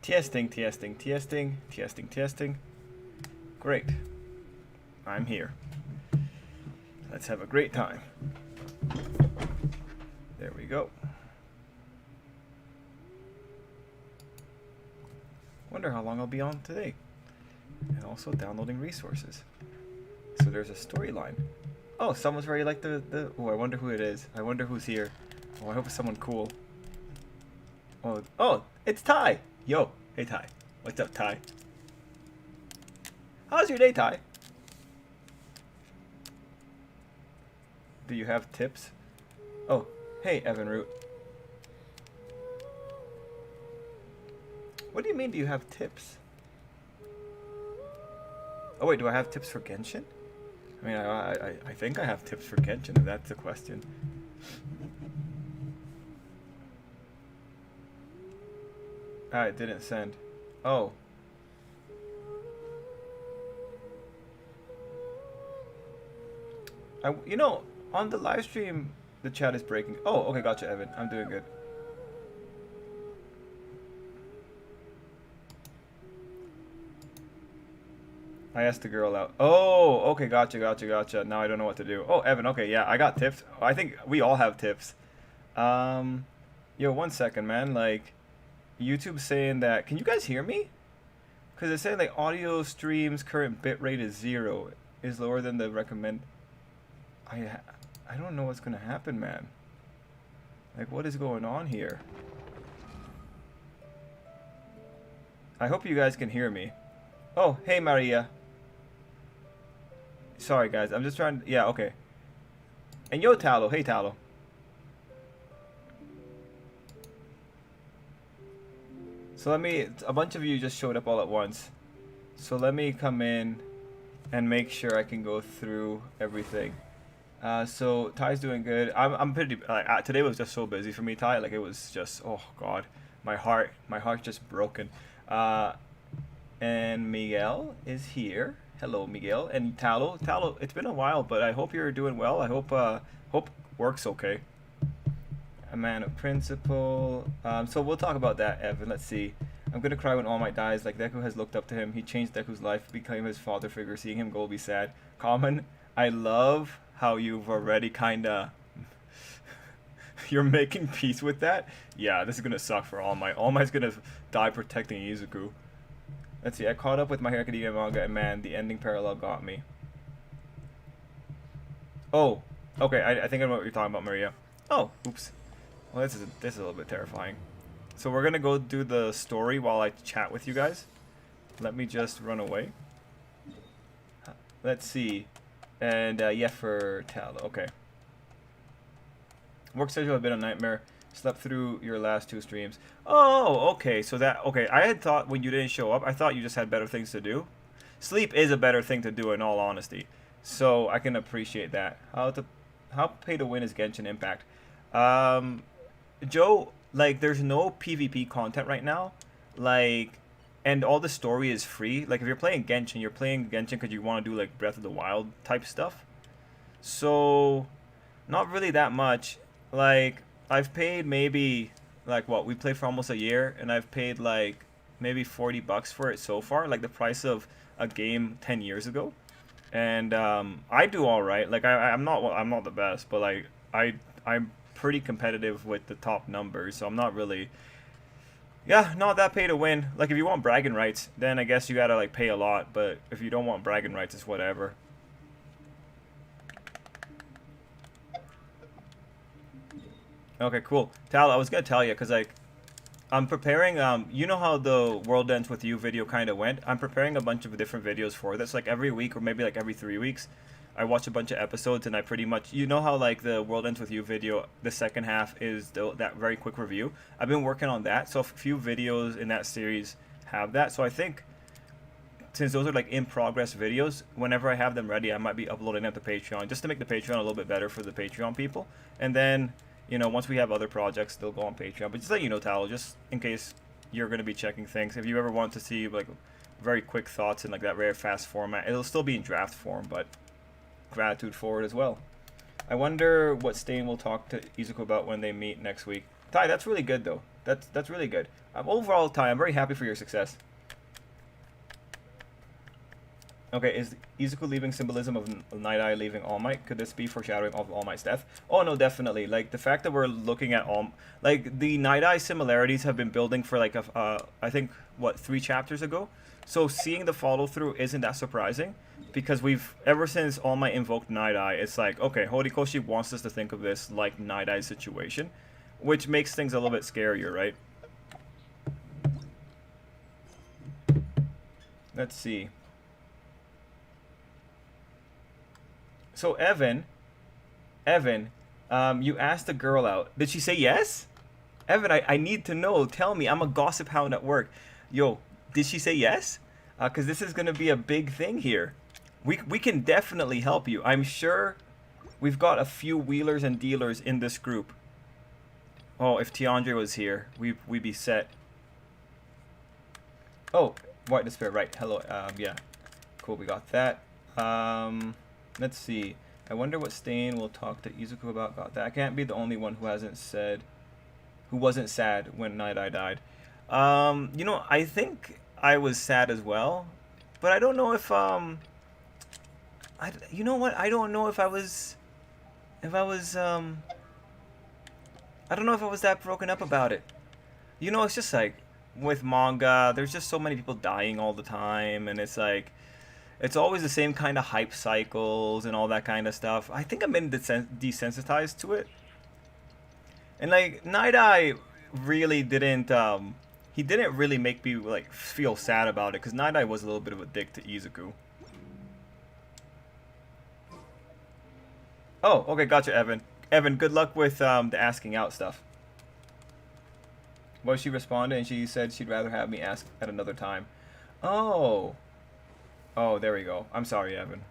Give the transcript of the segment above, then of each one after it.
Testing, testing, testing, testing, testing. Great. I'm here. Let's have a great time. There we go. Wonder how long I'll be on today. And also downloading resources. So there's a storyline. Oh, someone's already like the oh, I wonder who it is. I wonder who's here. Oh, I hope it's someone cool. Oh, it's Ty. Yo, hey Ty. What's up, Ty? How's your day, Ty? Do you have tips? Oh, hey, Evan Root. What do you mean, do you have tips? Oh wait, do I have tips for Genshin? I mean, I think I have tips for Genshin, if that's the question. Ah, it didn't send. Oh. You know, on the live stream, the chat is breaking. Oh, okay, gotcha, Evan. I'm doing good. I asked the girl out. Oh, okay, gotcha, gotcha, gotcha. Now I don't know what to do. Oh, Evan, okay, yeah, I got tips. I think we all have tips. Yo, 1 second, man. Like, YouTube's saying that. Can you guys hear me? Because it's saying like audio streams current bitrate is 0, is lower than the recommend. I don't know what's gonna happen, man. Like, what is going on here? I hope you guys can hear me. Oh, hey Maria. Sorry guys, I'm just trying to, yeah, okay. And yo Talo, hey Talo. So a bunch of you just showed up all at once. So let me come in and make sure I can go through everything. So Ty's doing good. I'm pretty, today was just so busy for me, Ty. Like, it was just, oh God, my heart's just broken. And Miguel is here. Hello, Miguel. And Talo, it's been a while, but I hope you're doing well. I hope work's okay. A man of principle. So we'll talk about that, Evan. Let's see. I'm gonna cry when All Might dies. Like, Deku has looked up to him. He changed Deku's life, became his father figure. Seeing him go will be sad. Common, I love how you've already kinda you're making peace with that. Yeah, this is gonna suck for All Might. All Might's gonna die protecting Izuku. Let's see, I caught up with My Hero Academia manga, and man, the ending parallel got me. Oh, okay, I think I know what you're talking about, Maria. Oh, oops. Well, this is a little bit terrifying. So we're gonna go do the story while I chat with you guys. Let me just run away. Let's see. And yeah, for Tal. Okay. Work schedule has been a nightmare. Slept through your last 2 streams. Oh, okay. So that, okay. I had thought when you didn't show up, I thought you just had better things to do. Sleep is a better thing to do, in all honesty. So I can appreciate that. How pay to win is Genshin Impact? Joe, like, there's no PvP content right now. Like, and all the story is free. Like, if you're playing Genshin, you're playing Genshin because you want to do, like, Breath of the Wild type stuff. So, not really that much. Like, I've paid maybe, like, what, we played for almost a year, and I've paid, like, maybe 40 bucks for it so far. Like, the price of a game 10 years ago. And, I do alright. Like, I'm not the best, but, like, I'm pretty competitive with the top numbers, so I'm not really, yeah, not that pay to win. Like, if you want bragging rights, then I guess you gotta, like, pay a lot, but if you don't want bragging rights, it's whatever. Okay, cool. Tal, I was gonna tell you, because, like, I'm preparing, you know how the World Ends With You video kind of went? I'm preparing a bunch of different videos for this, like, every week, or maybe, like, every 3 weeks. I watch a bunch of episodes, and I pretty much, you know how, like, the World Ends With You video, the second half is that very quick review? I've been working on that, so a few videos in that series have that, so I think, since those are, like, in-progress videos, whenever I have them ready, I might be uploading them to Patreon, just to make the Patreon a little bit better for the Patreon people, and then, you know, once we have other projects, they'll go on Patreon, but just let you know, Tal, just in case you're going to be checking things, if you ever want to see, like, very quick thoughts in, like, that very fast format, it'll still be in draft form, but gratitude for it as well. I wonder what Stain will talk to Izuku about when they meet next week. Tai, that's really good though. That's really good. Overall, Tai, I'm very happy for your success. Okay, is Izuku leaving symbolism of Night Eye leaving All Might? Could this be foreshadowing of All Might's death? Oh no, definitely. Like the fact that we're looking at like the Night Eye similarities have been building for like I think what 3 chapters ago. So seeing the follow through isn't that surprising because we've ever since All Might invoked Night Eye, it's like okay, Horikoshi wants us to think of this like Night Eye's situation, which makes things a little bit scarier, right? Let's see. So Evan, you asked the girl out. Did she say yes? Evan, I need to know. Tell me. I'm a gossip hound at work. Yo, did she say yes? Because this is going to be a big thing here. We can definitely help you. I'm sure we've got a few wheelers and dealers in this group. Oh, if Tiandre was here, we'd be set. Oh, White Despair. Right. Hello. Yeah. Cool. We got that. Let's see. I wonder what Stain will talk to Izuku about. Got that. I can't be the only one who wasn't sad when Night Eye died. You know, I think I was sad as well, but I don't know if you know what? I don't know if I was I don't know if I was that broken up about it. You know, it's just like with manga, there's just so many people dying all the time, and it's like it's always the same kind of hype cycles and all that kind of stuff. I think I'm been desensitized to it. And like Night Eye really didn't he didn't really make me like feel sad about it because Night Eye was a little bit of a dick to Izuku. Oh, okay, gotcha, Evan. Evan, good luck with the asking out stuff. Well, she responded and she said she'd rather have me ask at another time. Oh. Oh, there we go. I'm sorry, Evan.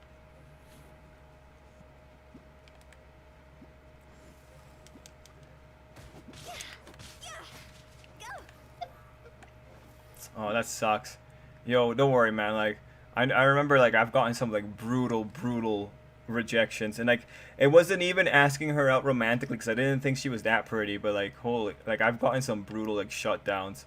Oh, that sucks. Yo, don't worry, man. Like, I remember, like, I've gotten some, like, brutal rejections. And, like, it wasn't even asking her out romantically because I didn't think she was that pretty. But, like, holy, like, I've gotten some brutal, like, shutdowns.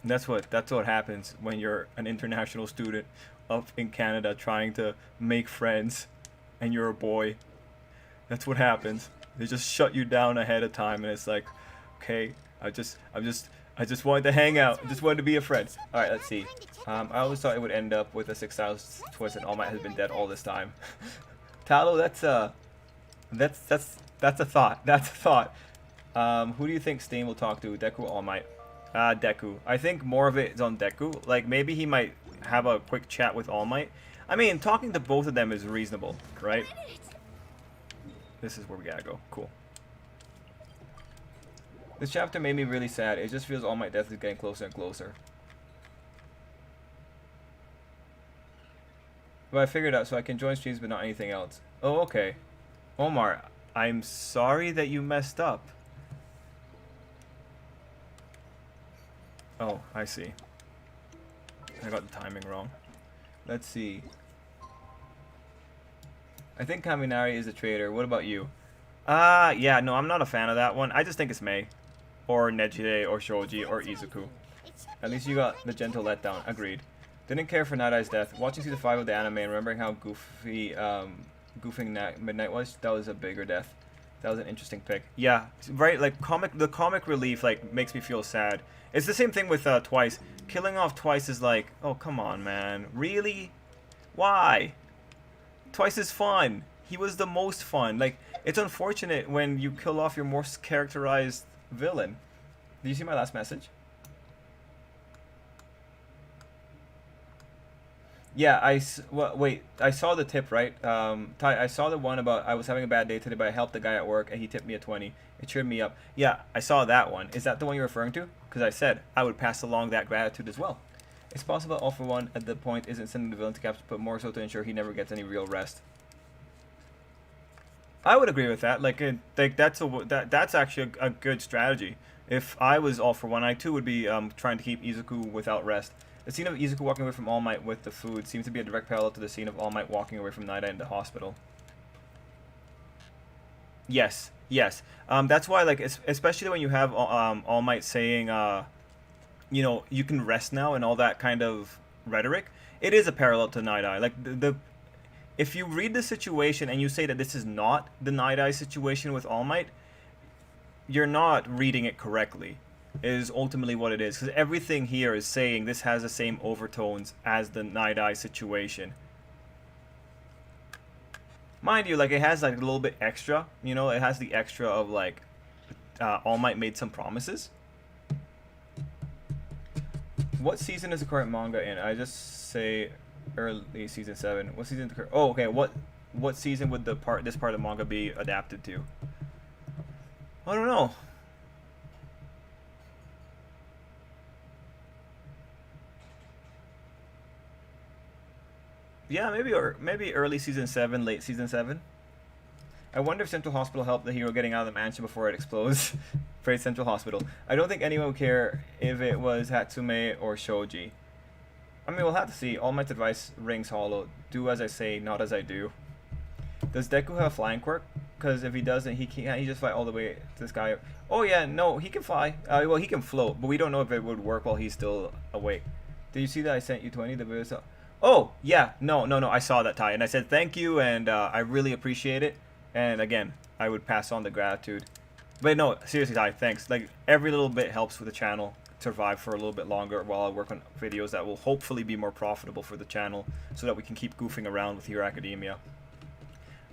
And that's what happens when you're an international student up in Canada trying to make friends and you're a boy. That's what happens. They just shut you down ahead of time and it's like, okay, I just wanted to hang out. I just wanted to be a friend. Alright, let's see. I always thought it would end up with a 6,000 twist and All Might has been dead all this time. Talo, that's a thought. That's a thought. Who do you think Stain will talk to? Deku or All Might? Deku. I think more of it is on Deku. Like, maybe he might have a quick chat with All Might. I mean, talking to both of them is reasonable, right? This is where we gotta go. Cool. This chapter made me really sad. It just feels All Might death is getting closer and closer. But I figured out so I can join streams but not anything else. Oh, okay. Omar, I'm sorry that you messed up. Oh, I see. I got the timing wrong. Let's see. I think Kaminari is a traitor. What about you? Yeah, no, I'm not a fan of that one. I just think it's Mei. Or Nejide, or Shoji, or Izuku. At least you got the gentle letdown. Agreed. Didn't care for Night Eye's death. Watching season 5 of the anime and remembering how goofy goofing Midnight was, that was a bigger death. That was an interesting pick. Yeah, right, like the comic relief like makes me feel sad. It's the same thing with Twice. Killing off Twice is like, oh come on, man. Really? Why? Twice is fun. He was the most fun. Like, it's unfortunate when you kill off your most characterized villain. Did you see my last message? Yeah, wait, I saw the tip, right? Ty, I saw the one about I was having a bad day today, but I helped the guy at work and he tipped me a 20. It cheered me up. Yeah, I saw that one. Is that the one you're referring to? Because I said I would pass along that gratitude as well. It's possible All for One at the point isn't sending the villain to capture, but more so to ensure he never gets any real rest. I would agree with that. Like that's actually a good strategy. If I was All for One, I too would be trying to keep Izuku without rest. The scene of Izuku walking away from All Might with the food seems to be a direct parallel to the scene of All Might walking away from Night Eye in the hospital. Yes, yes. That's why, like, especially when you have All Might saying, you know, you can rest now and all that kind of rhetoric. It is a parallel to Night Eye. Like the if you read the situation and you say that this is not the Night Eye situation with All Might, you're not reading it correctly. Is ultimately what it is, because everything here is saying this has the same overtones as the Night Eye situation. Mind you, like it has like a little bit extra. You know, it has the extra of like All Might made some promises. What season is the current manga in? I just say early season 7. What season? Oh, okay. What season would this part of the manga be adapted to? I don't know. Yeah, maybe early season 7, late season 7. I wonder if Central Hospital helped the hero getting out of the mansion before it explodes. Praise Central Hospital. I don't think anyone would care if it was Hatsume or Shoji. I mean, we'll have to see. All Might's advice rings hollow. Do as I say, not as I do. Does Deku have a flying quirk? Because if he doesn't, he can't. He just fly all the way to the sky. Oh yeah, no, he can fly. Well, he can float, but we don't know if it would work while he's still awake. Did you see that I sent you 20? The video. Oh yeah, no. I saw that, Ty, and I said thank you, and I really appreciate it. And again, I would pass on the gratitude. But no, seriously, Ty, thanks. Like every little bit helps with the channel survive for a little bit longer while I work on videos that will hopefully be more profitable for the channel, so that we can keep goofing around with Hero Academia.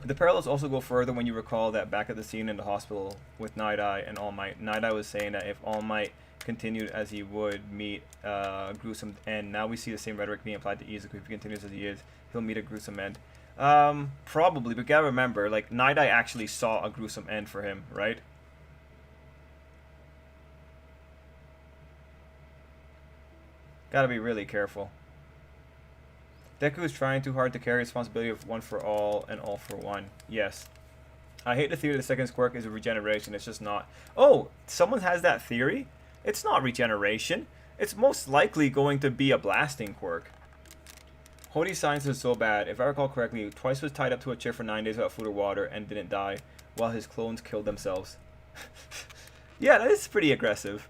The parallels also go further when you recall that back at the scene in the hospital with Night Eye and All Might. Night Eye was saying that if All Might continued as he would meet a gruesome end. Now we see the same rhetoric being applied to Izuku. If he continues as he is, he'll meet a gruesome end. Probably, but gotta remember, like, Night Eye actually saw a gruesome end for him, right? Gotta be really careful. Deku is trying too hard to carry responsibility of one for all and all for one. Yes. I hate the theory the second quirk is a regeneration. It's just not. Oh, someone has that theory? It's not regeneration. It's most likely going to be a blasting quirk. Hodi's science is so bad. If I recall correctly, Twice was tied up to a chair for 9 days without food or water and didn't die, while his clones killed themselves. Yeah, that is pretty aggressive.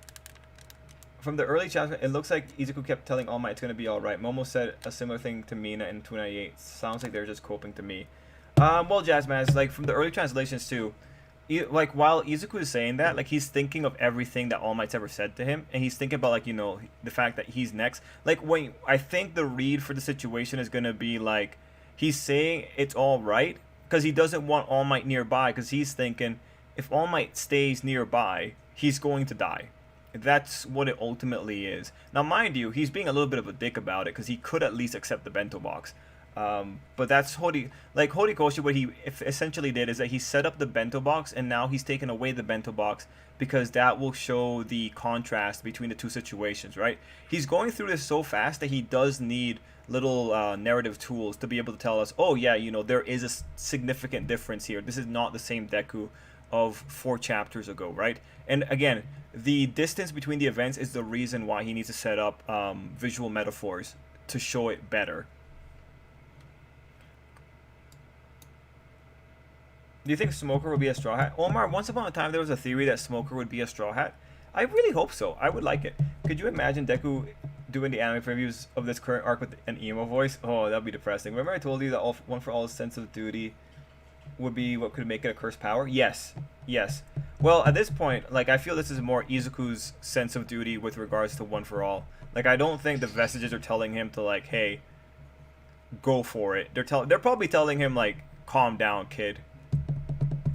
From the early chapter, it looks like Izuku kept telling All Might it's going to be alright. Momo said a similar thing to Mina in 298. Sounds like they're just coping to me. Well, Jazzman, like, from the early translations too, like, while Izuku is saying that, like, he's thinking of everything that All Might's ever said to him, and he's thinking about, like, you know, the fact that he's next. Like, when I think the read for the situation is going to be, like, he's saying it's alright, because he doesn't want All Might nearby, because he's thinking, if All Might stays nearby, he's going to die. That's what it ultimately is. Now, mind you, he's being a little bit of a dick about it, because he could at least accept the bento box. But that's Horikoshi, what he essentially did is that he set up the bento box, and now he's taken away the bento box because that will show the contrast between the two situations, right? He's going through this so fast that he does need little narrative tools to be able to tell us, oh yeah, you know, there is a significant difference here. This is not the same Deku of 4 chapters ago, right? And again, the distance between the events is the reason why he needs to set up visual metaphors to show it better. Do you think Smoker would be a Straw Hat? Omar, once upon a time there was a theory that Smoker would be a Straw Hat. I really hope so. I would like it. Could you imagine Deku doing the anime previews of this current arc with an emo voice? Oh, that'd be depressing. Remember I told you that One for All's sense of duty would be what could make it a cursed power? Yes. Yes. Well, at this point, like, I feel this is more Izuku's sense of duty with regards to One for All. Like, I don't think the vestiges are telling him to, like, hey, go for it. They're probably telling him, like, calm down, kid.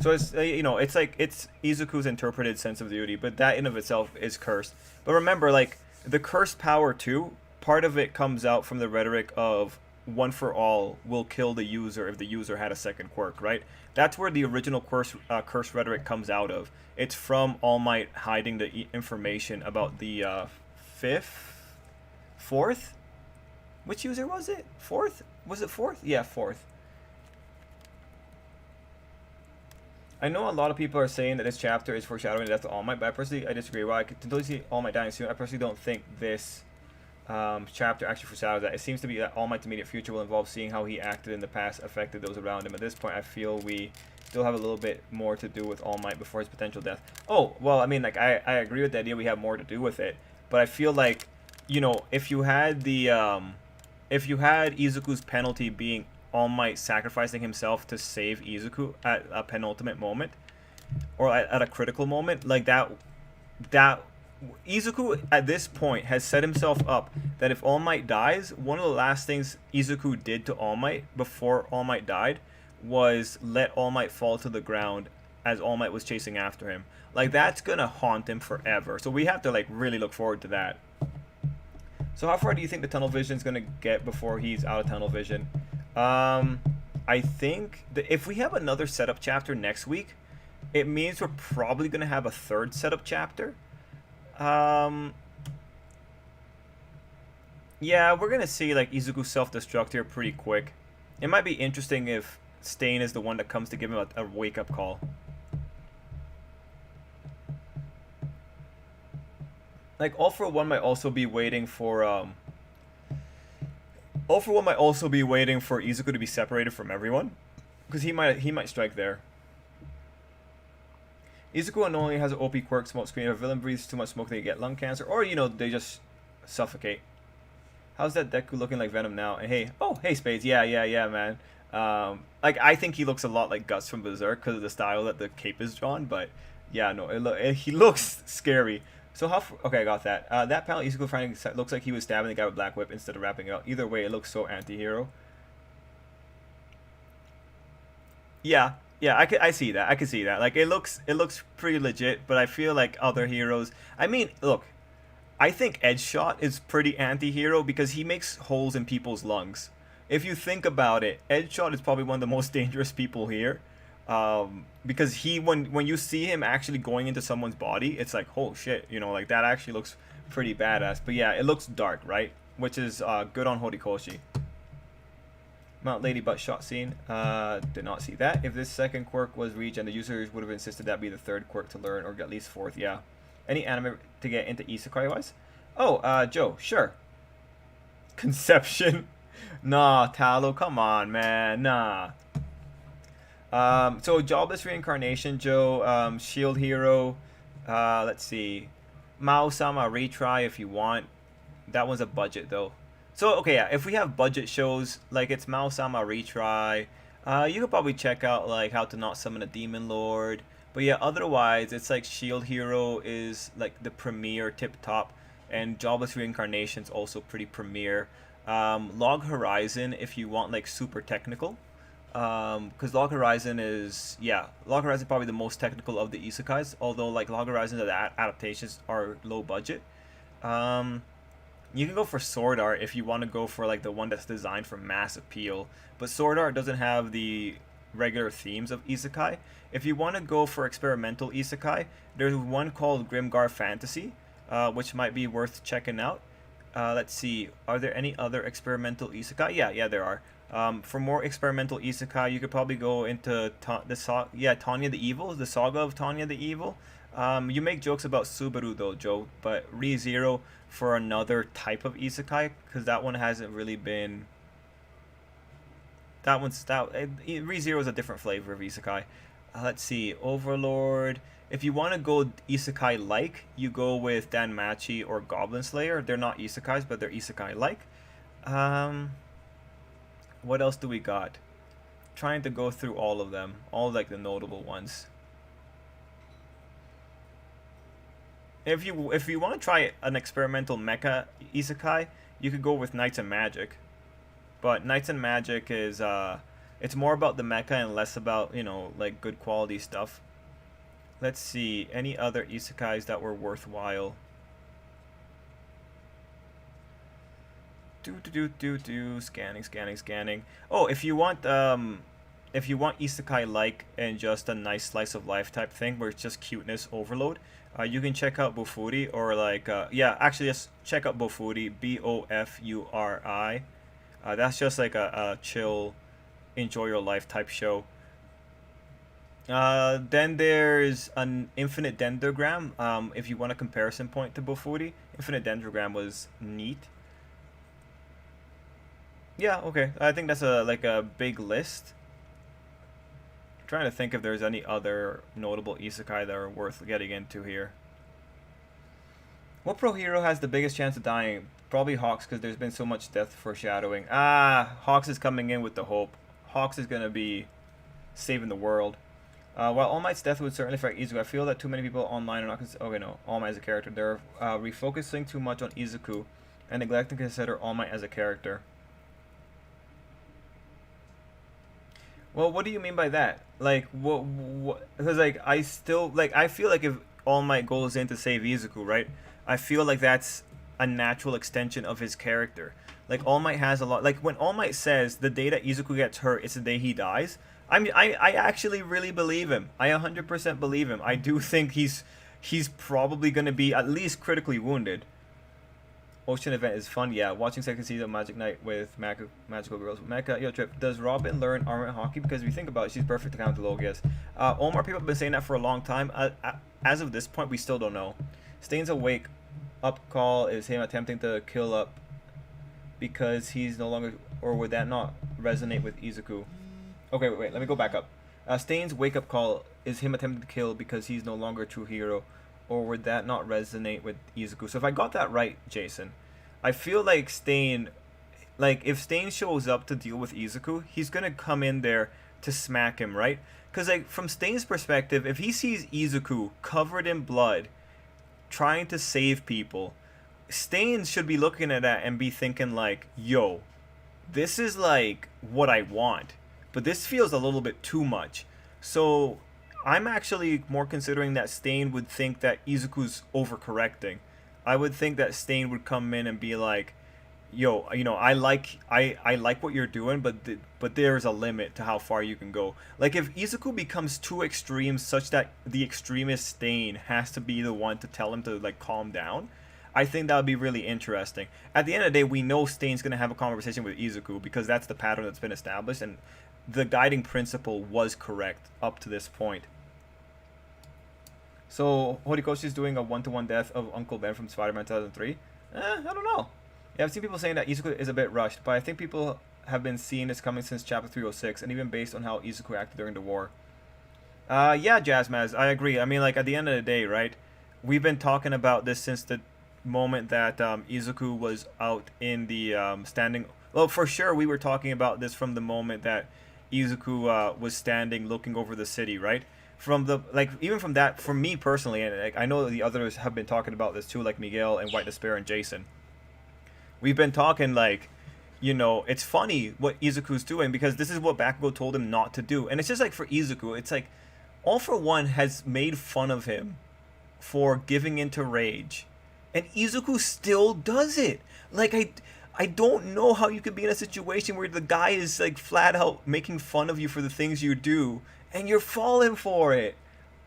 So it's, you know, it's like, it's Izuku's interpreted sense of duty, but that in of itself is cursed. But remember, like, the cursed power too, part of it comes out from the rhetoric of One for All will kill the user if the user had a second quirk, right? That's where the original curse rhetoric comes out of. It's from All Might hiding the information about the fourth? Which user was it? Fourth? Was it fourth? Yeah, fourth. I know a lot of people are saying that this chapter is foreshadowing the death of All Might, but I personally, I disagree. While I can totally see All Might dying soon, I personally don't think this chapter actually foreshadows that. It seems to be that All Might's immediate future will involve seeing how he acted in the past affected those around him. At this point, I feel we still have a little bit more to do with All Might before his potential death. Oh, well, I mean, like, I agree with the idea we have more to do with it, but I feel like, you know, if you had if you had Izuku's penalty being All Might sacrificing himself to save Izuku at a penultimate moment, or at a critical moment, like that Izuku at this point has set himself up that if All Might dies, one of the last things Izuku did to All Might before All Might died was let All Might fall to the ground as All Might was chasing after him. Like, that's gonna haunt him forever. So we have to, like, really look forward to that. So how far do you think the tunnel vision is gonna get before he's out of tunnel vision? I think that if we have another setup chapter next week, it means we're probably gonna have a third setup chapter. Yeah, we're gonna see like Izuku self-destruct here pretty quick. It might be interesting if Stain is the one that comes to give him a wake-up call. Like, All For One might also be waiting for All For One might also be waiting for Izuku to be separated from everyone, because he might strike there. Izuku unknowingly has an OP quirk, smoke screen. If a villain breathes too much smoke, they get lung cancer, or you know, they just suffocate. How's that Deku looking like Venom now? And hey Spades, yeah, man. Like, I think he looks a lot like Guts from Berserk because of the style that the cape is drawn. But yeah, no, he looks scary. So okay, I got that. That panel Izuku finding looks like he was stabbing the guy with Black Whip instead of wrapping it up. Either way, it looks so anti-hero. Yeah, I see that. I can see that. Like, it looks pretty legit, but I feel like other heroes. I mean, look, I think Edge Shot is pretty anti-hero because he makes holes in people's lungs. If you think about it, Edge Shot is probably one of the most dangerous people here. Because when you see him actually going into someone's body, it's like, oh shit, you know, like that actually looks pretty badass. But yeah, it looks dark, right? Which is good on Horikoshi. Mount Lady Butt shot scene. Did not see that. If this second quirk was regen, the users would have insisted that be the third quirk to learn, or at least fourth. Yeah. Any anime to get into isekai wise? Oh, Joe, sure. Conception. Nah, Talo, come on, man. Nah. So Jobless Reincarnation, Joe, Shield Hero, let's see, Mao-sama retry if you want. That one's a budget though. So okay, yeah, if we have budget shows like it's Mao-sama retry, you could probably check out like How to Not Summon a Demon Lord. But yeah, otherwise it's like Shield Hero is like the premier tip top, and Jobless Reincarnation's also pretty premier. Log Horizon if you want like super technical. Because Log Horizon is probably the most technical of the isekais, although like Log Horizon's adaptations are low budget. You can go for Sword Art if you want to go for like the one that's designed for mass appeal, but Sword Art doesn't have the regular themes of isekai. If you want to go for experimental isekai, there's one called Grimgar Fantasy, which might be worth checking out. Let's see, are there any other experimental isekai? Yeah, there are. For more experimental isekai, you could probably go into Tanya the Evil, the saga of Tanya the Evil. You make jokes about Subaru though, Joe, but ReZero for another type of isekai, because that one hasn't really been. ReZero is a different flavor of isekai. Let's see, Overlord. If you want to go isekai-like, you go with Danmachi or Goblin Slayer. They're not isekais, but they're isekai-like. What else do we got? Trying to go through all of them, all like the notable ones. If you want to try an experimental mecha isekai, you could go with Knights and Magic. But Knights and Magic is it's more about the mecha and less about, you know, like good quality stuff. Let's see, any other isekais that were worthwhile. Scanning. Oh, if you want isekai like and just a nice slice of life type thing where it's just cuteness overload, you can check out Bofuri, or like actually just check out Bofuri, Bofuri. That's just like a chill, enjoy your life type show. Then there's an Infinite Dendrogram. If you want a comparison point to Bofuri, Infinite Dendrogram was neat. Yeah, okay. I think that's a big list. trying to think if there's any other notable isekai that are worth getting into here. What pro hero has the biggest chance of dying? Probably Hawks, because there's been so much death foreshadowing. Hawks is coming in with the hope. Hawks is going to be saving the world. While All Might's death would certainly affect Izuku, I feel that too many people online are not okay, no, All Might as a character. They're refocusing too much on Izuku and neglecting to consider All Might as a character. Well, what do you mean by that? Like, what? Because, like, I still, like, I feel like if All Might goes in to save Izuku, right? I feel like that's a natural extension of his character. Like, All Might has a lot, like, when All Might says the day that Izuku gets hurt, it's the day he dies, I actually really believe him. I 100% believe him. I do think he's probably going to be at least critically wounded. Ocean event is fun, yeah. Watching second season of Magic Knight with Magical Girls. Mecha, yo, Trip, does Robin learn armor and hockey? Because if you think about it, she's perfect to counter Logias. Omar, people have been saying that for a long time. As of this point, we still don't know. Stains awake. Up call is him attempting to kill up because he's no longer... Or would that not resonate with Izuku? Okay, wait, let me go back up. Stain's wake-up call is him attempting to kill because he's no longer a true hero. Or would that not resonate with Izuku? So if I got that right, Jason, I feel like Stain... Like, if Stain shows up to deal with Izuku, he's going to come in there to smack him, right? Because, like, from Stain's perspective, if he sees Izuku covered in blood, trying to save people, Stain should be looking at that and be thinking, like, yo, this is, like, what I want. But this feels a little bit too much. So I'm actually more considering that Stain would think that Izuku's overcorrecting. I would think that Stain would come in and be like, yo, you know, I like what you're doing, but there's a limit to how far you can go. Like, if Izuku becomes too extreme such that the extremist Stain has to be the one to tell him to, like, calm down, I think that would be really interesting. At the end of the day, we know Stain's going to have a conversation with Izuku because that's the pattern that's been established, and the guiding principle was correct up to this point. So, Horikoshi's doing a one-to-one death of Uncle Ben from Spider-Man 2003? I don't know. Yeah, I've seen people saying that Izuku is a bit rushed, but I think people have been seeing this coming since Chapter 306, and even based on how Izuku acted during the war. Yeah, Jazzmaz, I agree. I mean, like, at the end of the day, right, we've been talking about this since the moment that Izuku was out in the standing... Well, for sure, we were talking about this from the moment that Izuku was standing looking over the city, right? From the, like, even from that, for me personally, and like, I know the others have been talking about this too, like Miguel and White Despair and Jason. We've been talking, like, you know, it's funny what Izuku's doing because this is what Bakugo told him not to do. And it's just like for Izuku, it's like All For One has made fun of him for giving into rage. And Izuku still does it. Like, I don't know how you could be in a situation where the guy is, like, flat out making fun of you for the things you do, and you're falling for it.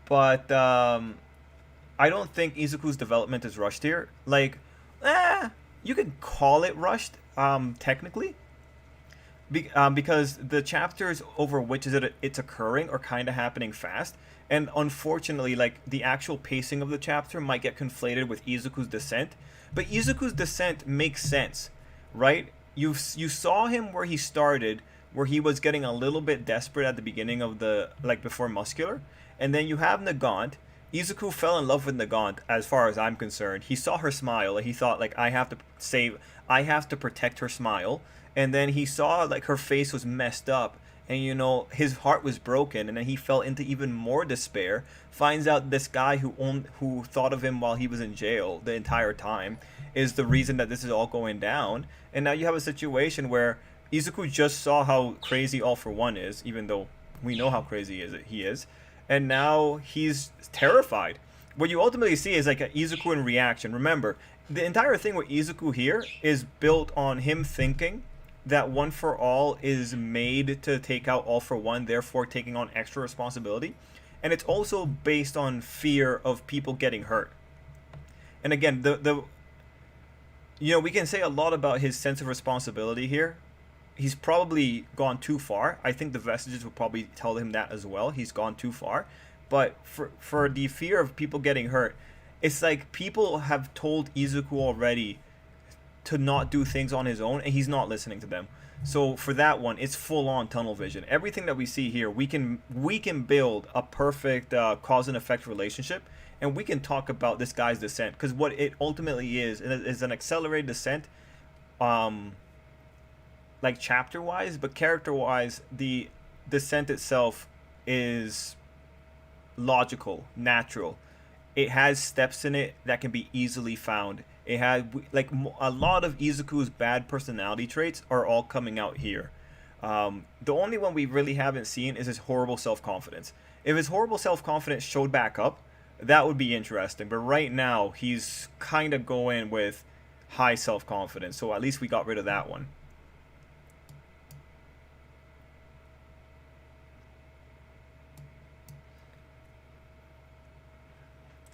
But, I don't think Izuku's development is rushed here. Like, you could call it rushed, technically. Because the chapters over which it's occurring are kind of happening fast. And unfortunately, like, the actual pacing of the chapter might get conflated with Izuku's descent. But Izuku's descent makes sense, right? You saw him where he started, where he was getting a little bit desperate at the beginning of the, like, before Muscular. And then you have Nagant. Izuku fell in love with Nagant, as far as I'm concerned. He saw her smile, and he thought, like, I have to protect her smile. And then he saw, like, her face was messed up. And, you know, his heart was broken, and then he fell into even more despair. Finds out this guy who thought of him while he was in jail the entire time is the reason that this is all going down. And now you have a situation where Izuku just saw how crazy All For One is, even though we know how crazy he is. And now he's terrified. What you ultimately see is, like, an Izuku in reaction. Remember, the entire thing with Izuku here is built on him thinking that One For All is made to take out All For One, therefore taking on extra responsibility. And it's also based on fear of people getting hurt. And again, you know, we can say a lot about his sense of responsibility here. He's probably gone too far. I think the vestiges will probably tell him that as well. He's gone too far. But for the fear of people getting hurt, it's like people have told Izuku already, to not do things on his own, and he's not listening to them. So for that one, it's full on tunnel vision. Everything that we see here, we can build a perfect cause and effect relationship, and we can talk about this guy's descent, because what it ultimately is an accelerated descent, like chapter wise, but character wise, the descent itself is logical, natural. It has steps in it that can be easily found. It had like a lot of Izuku's bad personality traits are all coming out here. The only one we really haven't seen is his horrible self-confidence. If his horrible self-confidence showed back up, that would be interesting. But right now, he's kind of going with high self-confidence. So at least we got rid of that one.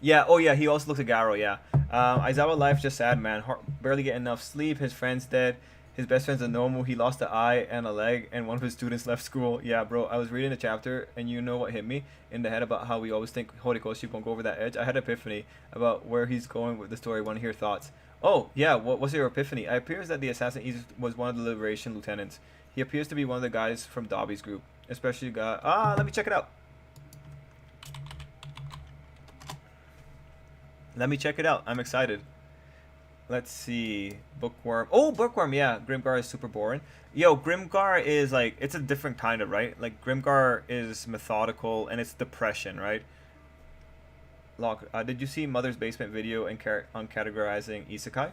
Yeah, oh yeah, he also looked at Garo, yeah. Aizawa life just sad, man. Barely get enough sleep. His friend's dead. His best friend's a Nomu. He lost an eye and a leg, and one of his students left school. Yeah, bro, I was reading a chapter, and you know what hit me in the head about how we always think Horikoshi won't go over that edge? I had an epiphany about where he's going with the story. Want to hear thoughts? Oh, yeah, what was your epiphany? It appears that the assassin was one of the Liberation lieutenants. He appears to be one of the guys from Dobby's group. Especially guy... let me check it out. Let me check it out. I'm excited. Let's see. Bookworm. Oh, Bookworm, yeah. Grimgar is super boring. Yo, Grimgar is like, it's a different kind of, right? Like, Grimgar is methodical and it's depression, right? Lock. Did you see Mother's Basement video on categorizing isekai?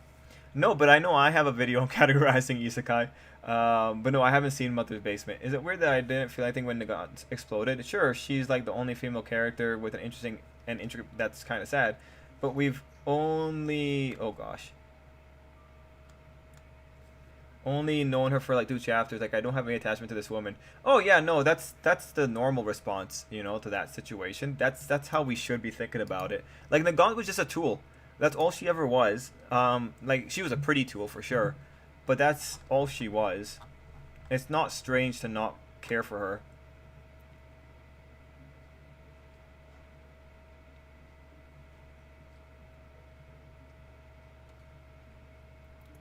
No, but I know I have a video on categorizing isekai. But no, I haven't seen Mother's Basement. Is it weird that I didn't feel anything when the gods exploded? Sure, she's like the only female character with an interesting and intricate. That's kind of sad. But we've only, oh gosh, only known her for like 2 chapters. Like, I don't have any attachment to this woman. Oh yeah, no, that's the normal response, you know, to that situation. That's how we should be thinking about it. Like, Nagant was just a tool. That's all she ever was. Like, she was a pretty tool for sure, but that's all she was. It's not strange to not care for her.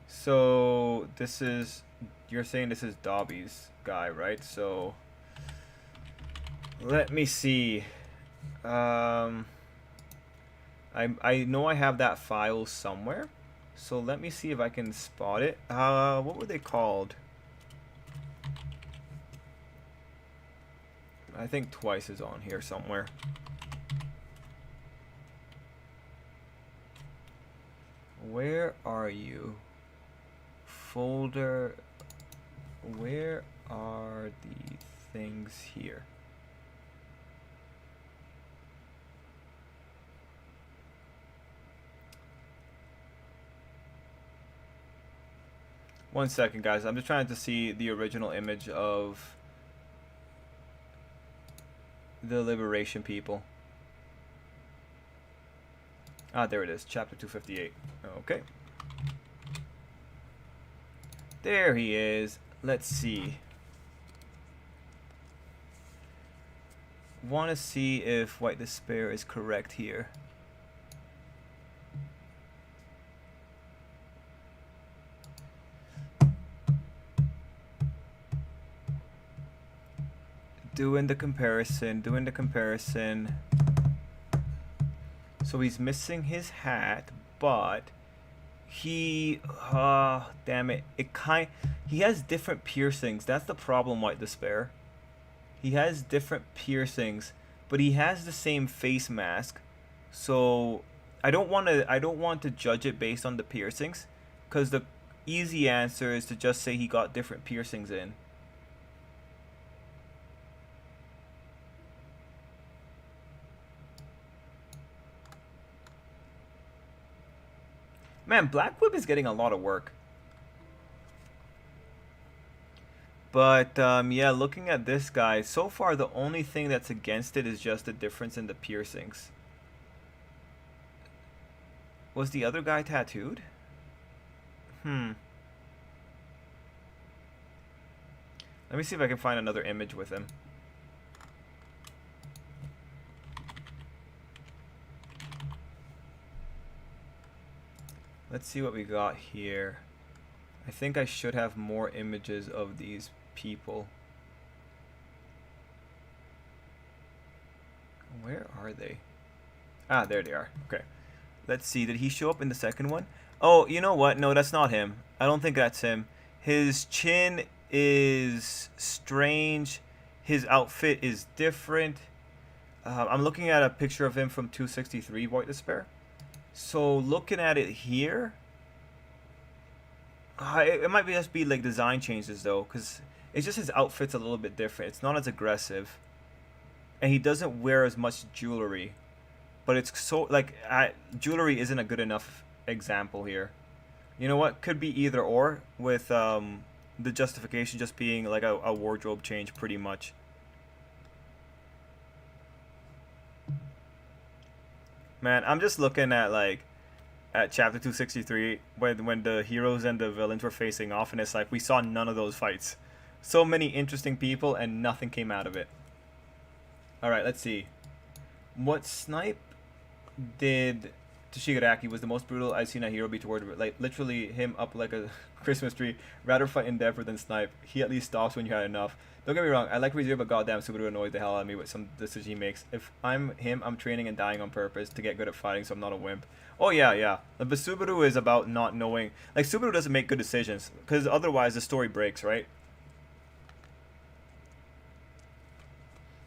So this is, you're saying this is Dobby's guy, right? So let me see. I know I have that file somewhere. So let me see if I can spot it. What were they called? I think Twice is on here somewhere. Where are you? Folder, where are the things here? One second, guys. I'm just trying to see the original image of the Liberation people. Ah, there it is. Chapter 258. Okay. There he is. Let's see. Want to see if White Despair is correct here. Doing the comparison. So he's missing his hat, but he, damn it, he has different piercings. That's the problem, White Despair. He has different piercings, but he has the same face mask. So I don't want to judge it based on the piercings, because the easy answer is to just say he got different piercings in. Man, Black Whip is getting a lot of work. But, yeah, looking at this guy, so far the only thing that's against it is just the difference in the piercings. Was the other guy tattooed? Let me see if I can find another image with him. Let's see what we got here. I think I should have more images of these people. Where are they? Ah, there they are. Okay. Let's see. Did he show up in the second one? Oh, you know what? No, that's not him. I don't think that's him. His chin is strange. His outfit is different. I'm looking at a picture of him from 263 Void Despair. So looking at it here, it might just be like design changes though, because it's just his outfit's a little bit different. It's not as aggressive, and he doesn't wear as much jewelry. But it's so like jewelry isn't a good enough example here. You know what? Could be either or, with the justification just being like a wardrobe change, pretty much. Man, I'm just looking at like at chapter 263 when the heroes and the villains were facing off, and it's like we saw none of those fights. So many interesting people and nothing came out of it. All right, let's see. What snipe did Toshigaraki was the most brutal I've seen a hero be toward, like literally him up like a Christmas tree. Rather fight Endeavor than snipe. He at least stops when you had enough. Don't get me wrong, I like Reserve, but goddamn Subaru annoys the hell out of me with some decisions he makes. If I'm him, I'm training and dying on purpose to get good at fighting, so I'm not a wimp. Oh yeah, yeah. But Subaru is about not knowing. Like Subaru doesn't make good decisions because otherwise the story breaks, right?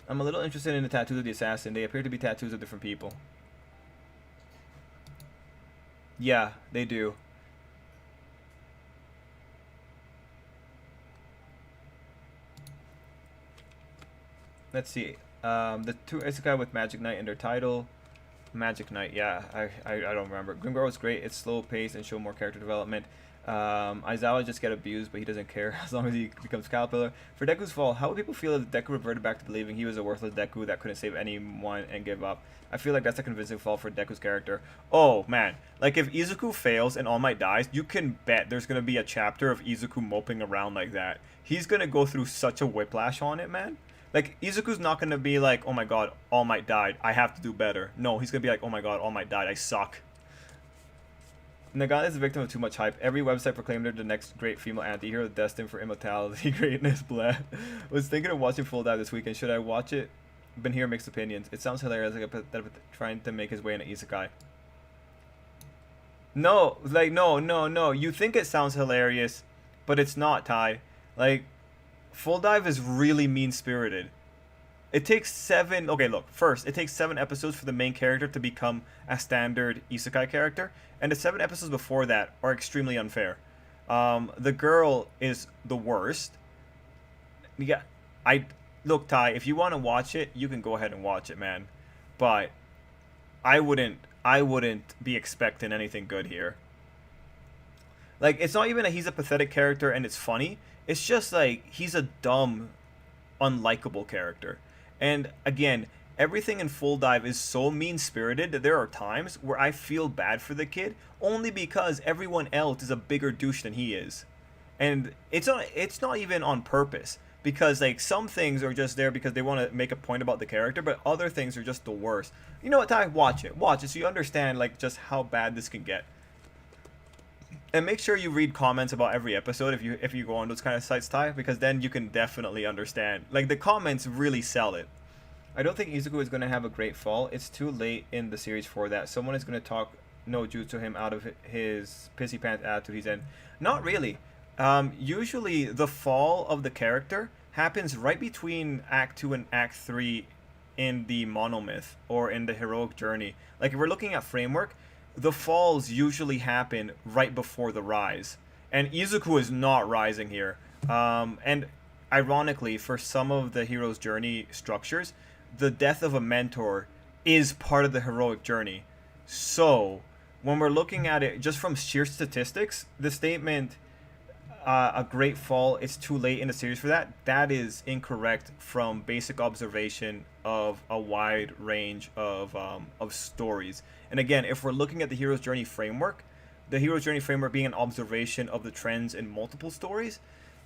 I'm a little interested in the tattoos of the assassin. They appear to be tattoos of different people. Yeah, they do. Let's see. The two isekai with Magic Knight in their title. Magic Knight, yeah, I don't remember. Grimgar was great. It's slow paced and show more character development. Aizawa just get abused, but he doesn't care as long as he becomes Caterpillar. For Deku's fall, how would people feel if Deku reverted back to believing he was a worthless Deku that couldn't save anyone and give up? I feel like that's a convincing fall for Deku's character. Oh, man. Like, if Izuku fails and All Might dies, you can bet there's going to be a chapter of Izuku moping around like that. He's going to go through such a whiplash on it, man. Like, Izuku's not going to be like, oh my god, All Might died, I have to do better. No, he's going to be like, oh my god, All Might died, I suck. Nagata is a victim of too much hype. Every website proclaimed her the next great female anti-hero destined for immortality, greatness, blah. Was thinking of watching Full Dive this weekend. Should I watch it? Been hearing mixed opinions. It sounds hilarious, like a trying to make his way in an isekai. No, like, no. You think it sounds hilarious, but it's not, Ty. Like, Full Dive is really mean-spirited. It takes 7... Okay, look. First, it takes 7 episodes for the main character to become a standard isekai character. And the 7 episodes before that are extremely unfair. The girl is the worst. Yeah, Look, Ty, if you want to watch it, you can go ahead and watch it, man. But I wouldn't be expecting anything good here. Like, it's not even that he's a pathetic character and it's funny. It's just like he's a dumb, unlikable character. And again, everything in Full Dive is so mean-spirited that there are times where I feel bad for the kid only because everyone else is a bigger douche than he is. And it's not even on purpose, because like some things are just there because they want to make a point about the character, but other things are just the worst. You know what, Ty? Watch it so you understand like just how bad this can get. And make sure you read comments about every episode if you go on those kind of sites, Ty, because then you can definitely understand. Like, the comments really sell it. I don't think Izuku is going to have a great fall. It's too late in the series for that. Someone is going to talk no jutsu him out of his pissy pants attitude he's in. Not really. Usually the fall of the character happens right between Act 2 and Act 3 in the monomyth or in the heroic journey. Like, if we're looking at framework, the falls usually happen right before the rise. And Izuku is not rising here. And ironically, for some of the hero's journey structures, the death of a mentor is part of the heroic journey. So, when we're looking at it just from sheer statistics, the statement, a great fall, it's too late in the series for that, that is incorrect from basic observation of a wide range of stories. And again, if we're looking at the hero's journey framework, the hero's journey framework being an observation of the trends in multiple stories,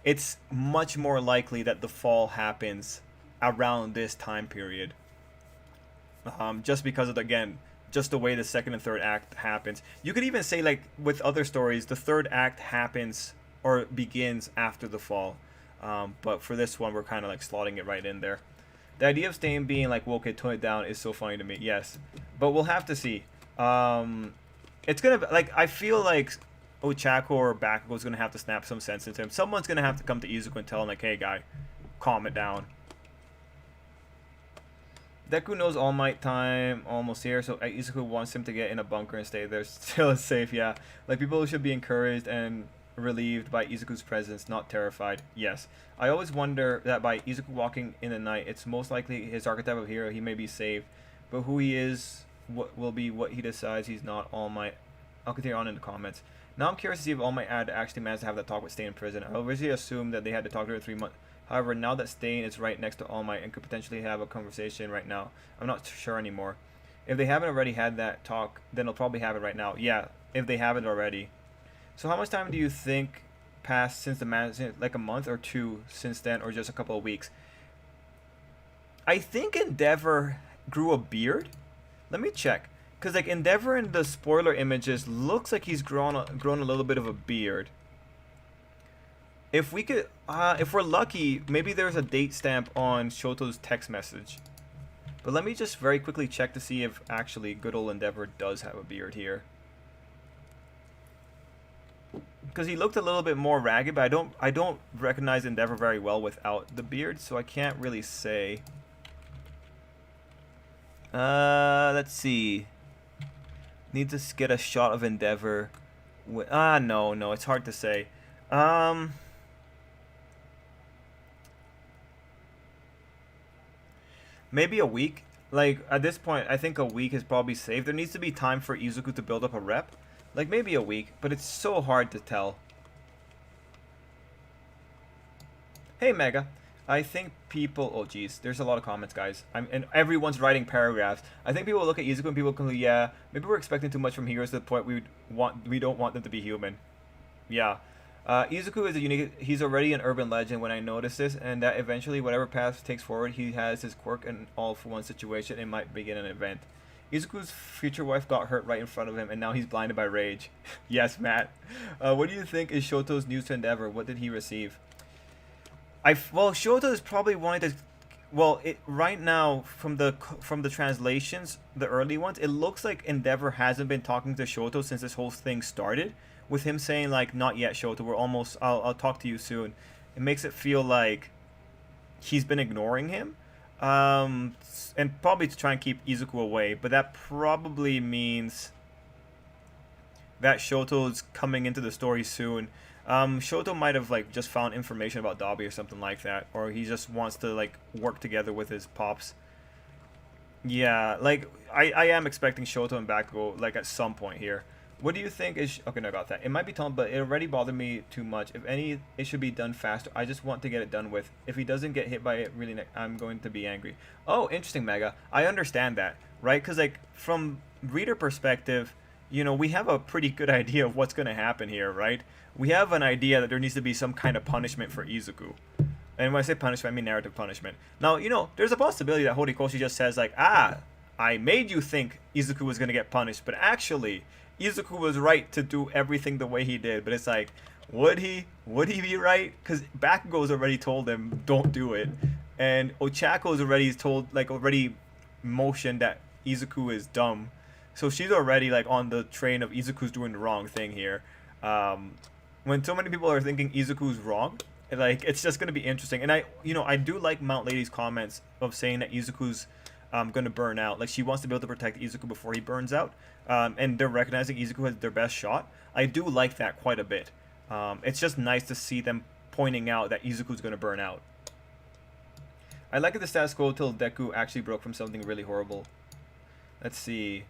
it's much more likely that the fall happens around this time period. Just because of, again, just the way the second and third act happens. You could even say, like, with other stories, the third act happens or begins after the fall. But for this one, we're kind of like slotting it right in there. The idea of staying being like, well, okay, tone it down is so funny to me. Yes, but we'll have to see. It's gonna like I feel like Ochako or Bakugo is gonna have to snap some sense into him. Someone's gonna have to come to Izuku and tell him like, hey guy, calm it down. Deku knows All Might time almost here, so Izuku wants him to get in a bunker and stay there still safe. Yeah, like people should be encouraged and relieved by Izuku's presence, not terrified. Yes, I always wonder that by Izuku walking in the night, it's most likely his archetype of hero. He may be saved, but who he is, what will be what he decides. He's not All Might. I'll continue on in the comments. Now I'm curious to see if All Might had actually managed to have that talk with Stain in prison. I originally assumed that they had to talk to her 3 months. However, now that Stain is right next to All Might and could potentially have a conversation right now, I'm not sure anymore. If they haven't already had that talk, then they'll probably have it right now. Yeah, if they haven't already. So how much time do you think passed since the man, like a month or two since then, or just a couple of weeks? I think Endeavor grew a beard. Let me check, cause like Endeavor in the spoiler images looks like he's grown a little bit of a beard. If we could, if we're lucky, maybe there's a date stamp on Shoto's text message. But let me just very quickly check to see if actually good old Endeavor does have a beard here. Because he looked a little bit more ragged, but I don't recognize Endeavor very well without the beard, so I can't really say. Let's see. Need to get a shot of Endeavor. No, it's hard to say. Maybe a week. Like, at this point, I think a week is probably safe. There needs to be time for Izuku to build up a rep. Like, maybe a week, but it's so hard to tell. Hey, Mega. I think people... Oh, geez. There's a lot of comments, guys. And everyone's writing paragraphs. I think people look at Izuku and people can... Yeah, maybe we're expecting too much from heroes to the point we don't want them to be human. Yeah. Izuku is a unique... He's already an urban legend when I notice this, and that eventually, whatever path takes forward, he has his quirk and all for one situation. It might begin an event. Izuku's future wife got hurt right in front of him, and now he's blinded by rage. Yes, Matt. What do you think is Shoto's news to Endeavor? What did he receive? Well, Shoto is probably wanting to... Well, right now, from the translations, the early ones, it looks like Endeavor hasn't been talking to Shoto since this whole thing started. With him saying, like, not yet, Shoto, we're almost... I'll talk to you soon. It makes it feel like he's been ignoring him. And probably to try and keep Izuku away, but that probably means that Shoto's coming into the story soon. Shoto might have like just found information about Dabi or something like that, or he just wants to like work together with his pops. Yeah, like I am expecting Shoto and Bakugo like at some point here. What do you think is... Okay, no, I got that. It might be tall, but it already bothered me too much. If any, it should be done faster. I just want to get it done with. If he doesn't get hit by it, really, I'm going to be angry. Oh, interesting, Mega. I understand that, right? Because, like, from reader perspective, you know, we have a pretty good idea of what's going to happen here, right? We have an idea that there needs to be some kind of punishment for Izuku. And when I say punishment, I mean narrative punishment. Now, you know, there's a possibility that Horikoshi just says, like, I made you think Izuku was going to get punished, but actually... Izuku was right to do everything the way he did, but it's like, would he be right? Because Bakugo's already told him don't do it, and Ochako's already motioned that Izuku is dumb, so she's already like on the train of Izuku's doing the wrong thing here. When so many people are thinking Izuku's wrong, like it's just gonna be interesting. And I do like Mount Lady's comments of saying that Izuku's going to burn out. Like, she wants to be able to protect Izuku before he burns out. And they're recognizing Izuku has their best shot. I do like that quite a bit. It's just nice to see them pointing out that Izuku's going to burn out. I like the status quo till Deku actually broke from something really horrible. Let's see.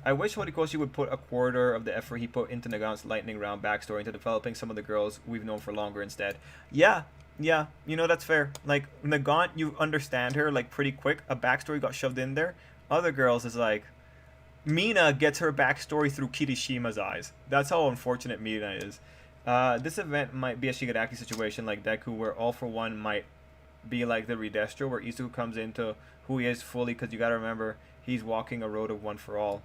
I wish Horikoshi would put a quarter of the effort he put into Nagant's lightning round backstory into developing some of the girls we've known for longer instead. Yeah, you know, that's fair. Like, Nagant, you understand her, like, pretty quick. A backstory got shoved in there. Other girls is like... Mina gets her backstory through Kirishima's eyes. That's how unfortunate Mina is. This event might be a Shigaraki situation like Deku, where All for One might be like the Redestro, where Izuku comes into who he is fully, because you gotta remember, he's walking a road of one for all.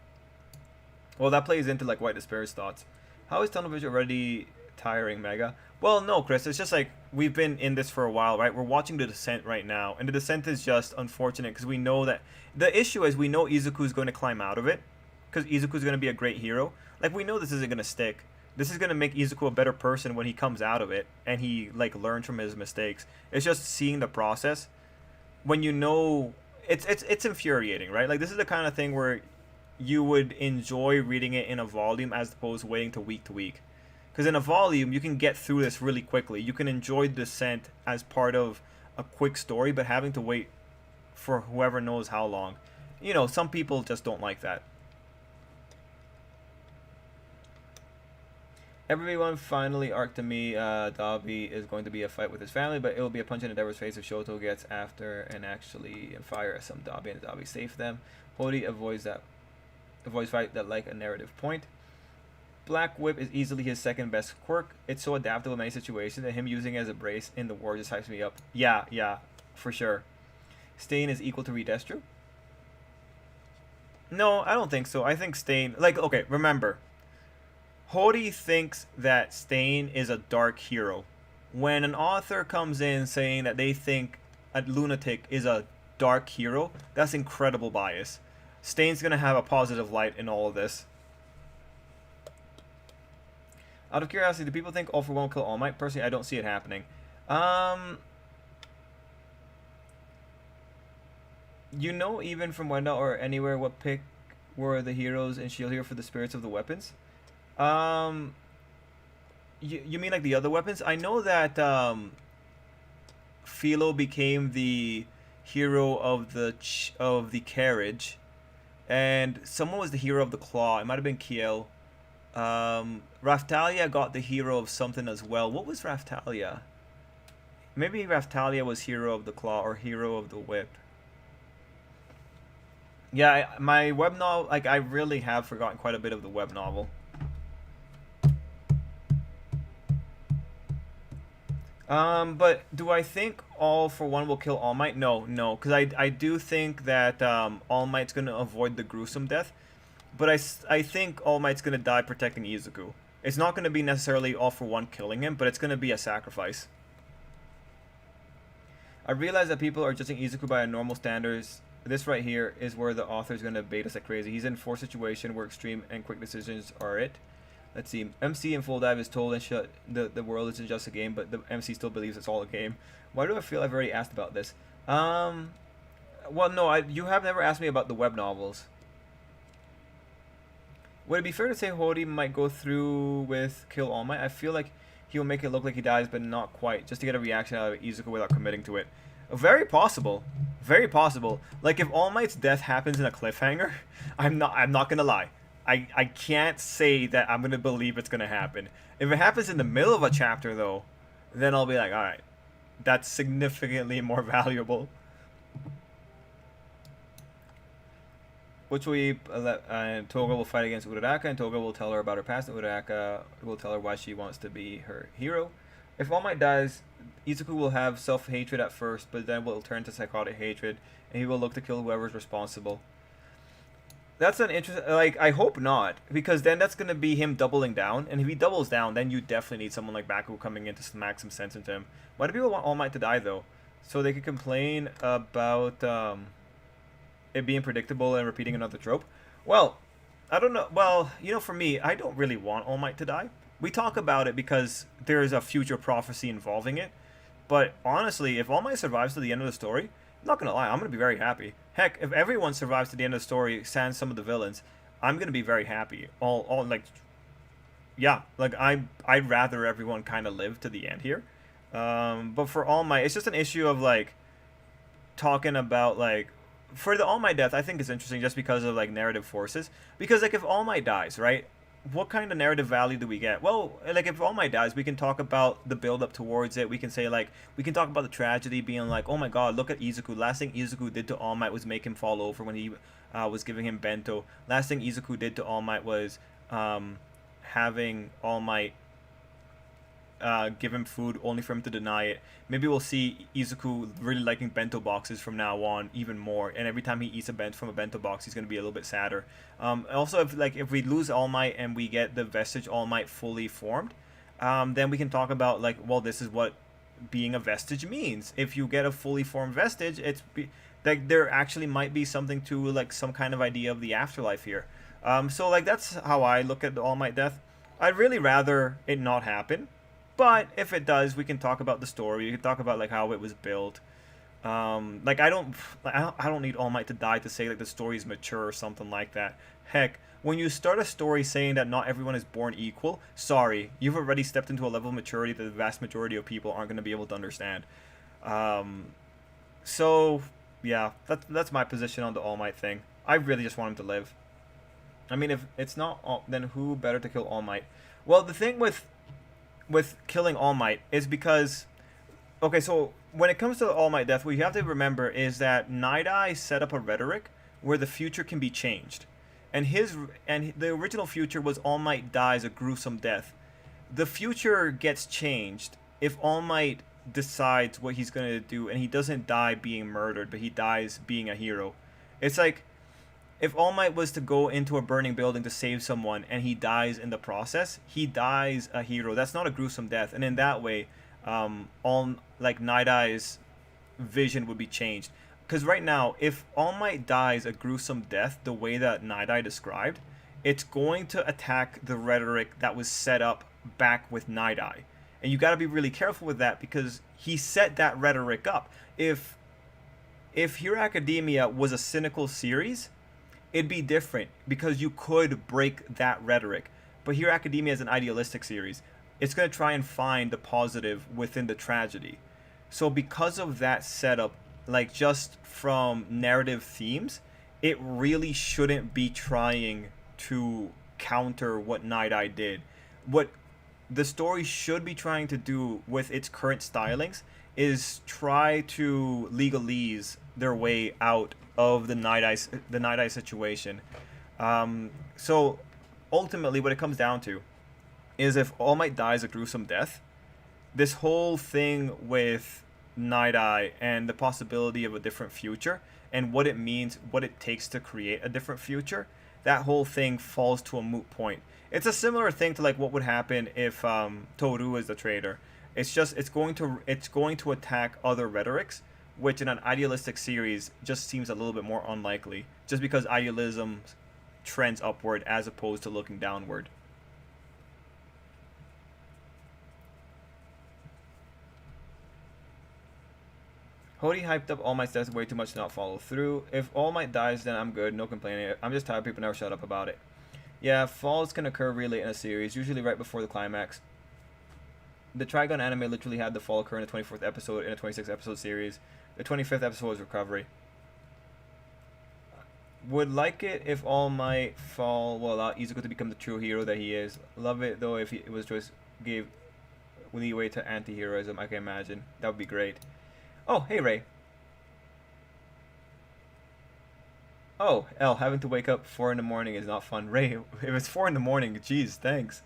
Well, that plays into, like, White Despair's thoughts. How is Tunnel Vision already tiring, Mega. Well, no, Chris. It's just like we've been in this for a while, right? We're watching the descent right now, and the descent is just unfortunate because we know that the issue is we know Izuku's going to climb out of it because Izuku's going to be a great hero. Like we know this isn't going to stick. This is going to make Izuku a better person when he comes out of it and he like learns from his mistakes. It's just seeing the process when you know it's infuriating, right? Like this is the kind of thing where you would enjoy reading it in a volume as opposed to waiting to week. Because in a volume, you can get through this really quickly. You can enjoy Descent as part of a quick story, but having to wait for whoever knows how long. You know, some people just don't like that. Everyone finally arced to me. Dabi is going to be a fight with his family, but it will be a punch in Endeavor's face if Shoto gets after and actually fire some Dabi and Dabi save them. Hody avoids fight that like a narrative point. Black Whip is easily his second best quirk. It's so adaptable in many situations, and him using it as a brace in the war just hypes me up. Yeah, for sure. Stain is equal to Redestro? No, I don't think so. I think Stain... Like, okay, remember. Hody thinks that Stain is a dark hero. When an author comes in saying that they think a lunatic is a dark hero, that's incredible bias. Stain's gonna have a positive light in all of this. Out of curiosity, do people think All for One will kill All Might? Personally, I don't see it happening. You know, even from Wendell or anywhere, what pick were the heroes in Shield Hero for the spirits of the weapons? You mean like the other weapons? I know that Philo became the hero of the carriage, and someone was the hero of the claw. It might have been Kiel. Raftalia got the hero of something as well. What was Raftalia? Maybe Raftalia was hero of the claw or hero of the whip. Yeah, my web novel, like I really have forgotten quite a bit of the web novel. But do I think All for One will kill All Might? No, because I do think that All Might's gonna avoid the gruesome death. But I think All Might's going to die protecting Izuku. It's not going to be necessarily All for One killing him, but it's going to be a sacrifice. I realize that people are judging Izuku by normal standards. This right here is where the author is going to bait us like crazy. He's in a forced situation where extreme and quick decisions are it. Let's see. MC in Full Dive is told and shut the world isn't just a game, but the MC still believes it's all a game. Why do I feel I've already asked about this? Well, no, you have never asked me about the web novels. Would it be fair to say Hody might go through with kill All Might? I feel like he'll make it look like he dies, but not quite, just to get a reaction out of Izuku without committing to it. Very possible. Very possible. Like if All Might's death happens in a cliffhanger, I'm not gonna lie. I can't say that I'm gonna believe it's gonna happen. If it happens in the middle of a chapter though, then I'll be like, alright, that's significantly more valuable. Which we Toga will fight against Uraraka, and Toga will tell her about her past, and Uraraka will tell her why she wants to be her hero. If All Might dies, Izuku will have self-hatred at first, but then will turn to psychotic hatred, and he will look to kill whoever's responsible. That's an interesting... Like, I hope not, because then that's going to be him doubling down, and if he doubles down, then you definitely need someone like Baku coming in to smack some sense into him. Why do people want All Might to die, though? So they could complain about... it being predictable and repeating another trope. Well, I don't know. Well, you know, for me, I don't really want All Might to die. We talk about it because there is a future prophecy involving it. But honestly, if All Might survives to the end of the story, I'm not gonna lie, I'm gonna be very happy. Heck, if everyone survives to the end of the story, sans some of the villains, I'm gonna be very happy. All like, yeah, like I'd rather everyone kind of live to the end here. But for All Might, it's just an issue of like talking about like. For the All Might death, I think it's interesting just because of like narrative forces. Because like if All Might dies, right? What kind of narrative value do we get? Well, like if All Might dies, we can talk about the build up towards it. We can say like we can talk about the tragedy being like, oh my god, look at Izuku. Last thing Izuku did to All Might was make him fall over when he was giving him bento. Last thing Izuku did to All Might was having All Might give him food only for him to deny it. Maybe we'll see Izuku really liking bento boxes from now on even more, and every time he eats from a bento box, he's gonna be a little bit sadder. Also, if we lose All Might and we get the Vestige All Might fully formed, then we can talk about like, well, this is what being a vestige means. If you get a fully formed vestige, like there actually might be something to like some kind of idea of the afterlife here. So like that's how I look at the All Might death. I'd really rather it not happen, but if it does, we can talk about the story. We can talk about like how it was built. Like I don't need All Might to die to say like the story is mature or something like that. Heck, when you start a story saying that not everyone is born equal, sorry, you've already stepped into a level of maturity that the vast majority of people aren't going to be able to understand. Um, so yeah, that's my position on the All Might thing. I really just want him to live. I mean, if it's not all, then who better to kill All Might? Well, the thing with killing All Might is because okay, so when it comes to the All Might death, what you have to remember is that Night Eye set up a rhetoric where the future can be changed, and the original future was All Might dies a gruesome death. The future gets changed if All Might decides what he's gonna do, and he doesn't die being murdered, but he dies being a hero. It's like if All Might was to go into a burning building to save someone and he dies in the process, he dies a hero. That's not a gruesome death, and in that way, all like Night Eye's vision would be changed. Because right now, if All Might dies a gruesome death the way that Night Eye described, it's going to attack the rhetoric that was set up back with Night Eye, and you got to be really careful with that because he set that rhetoric up. If Hero Academia was a cynical series, it'd be different because you could break that rhetoric. But Hero Academia is an idealistic series. It's going to try and find the positive within the tragedy. So because of that setup, like just from narrative themes, it really shouldn't be trying to counter what Night Eye did. What the story should be trying to do with its current stylings is try to legalese their way out of the Night Eye situation. So ultimately, what it comes down to is if All Might dies a gruesome death, this whole thing with Night Eye and the possibility of a different future and what it means, what it takes to create a different future, that whole thing falls to a moot point. It's a similar thing to like what would happen if Toru is the traitor. It's going to attack other rhetorics, which in an idealistic series just seems a little bit more unlikely, just because idealism trends upward as opposed to looking downward. Hody hyped up All Might's death way too much to not follow through. If All Might dies, then I'm good, no complaining. I'm just tired people never shut up about it. Yeah, falls can occur really late in a series, usually right before the climax. The Trigun anime literally had the fall occur in the 24th episode in a 26 episode series. The 25th episode was Recovery. Would like it if All Might fall will allow Izuku to become the true hero that he is. Love it though if it was just gave leeway to anti-heroism. I can imagine. That would be great. Oh, hey Ray. Oh, L, having to wake up 4 in the morning is not fun. Ray, if it's 4 in the morning, geez, thanks.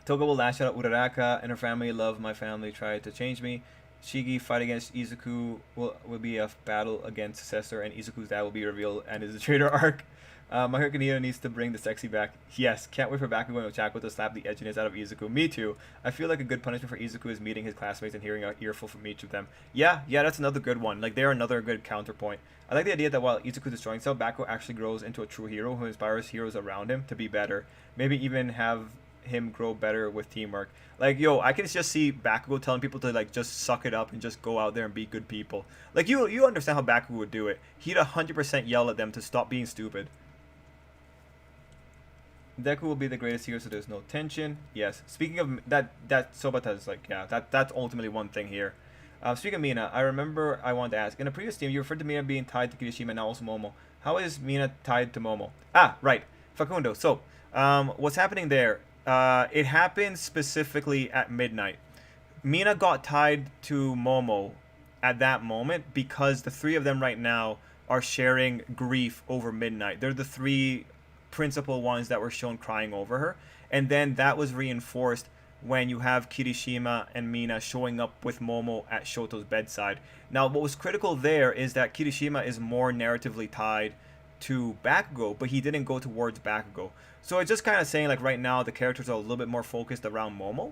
Toga will lash out at Uraraka and her family. Love my family tried to change me. Shigi fight against Izuku will be a battle against Successor, and Izuku's dad will be revealed and is a traitor arc. My Hercules needs to bring the sexy back. Yes, can't wait for Bakugo and Ochako to slap the edginess out of Izuku. Me too. I feel like a good punishment for Izuku is meeting his classmates and hearing an earful from each of them. Yeah, that's another good one. Like, they're another good counterpoint. I like the idea that while Izuku is destroying himself, Bakugo actually grows into a true hero who inspires heroes around him to be better. Maybe even have him grow better with teamwork. Like, yo, I can just see Bakugo telling people to like just suck it up and just go out there and be good people. Like, you understand how Bakugo would do it. He'd 100% yell at them to stop being stupid. Deku will be the greatest hero, so there's no tension. Yes. Speaking of that Sobata is like, yeah, that's ultimately one thing here. Speaking of Mina, I remember I wanted to ask. In a previous stream, you referred to Mina being tied to Kirishima and now also Momo. How is Mina tied to Momo? Ah, right. Facundo. So, what's happening there? It happened specifically at midnight. Mina got tied to Momo at that moment because the three of them right now are sharing grief over midnight. They're the three principal ones that were shown crying over her, and then that was reinforced when you have Kirishima and Mina showing up with Momo at Shoto's bedside. Now, what was critical there is that Kirishima is more narratively tied to Bakugo, but he didn't go towards Bakugo. So it's just kind of saying like right now the characters are a little bit more focused around Momo,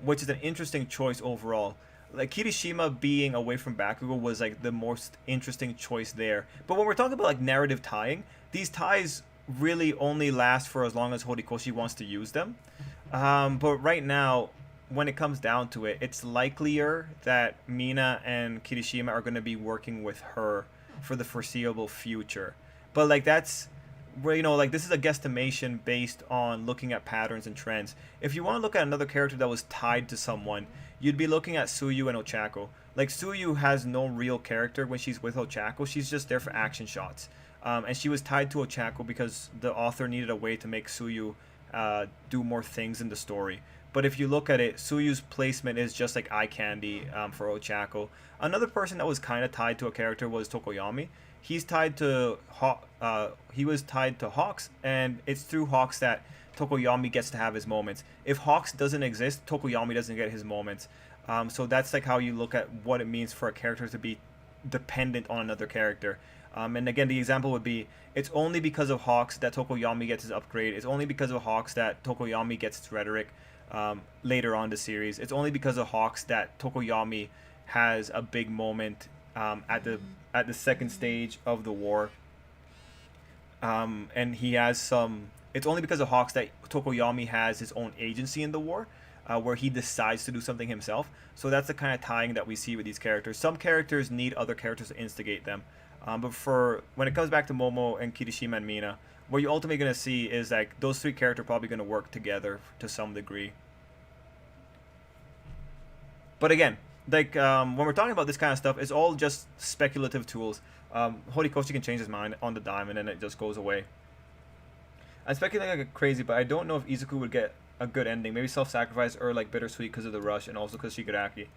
which is an interesting choice overall. Like Kirishima being away from Bakugo was like the most interesting choice there. But when we're talking about like narrative tying, these ties really only last for as long as Horikoshi wants to use them. But right now, when it comes down to it, it's likelier that Mina and Kirishima are going to be working with her for the foreseeable future. But like that's where, you know, like this is a guesstimation based on looking at patterns and trends. If you want to look at another character that was tied to someone, you'd be looking at Suyu and Ochako. Like Suyu has no real character when she's with Ochako. She's just there for action shots. And she was tied to Ochako because the author needed a way to make Suyu do more things in the story. But if you look at it, Suyu's placement is just like eye candy for Ochako. Another person that was kind of tied to a character was Tokoyami. He's tied to he was tied to Hawks, and it's through Hawks that Tokoyami gets to have his moments. If Hawks doesn't exist, Tokoyami doesn't get his moments. So that's like how you look at what it means for a character to be dependent on another character. And again, the example would be, it's only because of Hawks that Tokoyami gets his upgrade. It's only because of Hawks that Tokoyami gets its rhetoric later on the series. It's only because of Hawks that Tokoyami has a big moment at the second stage of the war. And he has some... It's only because of Hawks that Tokoyami has his own agency in the war, where he decides to do something himself. So that's the kind of tying that we see with these characters. Some characters need other characters to instigate them. But for when it comes back to Momo and Kirishima and Mina, what you're ultimately going to see is like those three characters are probably going to work together to some degree. But again, like when we're talking about this kind of stuff, it's all just speculative tools. Horikoshi can change his mind on the dime and then it just goes away. I'm speculating like crazy, but I don't know if Izuku would get a good ending. Maybe self-sacrifice or like bittersweet because of the rush and also because Shigaraki.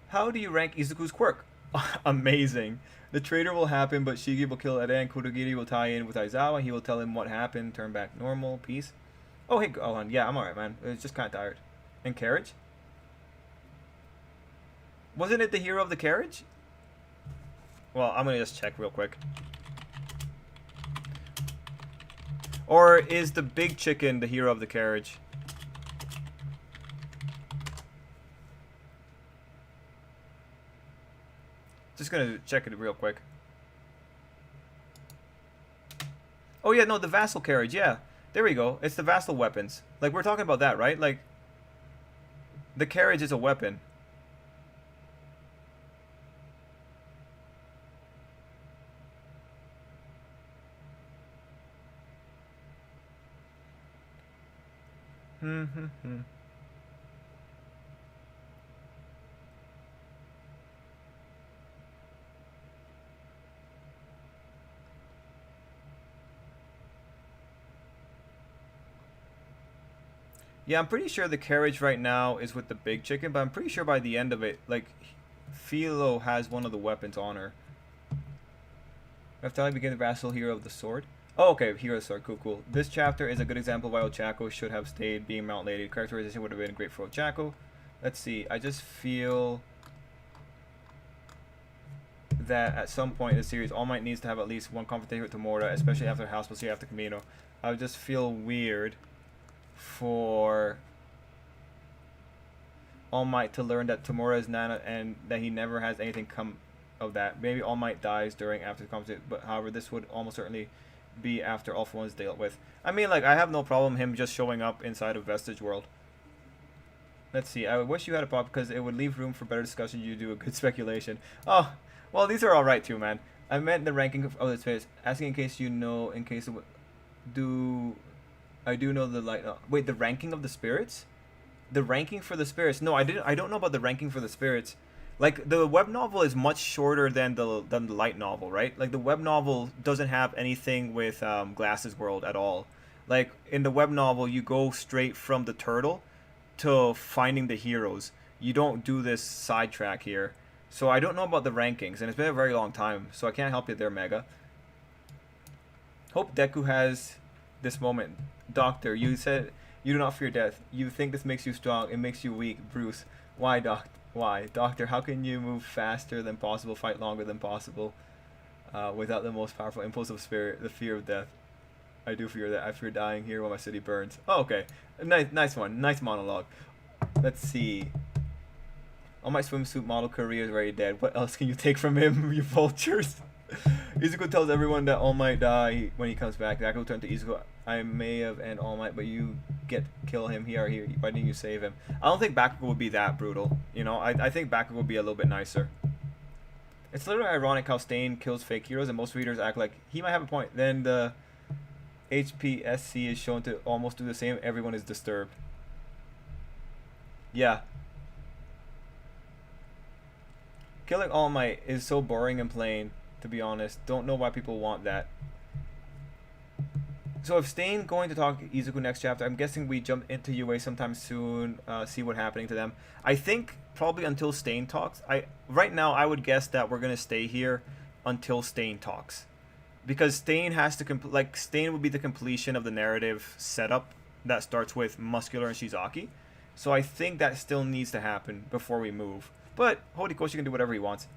How do you rank Izuku's quirk? Amazing. The traitor will happen, but Shigi will kill Eren. Kurogiri will tie in with Aizawa. He will tell him what happened. Turn back normal. Peace. Oh, hey, Gohan. Yeah, I'm alright, man. It's just kind of tired. And carriage? Wasn't it the hero of the carriage? Well, I'm going to just check real quick. Or is the big chicken the hero of the carriage? Just gonna check it real quick. Oh yeah, no, the vassal carriage, yeah. There we go. It's the vassal weapons. Like, we're talking about that, right? Like, the carriage is a weapon. Yeah, I'm pretty sure the carriage right now is with the big chicken, but I'm pretty sure by the end of it, like, Philo has one of the weapons on her. After I begin the vassal hero of the sword. Oh, okay, hero of the sword. Cool, cool. This chapter is a good example of why Ochako should have stayed being Mount Lady. Characterization would have been great for Ochako. Let's see. I just feel that at some point in the series, All Might needs to have at least one confrontation with Tamura, especially after House Plus after Camino. I would just feel weird for All Might to learn that Tamura is Nana and that he never has anything come of that. Maybe All Might dies during after the conversation, but however, this would almost certainly be after All For One is dealt with. I mean, like, I have no problem him just showing up inside of Vestige World. Let's see. I wish you had a pop because it would leave room for better discussion. You do a good speculation. Oh, well, these are all right too, man. I meant the ranking of the space. Asking in case you know, in case of I do know the light. Wait, the ranking of the spirits? The ranking for the spirits? No, I didn't. I don't know about the ranking for the spirits. Like, the web novel is much shorter than the light novel, right? Like, the web novel doesn't have anything with Glasses World at all. Like, in the web novel, you go straight from the turtle to finding the heroes. You don't do this sidetrack here. So I don't know about the rankings, and it's been a very long time, so I can't help you there, Mega. Hope Deku has this moment. Doctor, you said you do not fear death. You think this makes you strong. It makes you weak. Bruce, why, Doc? Why? Doctor, how can you move faster than possible, fight longer than possible? without the most powerful impulse of spirit, the fear of death. I do fear that. I fear dying here while my city burns. Oh, okay. Nice one. Nice monologue. Let's see. All my swimsuit model career is already dead. What else can you take from him, you vultures? Izuku tells everyone that All Might die when he comes back. Bakugo turned to Izuku. I may have end All Might, but you get kill him here. Why didn't you save him? I don't think Bakugo would be that brutal. You know, I think Bakugo would be a little bit nicer. It's literally ironic how Stain kills fake heroes and most readers act like he might have a point. Then the HPSC is shown to almost do the same. Everyone is disturbed. Yeah. Killing All Might is so boring and plain, to be honest. Don't know why people want that. So if Stain going to talk Izuku next chapter, I'm guessing we jump into UA sometime soon, see what's happening to them. I think probably until Stain talks. Right now I would guess that we're gonna stay here until Stain talks, because Stain has to Stain would be the completion of the narrative setup that starts with Muscular and Shizaki. So I think that still needs to happen before we move. But Horikoshi can do whatever he wants.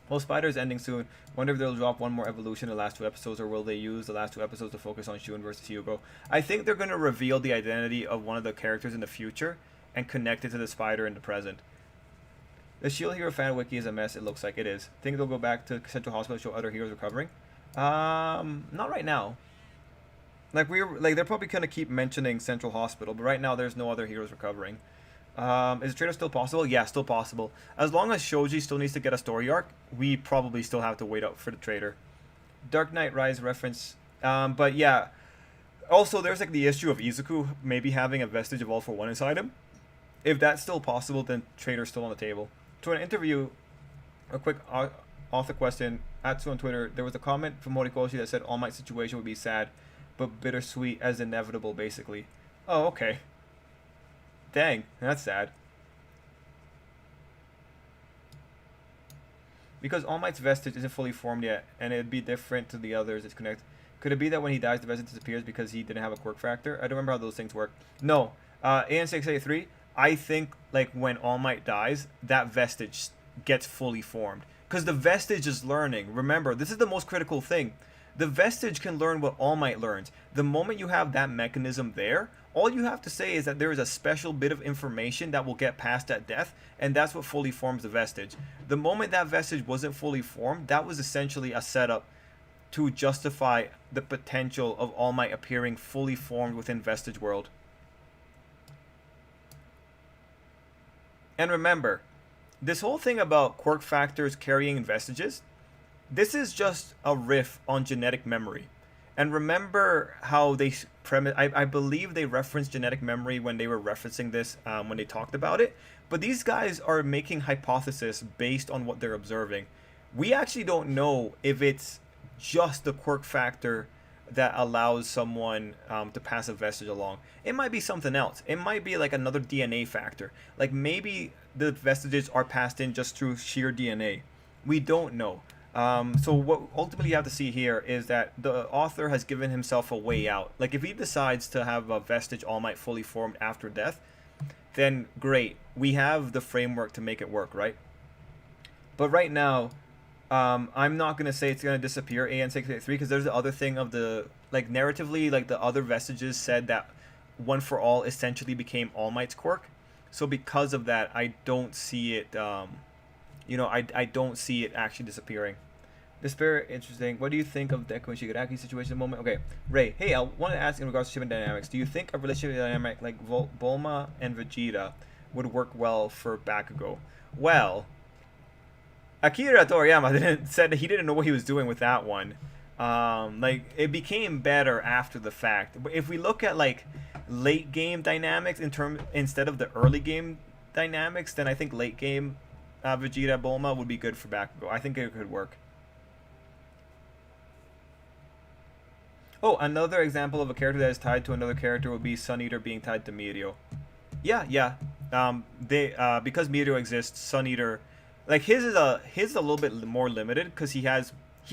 Well, Spider is ending soon. Wonder if they'll drop one more evolution in the last 2 episodes, or will they use the last 2 episodes to focus on Shun versus Hyugo? I think they're going to reveal the identity of one of the characters in the future and connect it to the Spider in the present. The Shield Hero fan wiki is a mess, it looks like it is. Think they'll go back to Central Hospital to show other heroes recovering? Not right now. They're probably going to keep mentioning Central Hospital, but right now there's no other heroes recovering. Is the traitor still possible? Yeah, still possible. As long as Shoji still needs to get a story arc, we probably still have to wait out for the traitor. Dark Knight Rise reference. But yeah. Also, there's like the issue of Izuku maybe having a vestige of All for One inside him. If that's still possible, then traitor's still on the table. To an interview, a quick author question. Atsu on Twitter, there was a comment from Horikoshi that said All Might's situation would be sad, but bittersweet as inevitable, basically. Oh, okay. Dang, that's sad. Because All Might's vestige isn't fully formed yet, and it'd be different to the others it's connected. Could it be that when he dies, the vestige disappears because he didn't have a quirk factor? I don't remember how those things work. No. AN683, I think like when All Might dies, that vestige gets fully formed. Because the vestige is learning. Remember, this is the most critical thing. The vestige can learn what All Might learns. The moment you have that mechanism there, all you have to say is that there is a special bit of information that will get passed at death, and that's what fully forms the vestige. The moment that vestige wasn't fully formed, that was essentially a setup to justify the potential of All Might appearing fully formed within Vestige World. And remember, this whole thing about quirk factors carrying vestiges, this is just a riff on genetic memory. And remember how they I believe they referenced genetic memory when they were referencing this when they talked about it. But these guys are making hypotheses based on what they're observing. We actually don't know if it's just the quirk factor that allows someone to pass a vestige along. It might be something else. It might be like another DNA factor. Like maybe the vestiges are passed in just through sheer DNA. We don't know. So what ultimately you have to see here is that the author has given himself a way out. Like if he decides to have a vestige All Might fully formed after death, then great. We have the framework to make it work, right? But right now, I'm not going to say it's going to disappear, AN683, because there's the other thing of the, like narratively, like the other vestiges said that One for All essentially became All Might's quirk. So because of that, I don't see it, I don't see it actually disappearing. Despair, interesting. What do you think of Deku and Shigaraki's situation at the moment? Okay, Ray. Hey, I want to ask in regards to shipment dynamics. Do you think a relationship dynamic like Bulma and Vegeta would work well for Bakugo? Well, Akira Toriyama said that he didn't know what he was doing with that one. Like it became better after the fact. But if we look at like late game dynamics instead of the early game dynamics, then I think late game Vegeta Bulma would be good for Bakugo. I think it could work. Oh, another example of a character that is tied to another character would be Sun Eater being tied to Mirio. Yeah. Because Mirio exists, Sun Eater, like his is a little bit more limited because he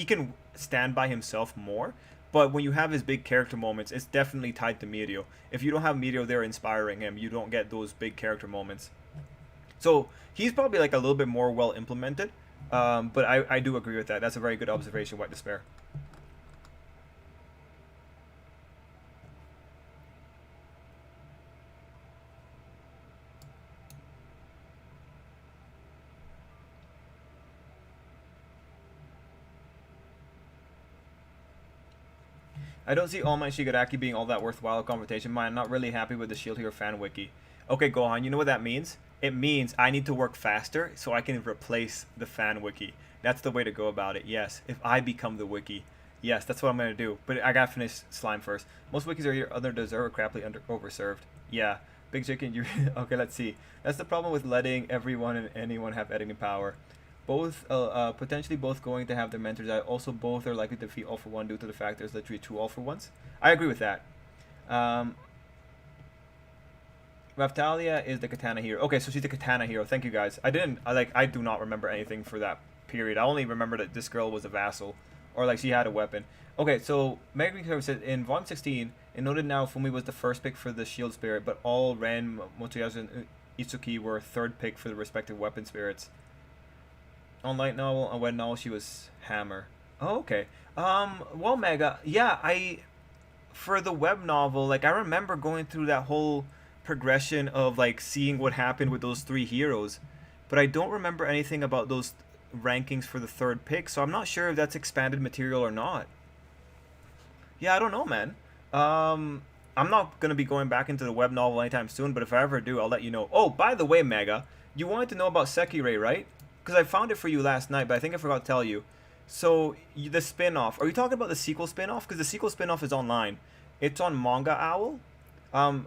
can stand by himself more. But when you have his big character moments, it's definitely tied to Mirio. If you don't have Mirio there inspiring him, you don't get those big character moments. So he's probably like a little bit more well implemented. But I do agree with that. That's a very good observation, White Despair. I don't see All Might Shigaraki being all that worthwhile a conversation. I'm not really happy with the Shield Hero fan wiki. Okay, Gohan, you know what that means? It means I need to work faster so I can replace the fan wiki. That's the way to go about it. Yes, if I become the wiki. Yes, that's what I'm gonna do. But I gotta finish slime first. Most wikis are either under deserved or crappily overserved. Yeah, Big Chicken. You okay? Let's see. That's the problem with letting everyone and anyone have editing power. Both potentially both going to have their mentors out. Also, both are likely to defeat All For One due to the fact there's literally two All For Ones. I agree with that. Um, Raftalia is the katana hero. Okay, so she's the katana hero. Thank you guys. I do not remember anything for that period. I only remember that this girl was a vassal, or like she had a weapon. Okay, so Megan said in Volume 16, it noted now Fumi was the first pick for the shield spirit, but all Ren, Motoyasu, and Itsuki were third pick for the respective weapon spirits. On light novel, on web novel, she was Hammer. Oh, okay. Well, Mega, yeah, for the web novel, like I remember going through that whole progression of like seeing what happened with those three heroes, but I don't remember anything about those rankings for the third pick, so I'm not sure if that's expanded material or not. Yeah, I don't know, man. I'm not gonna be going back into the web novel anytime soon, but if I ever do, I'll let you know. Oh, by the way, Mega, you wanted to know about Sekirei, right? Because I found it for you last night, but I think I forgot to tell you. So the spin-off. Are you talking about the sequel spin-off? Because the sequel spin-off is online. It's on Manga Owl. Um,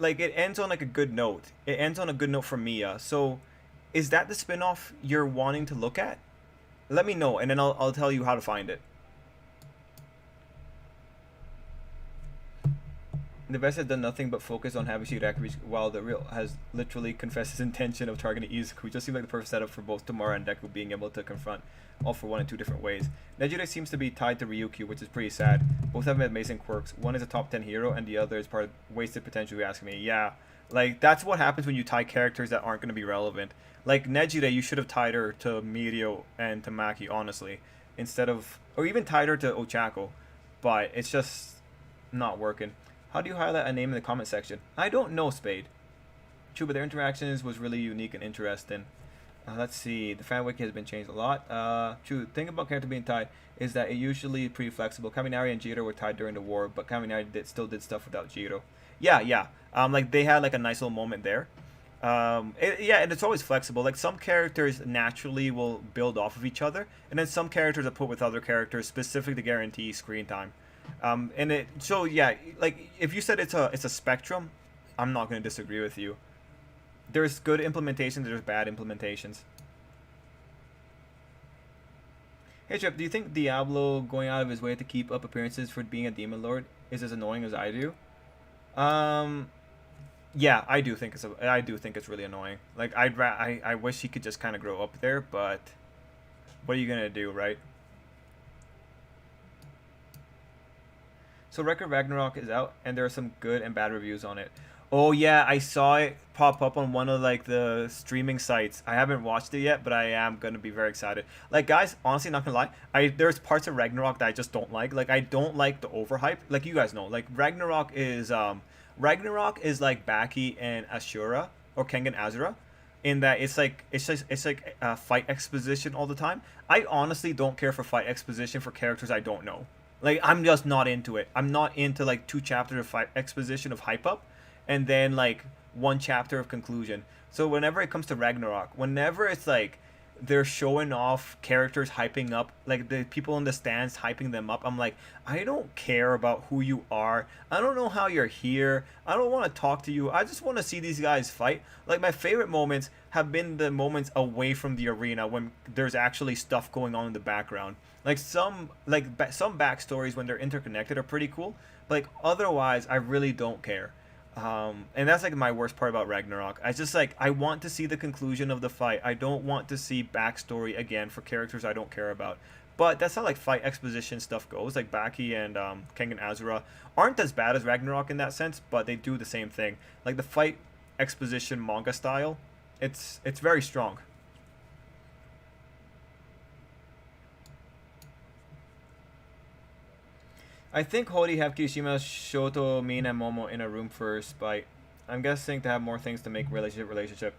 like it ends on like a good note. It ends on a good note for Mia. So, is that the spin-off you're wanting to look at? Let me know, and then I'll tell you how to find it. The best has done nothing but focus on having Shigaraki, while the real has literally confessed his intention of targeting Izuku. It just seems like the perfect setup for both Tomura and Deku being able to confront All For One in two different ways. Nejire seems to be tied to Ryukyu, which is pretty sad. Both have amazing quirks. One is a top 10 hero, and the other is part of wasted potential, you ask me. Yeah, like, that's what happens when you tie characters that aren't going to be relevant. Like, Nejire, you should have tied her to Mirio and to Maki, honestly. Instead of... Or even tied her to Ochako. But it's just not working. How do you highlight a name in the comment section? I don't know, Spade. True, but their interactions was really unique and interesting. Let's see. The fan wiki has been changed a lot. True. The thing about character being tied is that it usually pretty flexible. Kaminari and Jiro were tied during the war, but Kaminari still did stuff without Jiro. Yeah, yeah. Like they had like a nice little moment there. Yeah, and it's always flexible. Like some characters naturally will build off of each other, and then some characters are put with other characters specifically to guarantee screen time. And it so yeah, like if you said it's a spectrum, I'm not going to disagree with you. There's good implementations, there's bad implementations. Hey Trip, do you think Diablo going out of his way to keep up appearances for being a demon lord is as annoying as I do? Yeah, I do think it's really annoying. Like I wish he could just kind of grow up there, but what are you gonna do, right? So Record Ragnarok is out, and there are some good and bad reviews on it. Oh yeah, I saw it pop up on one of like the streaming sites. I haven't watched it yet, but I am gonna be very excited. Like guys, honestly, not gonna lie, there's parts of Ragnarok that I just don't like. Like I don't like the overhype. Like you guys know, like Ragnarok is like Baki and Ashura or Kengan Azura, in that it's like fight exposition all the time. I honestly don't care for fight exposition for characters I don't know. Like I'm just not into it. I'm not into like 2 chapters of fight exposition of hype up, and then like 1 chapter of conclusion. So whenever it comes to Ragnarok, whenever it's like they're showing off characters hyping up, like the people in the stands hyping them up, I'm like, I don't care about who you are. I don't know how you're here. I don't want to talk to you. I just want to see these guys fight. Like my favorite moments have been the moments away from the arena when there's actually stuff going on in the background. Like some backstories when they're interconnected are pretty cool. But like otherwise, I really don't care. And that's like my worst part about Ragnarok. I just like I want to see the conclusion of the fight. I don't want to see backstory again for characters I don't care about. But that's how like fight exposition stuff goes. Like Baki and Kengan Azura aren't as bad as Ragnarok in that sense, but they do the same thing. Like the fight exposition manga style, it's very strong. I think Hori have Kirishima, Shoto, Mina, and Momo in a room first, but I'm guessing to have more things to make relationship.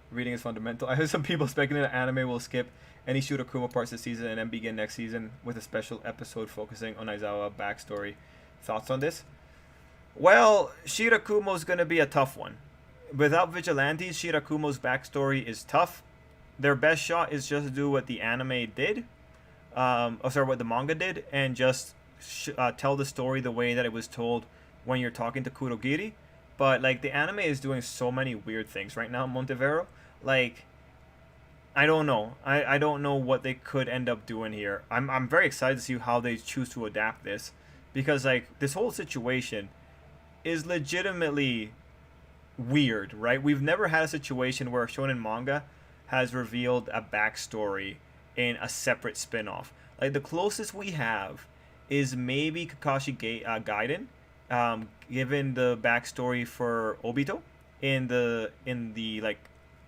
Reading is fundamental. I heard some people speculating that anime will skip any Shirakumo parts this season and then begin next season with a special episode focusing on Aizawa backstory. Thoughts on this? Well, Shirakumo's gonna be a tough one. Without Vigilantes, Shirakumo's backstory is tough. Their best shot is just to do what the anime did, what the manga did, and just tell the story the way that it was told when you're talking to Kurogiri. But like the anime is doing so many weird things right now, Montevero. Like I don't know. I don't know what they could end up doing here. I'm very excited to see how they choose to adapt this, because like this whole situation is legitimately weird, right? We've never had a situation where a shonen manga has revealed a backstory in a separate spin-off. Like the closest we have is maybe Gaiden, given the backstory for Obito in the like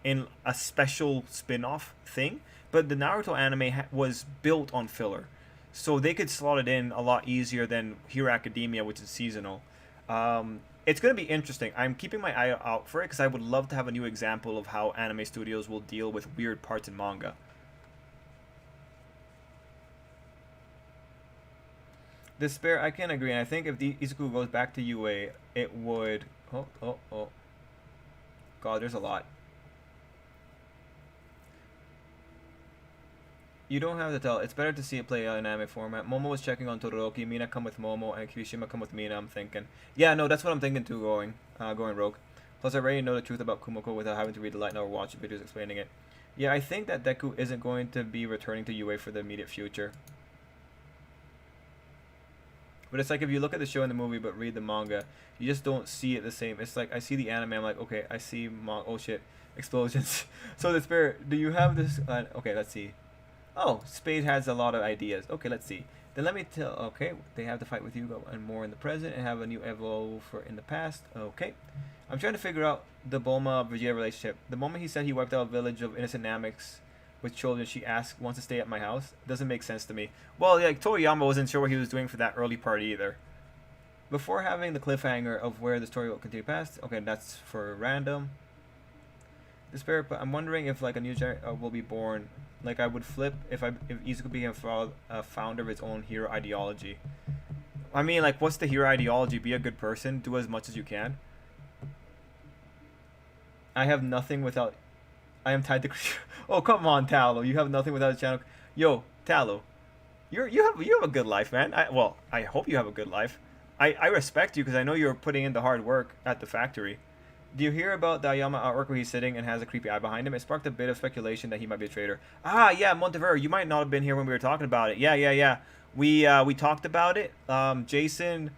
in a special spin-off thing. But the Naruto anime was built on filler, so they could slot it in a lot easier than Hero Academia, which is seasonal. It's going to be interesting. I'm keeping my eye out for it because I would love to have a new example of how anime studios will deal with weird parts in manga. Despair, I can agree, and I think if the Izuku goes back to UA, it would. Oh. God, there's a lot. You don't have to tell. It's better to see it play out in anime format. Momo was checking on Todoroki. Mina come with Momo, and Kirishima come with Mina. I'm thinking. Yeah, no, that's what I'm thinking too. Going rogue. Plus, I already know the truth about Kumiko without having to read the light novel or watch videos explaining it. Yeah, I think that Deku isn't going to be returning to UA for the immediate future. But it's like if you look at the show and the movie but read the manga, you just don't see it the same. It's like I see the anime, I'm like, okay, I see oh shit, explosions. So the spirit, do you have this? Okay, let's see. Oh, Spade has a lot of ideas. Okay, let's see. Then let me tell. Okay, they have to fight with Yugo and more in the present, and have a new evolve for in the past. Okay, I'm trying to figure out the Bulma Vegeta relationship. The moment he said he wiped out a village of innocent Nameks with children, she asked, "Wants to stay at my house?" Doesn't make sense to me. Well, like Toriyama wasn't sure what he was doing for that early part either. Before having the cliffhanger of where the story will continue past. Okay, that's for random. The spirit, but I'm wondering if like a new genre will be born. Like I would flip if Izuku became a founder of its own hero ideology. I mean, like, what's the hero ideology? Be a good person, do as much as you can. I have nothing without. I am tied to. Oh come on, Talo. You have nothing without a channel. Yo, Talo, you have a good life, man. I hope you have a good life. I respect you because I know you're putting in the hard work at the factory. Do you hear about the Ayama artwork where he's sitting and has a creepy eye behind him? It sparked a bit of speculation that he might be a traitor. Ah, yeah, Montevero, you might not have been here when we were talking about it. Yeah. We talked about it. Jason,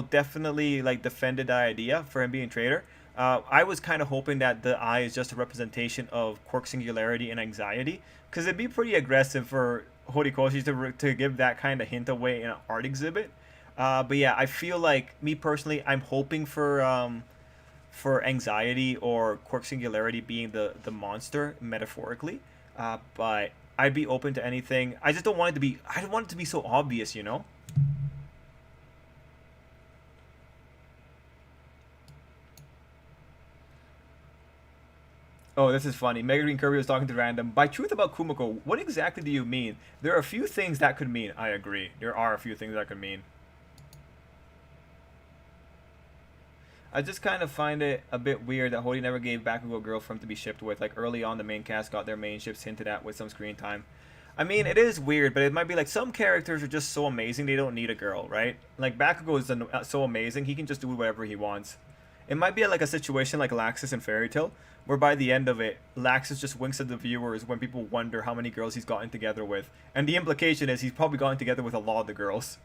definitely like defended the idea for him being a traitor. I was kind of hoping that the eye is just a representation of quirk singularity and anxiety, because it'd be pretty aggressive for Horikoshi to give that kind of hint away in an art exhibit. But yeah, I feel like me personally, I'm hoping for anxiety or quirk singularity being the monster metaphorically, but I'd be open to anything. I just don't want it to be. I don't want it to be so obvious, you know. Oh, this is funny. Mega Green Kirby was talking to random. By truth about Kumiko, what exactly do you mean? There are a few things that could mean. I agree. There are a few things that could mean. I just kind of find it a bit weird that Hori never gave Bakugo a girl for him to be shipped with. Like early on, the main cast got their main ships hinted at with some screen time. I mean, it is weird, but it might be like some characters are just so amazing they don't need a girl, right? Like Bakugo is so amazing he can just do whatever he wants. It might be like a situation like Laxus and Fairy Tail, where by the end of it, Laxus just winks at the viewers when people wonder how many girls he's gotten together with, and the implication is he's probably gotten together with a lot of the girls.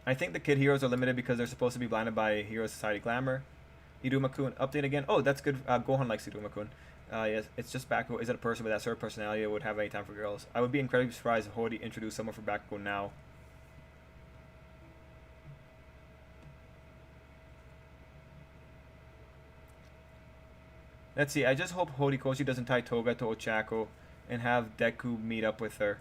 I think the kid heroes are limited because they're supposed to be blinded by Hero Society glamour. Iruma-kun, update again. Oh, that's good. Gohan likes Iruma-kun. Yes, it's just Bakugo. Is it a person with that sort of personality that would have any time for girls? I would be incredibly surprised if Hori introduced someone for Bakugo now. Let's see. I just hope Horikoshi doesn't tie Toga to Ochako and have Deku meet up with her.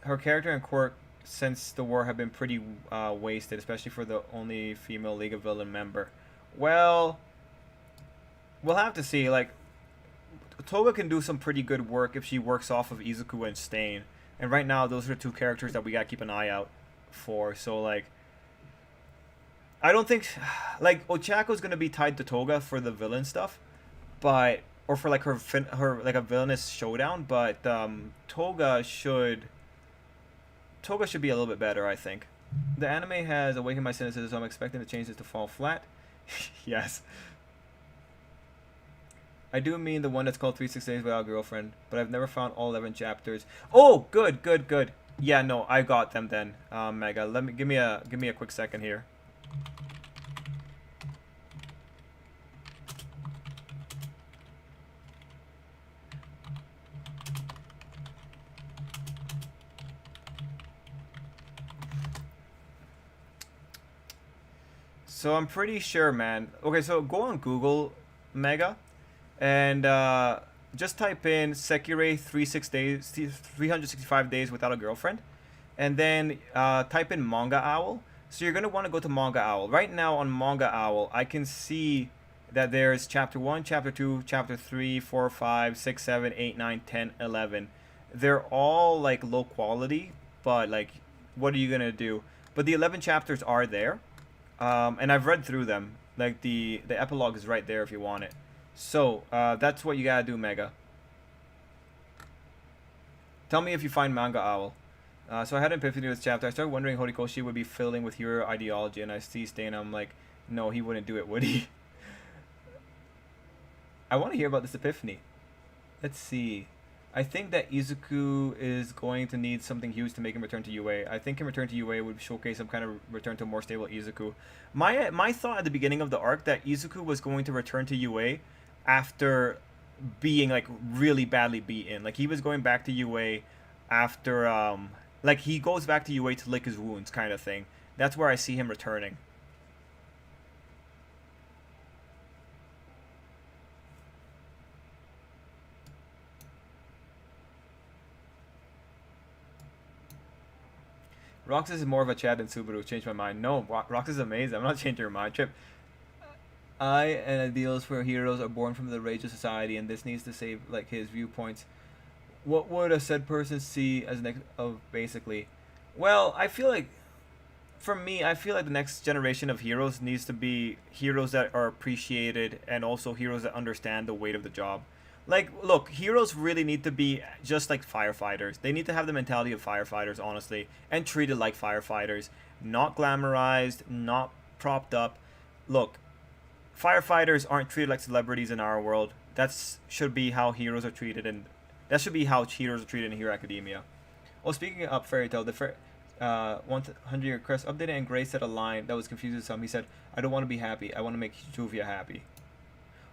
Her character and quirk since the war have been pretty wasted, especially for the only female League of Villain member. Well, we'll have to see. Like, Toga can do some pretty good work if she works off of Izuku and Stain. And right now, those are the two characters that we gotta keep an eye out for. So, like, I don't think, like, Ochako's gonna be tied to Toga for the villain stuff, but or for like her like a villainous showdown. But Toga should be a little bit better, I think. The anime has awakened my cynicism, so I'm expecting the changes to fall flat. Yes. I do mean the one that's called 36 Days Without a Girlfriend, but I've never found all 11 chapters. Oh, good, good, good. Yeah, no, I got them then, Mega. Give me a quick second here. So I'm pretty sure, man. Okay, so go on Google, Mega, and just type in Sekirei 365 days without a girlfriend, and then type in Manga Owl. So you're gonna want to go to Manga Owl. Right now on Manga Owl, I can see that there's chapter 1, chapter 2, chapter 3, 4, 5, 6, 7, 8, 9, 10, 11. They're all like low quality, but like, what are you gonna do? But the 11 chapters are there. And I've read through them. Like, the epilogue is right there if you want it. So, that's what you gotta do, Mega. Tell me if you find Manga Owl. So I had an epiphany with this chapter. I started wondering Horikoshi would be filling with hero ideology, and I see Stain, I'm like, no, he wouldn't do it, would he? I want to hear about this epiphany. Let's see. I think that Izuku is going to need something huge to make him return to UA. I think him return to UA would showcase some kind of return to a more stable Izuku. My thought at the beginning of the arc that Izuku was going to return to UA after being like really badly beaten. Like, he was going back to UA after like he goes back to UA to lick his wounds kind of thing. That's where I see him returning. Roxas is more of a Chad than Subaru. Changed my mind. No, Roxas is amazing. I'm not changing your mind, Trip. I and ideals for heroes are born from the rage of society, and this needs to save like his viewpoints. What would a said person see as next of basically? Well, I feel like for me, I feel like the next generation of heroes needs to be heroes that are appreciated and also heroes that understand the weight of the job. Like, look, heroes really need to be just like firefighters. They need to have the mentality of firefighters, honestly, and treated like firefighters. Not glamorized, not propped up. Look, firefighters aren't treated like celebrities in our world. That's should be how heroes are treated, and that should be how heroes are treated in Hero Academia. Oh, speaking of Fairy Tail, the 100-year crest updated, and Gray said a line that was confusing some. He said, "I don't want to be happy. I want to make Juvia happy."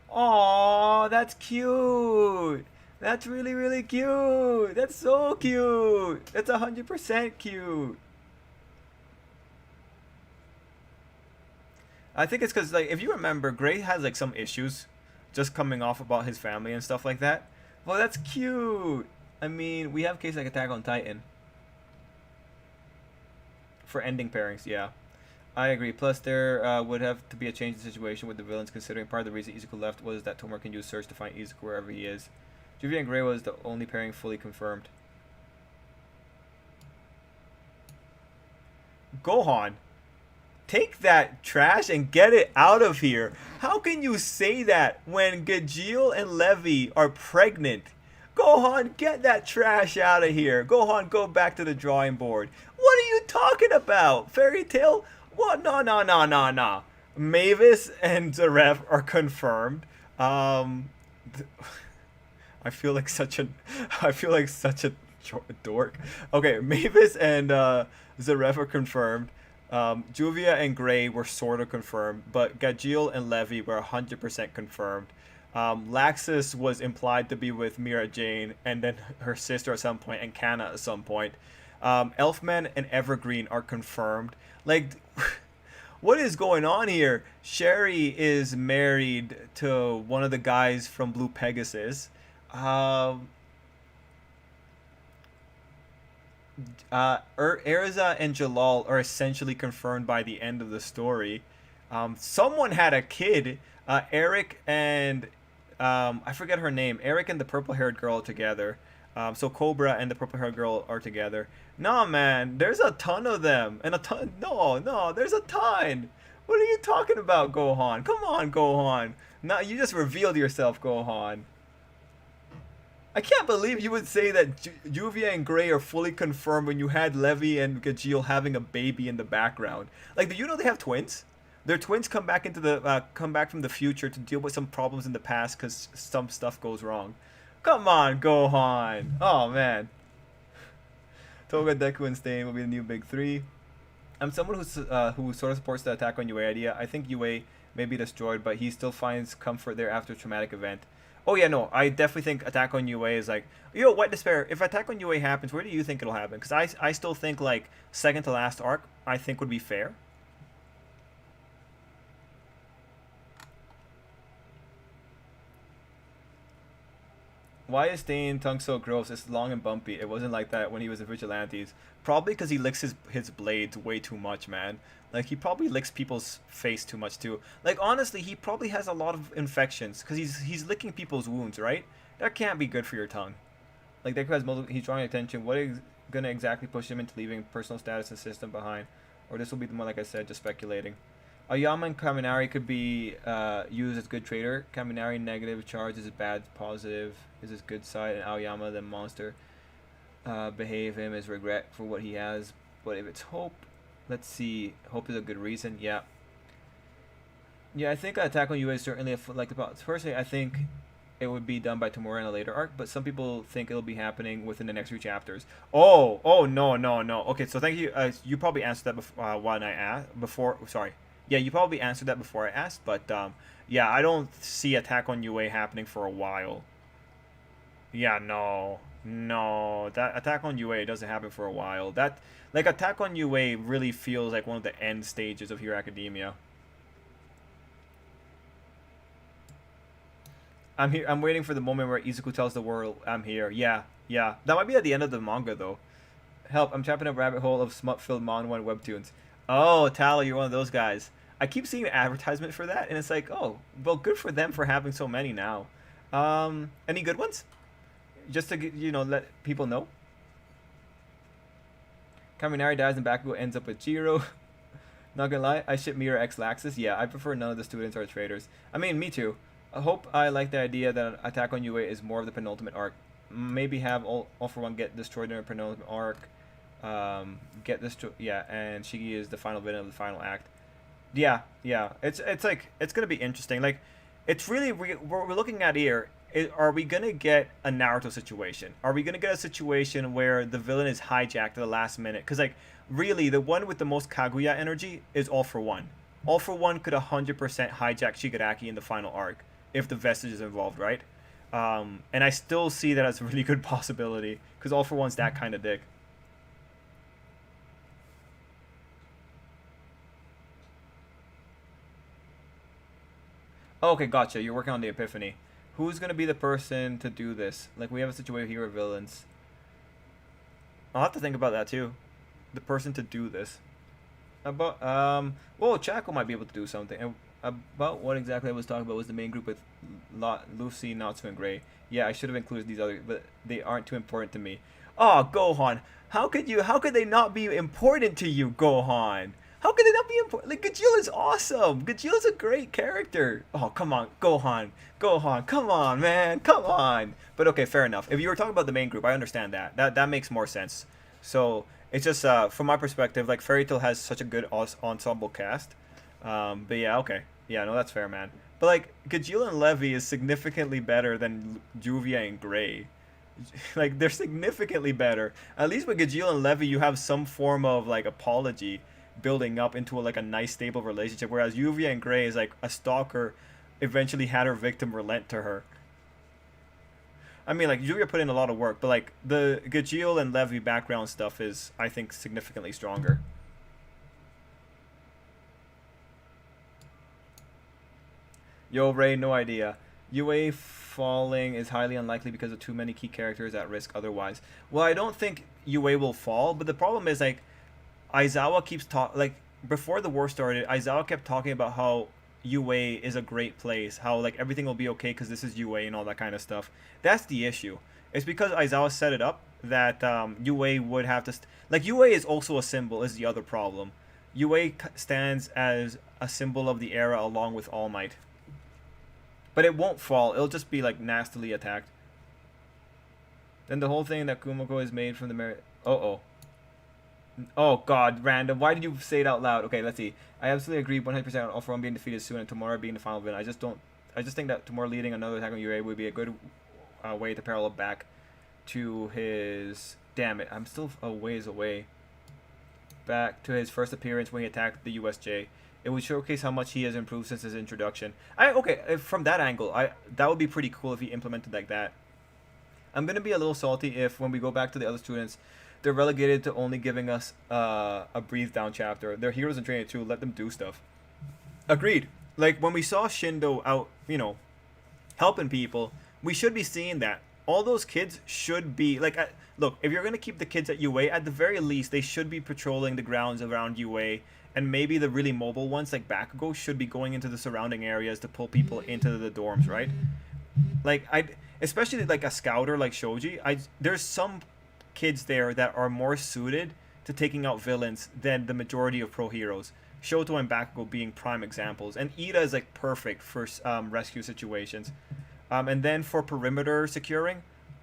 Aww, that's cute. That's really, really cute. That's so cute. That's 100% cute. I think it's because, like, if you remember, Gray has, like, some issues just coming off about his family and stuff like that. Well, that's cute. I mean, we have cases like Attack on Titan. For ending pairings, yeah. I agree. Plus, there would have to be a change in the situation with the villains, considering part of the reason Izuku left was that Tomura can use Search to find Izuku wherever he is. Juvia and Gray was the only pairing fully confirmed. Gohan, take that trash and get it out of here. How can you say that when Gajeel and Levi are pregnant? Gohan, get that trash out of here. Gohan, go back to the drawing board. What are you talking about? Fairy Tail? What? No, no, no, no, no. Mavis and Zaref are confirmed. I feel like such a, dork. Okay, Mavis and Zaref are confirmed. Juvia and Gray were sort of confirmed, but Gajeel and Levi were 100% confirmed. Laxus was implied to be with Mira Jane, and then her sister at some point, and Kana at some point. Elfman and Evergreen are confirmed. Like, what is going on here? Sherry is married to one of the guys from Blue Pegasus. Erza and Jalal are essentially confirmed by the end of the story. Someone had a kid. Eric and I forget her name. Eric and the purple-haired girl are together. So Cobra and the purple-haired girl are together. Nah, man, there's a ton of them, and a ton. No, no, there's a ton. What are you talking about, Gohan? Come on, Gohan. Now you just revealed yourself, Gohan. I can't believe you would say that Juvia and Gray are fully confirmed when you had Levi and Gajeel having a baby in the background. Like, do you know they have twins? Their twins come back from the future to deal with some problems in the past because some stuff goes wrong. Come on, Gohan. Oh man, Toga, Deku, and Stain will be the new big three. I'm someone who sort of supports the attack on UA idea. I think UA may be destroyed, but he still finds comfort there after a traumatic event. Oh yeah, no, I definitely think Attack on UA is like, yo, what despair? If Attack on UA happens, where do you think it'll happen? Because I still think like second to last arc, I think would be fair. Why is Stain tongue so gross? It's long and bumpy. It wasn't like that when he was in Vigilantes. Probably because he licks his blades way too much, man. Like, he probably licks people's face too much, too. Like, honestly, he probably has a lot of infections. Because he's licking people's wounds, right? That can't be good for your tongue. Like, Deku has multiple... He's drawing attention. What is gonna exactly push him into leaving personal status and system behind? Or this will be the one, like I said, just speculating. Aoyama and Kaminari could be used as good trader. Kaminari negative charge is bad, positive is his good side, and Aoyama the monster. Behave him as regret for what he has. But if it's hope, let's see. Hope is a good reason. Yeah. Yeah, I think Attack on UA is certainly like about. Personally, I think it would be done by tomorrow in a later arc, but some people think it'll be happening within the next few chapters. Oh, no, no, no. Okay, so thank you. You probably answered that when I asked before. Sorry. Yeah, you probably answered that before I asked, but yeah, I don't see Attack on UA happening for a while. Yeah, no, that Attack on UA doesn't happen for a while. That like Attack on UA really feels like one of the end stages of Hero Academia. I'm here. I'm waiting for the moment where Izuku tells the world, "I'm here." Yeah, yeah. That might be at the end of the manga, though. Help! I'm trapped in a rabbit hole of smut-filled manhwa and webtoons. Oh, Talo, you're one of those guys. I keep seeing an advertisement for that, and it's like, oh, well, good for them for having so many now. Any good ones? Just to let people know. Kaminari dies and Bakugo ends up with Jiro. Not gonna lie, I ship Mira X Laxus. Yeah, I prefer none of the students are traders. I mean, me too. I hope I like the idea that Attack on UA is more of the penultimate arc. Maybe have all for one get destroyed in a penultimate arc. Get destroyed. Yeah, and Shigi is the final villain of the final act. Yeah, yeah. It's like it's gonna be interesting. Like, it's really what we're looking at here. Are we gonna get a Naruto situation? Are we gonna get a situation where the villain is hijacked at the last minute? Because like really, the one with the most Kaguya energy is All for One. All for One could 100% hijack Shigaraki in the final arc if the vestige is involved, right? And I still see that as a really good possibility because All for One's that kind of dick. Oh, okay, gotcha. You're working on the Epiphany. Who's gonna be the person to do this? Like, we have a situation here with villains. I'll have to think about that too. The person to do this. About well, Chaco might be able to do something. And about what exactly I was talking about was the main group with Lucy, Natsu, and Gray. Yeah, I should have included these others, but they aren't too important to me. Oh, Gohan, how could you? How could they not be important to you, Gohan? How could they not be important? Like, Gajeel is awesome. Gajeel is a great character. Oh, come on, Gohan. Gohan, come on, man. Come on. But okay, fair enough. If you were talking about the main group, I understand that. That makes more sense. So, it's just, from my perspective, like, Fairy Tail has such a good ensemble cast. But yeah, okay. Yeah, no, that's fair, man. But, like, Gajeel and Levi is significantly better than Juvia and Gray. Like, they're significantly better. At least with Gajeel and Levi, you have some form of, like, apology building up into like a nice stable relationship, whereas Yuvia and Gray is like a stalker eventually had her victim relent to her. I mean, like, Yuvia put in a lot of work, but like the Gajeel and Levi background stuff is, I think, significantly stronger. Yo, Ray, no idea. UA falling is highly unlikely because of too many key characters at risk otherwise. Well, I don't think UA will fall. But the problem is like Aizawa keeps like before the war started, Aizawa kept talking about how UA is a great place, how like everything will be okay because this is UA and all that kind of stuff. That's the issue. It's because Aizawa set it up that UA would have to like UA is also a symbol is the other problem. UA stands as a symbol of the era along with All Might. But it won't fall. It'll just be like nastily attacked. Then the whole thing that Kumiko is made from the merit. Oh god, random. Why did you say it out loud? Okay, let's see. I absolutely agree 100% on All For One being defeated soon and Tomura being the final villain. I just think that Tomura leading another attack on UA would be a good way to parallel back to his. Damn it, I'm still a ways away. Back to his first appearance when he attacked the USJ. It would showcase how much he has improved since his introduction. From that angle, that would be pretty cool if he implemented like that. I'm gonna be a little salty if when we go back to the other students, they're relegated to only giving us a breathe down chapter. They're heroes in training too. Let them do stuff. Agreed. Like when we saw Shindo out, helping people, we should be seeing that. All those kids should be like, look, if you're gonna keep the kids at UA, at the very least, they should be patrolling the grounds around UA, and maybe the really mobile ones like Bakugo should be going into the surrounding areas to pull people into the dorms, right? Like especially like a scouter like Shoji, there's some kids there that are more suited to taking out villains than the majority of pro heroes. Shoto and Bakugo being prime examples, and Ida is like perfect for rescue situations. And then for perimeter securing,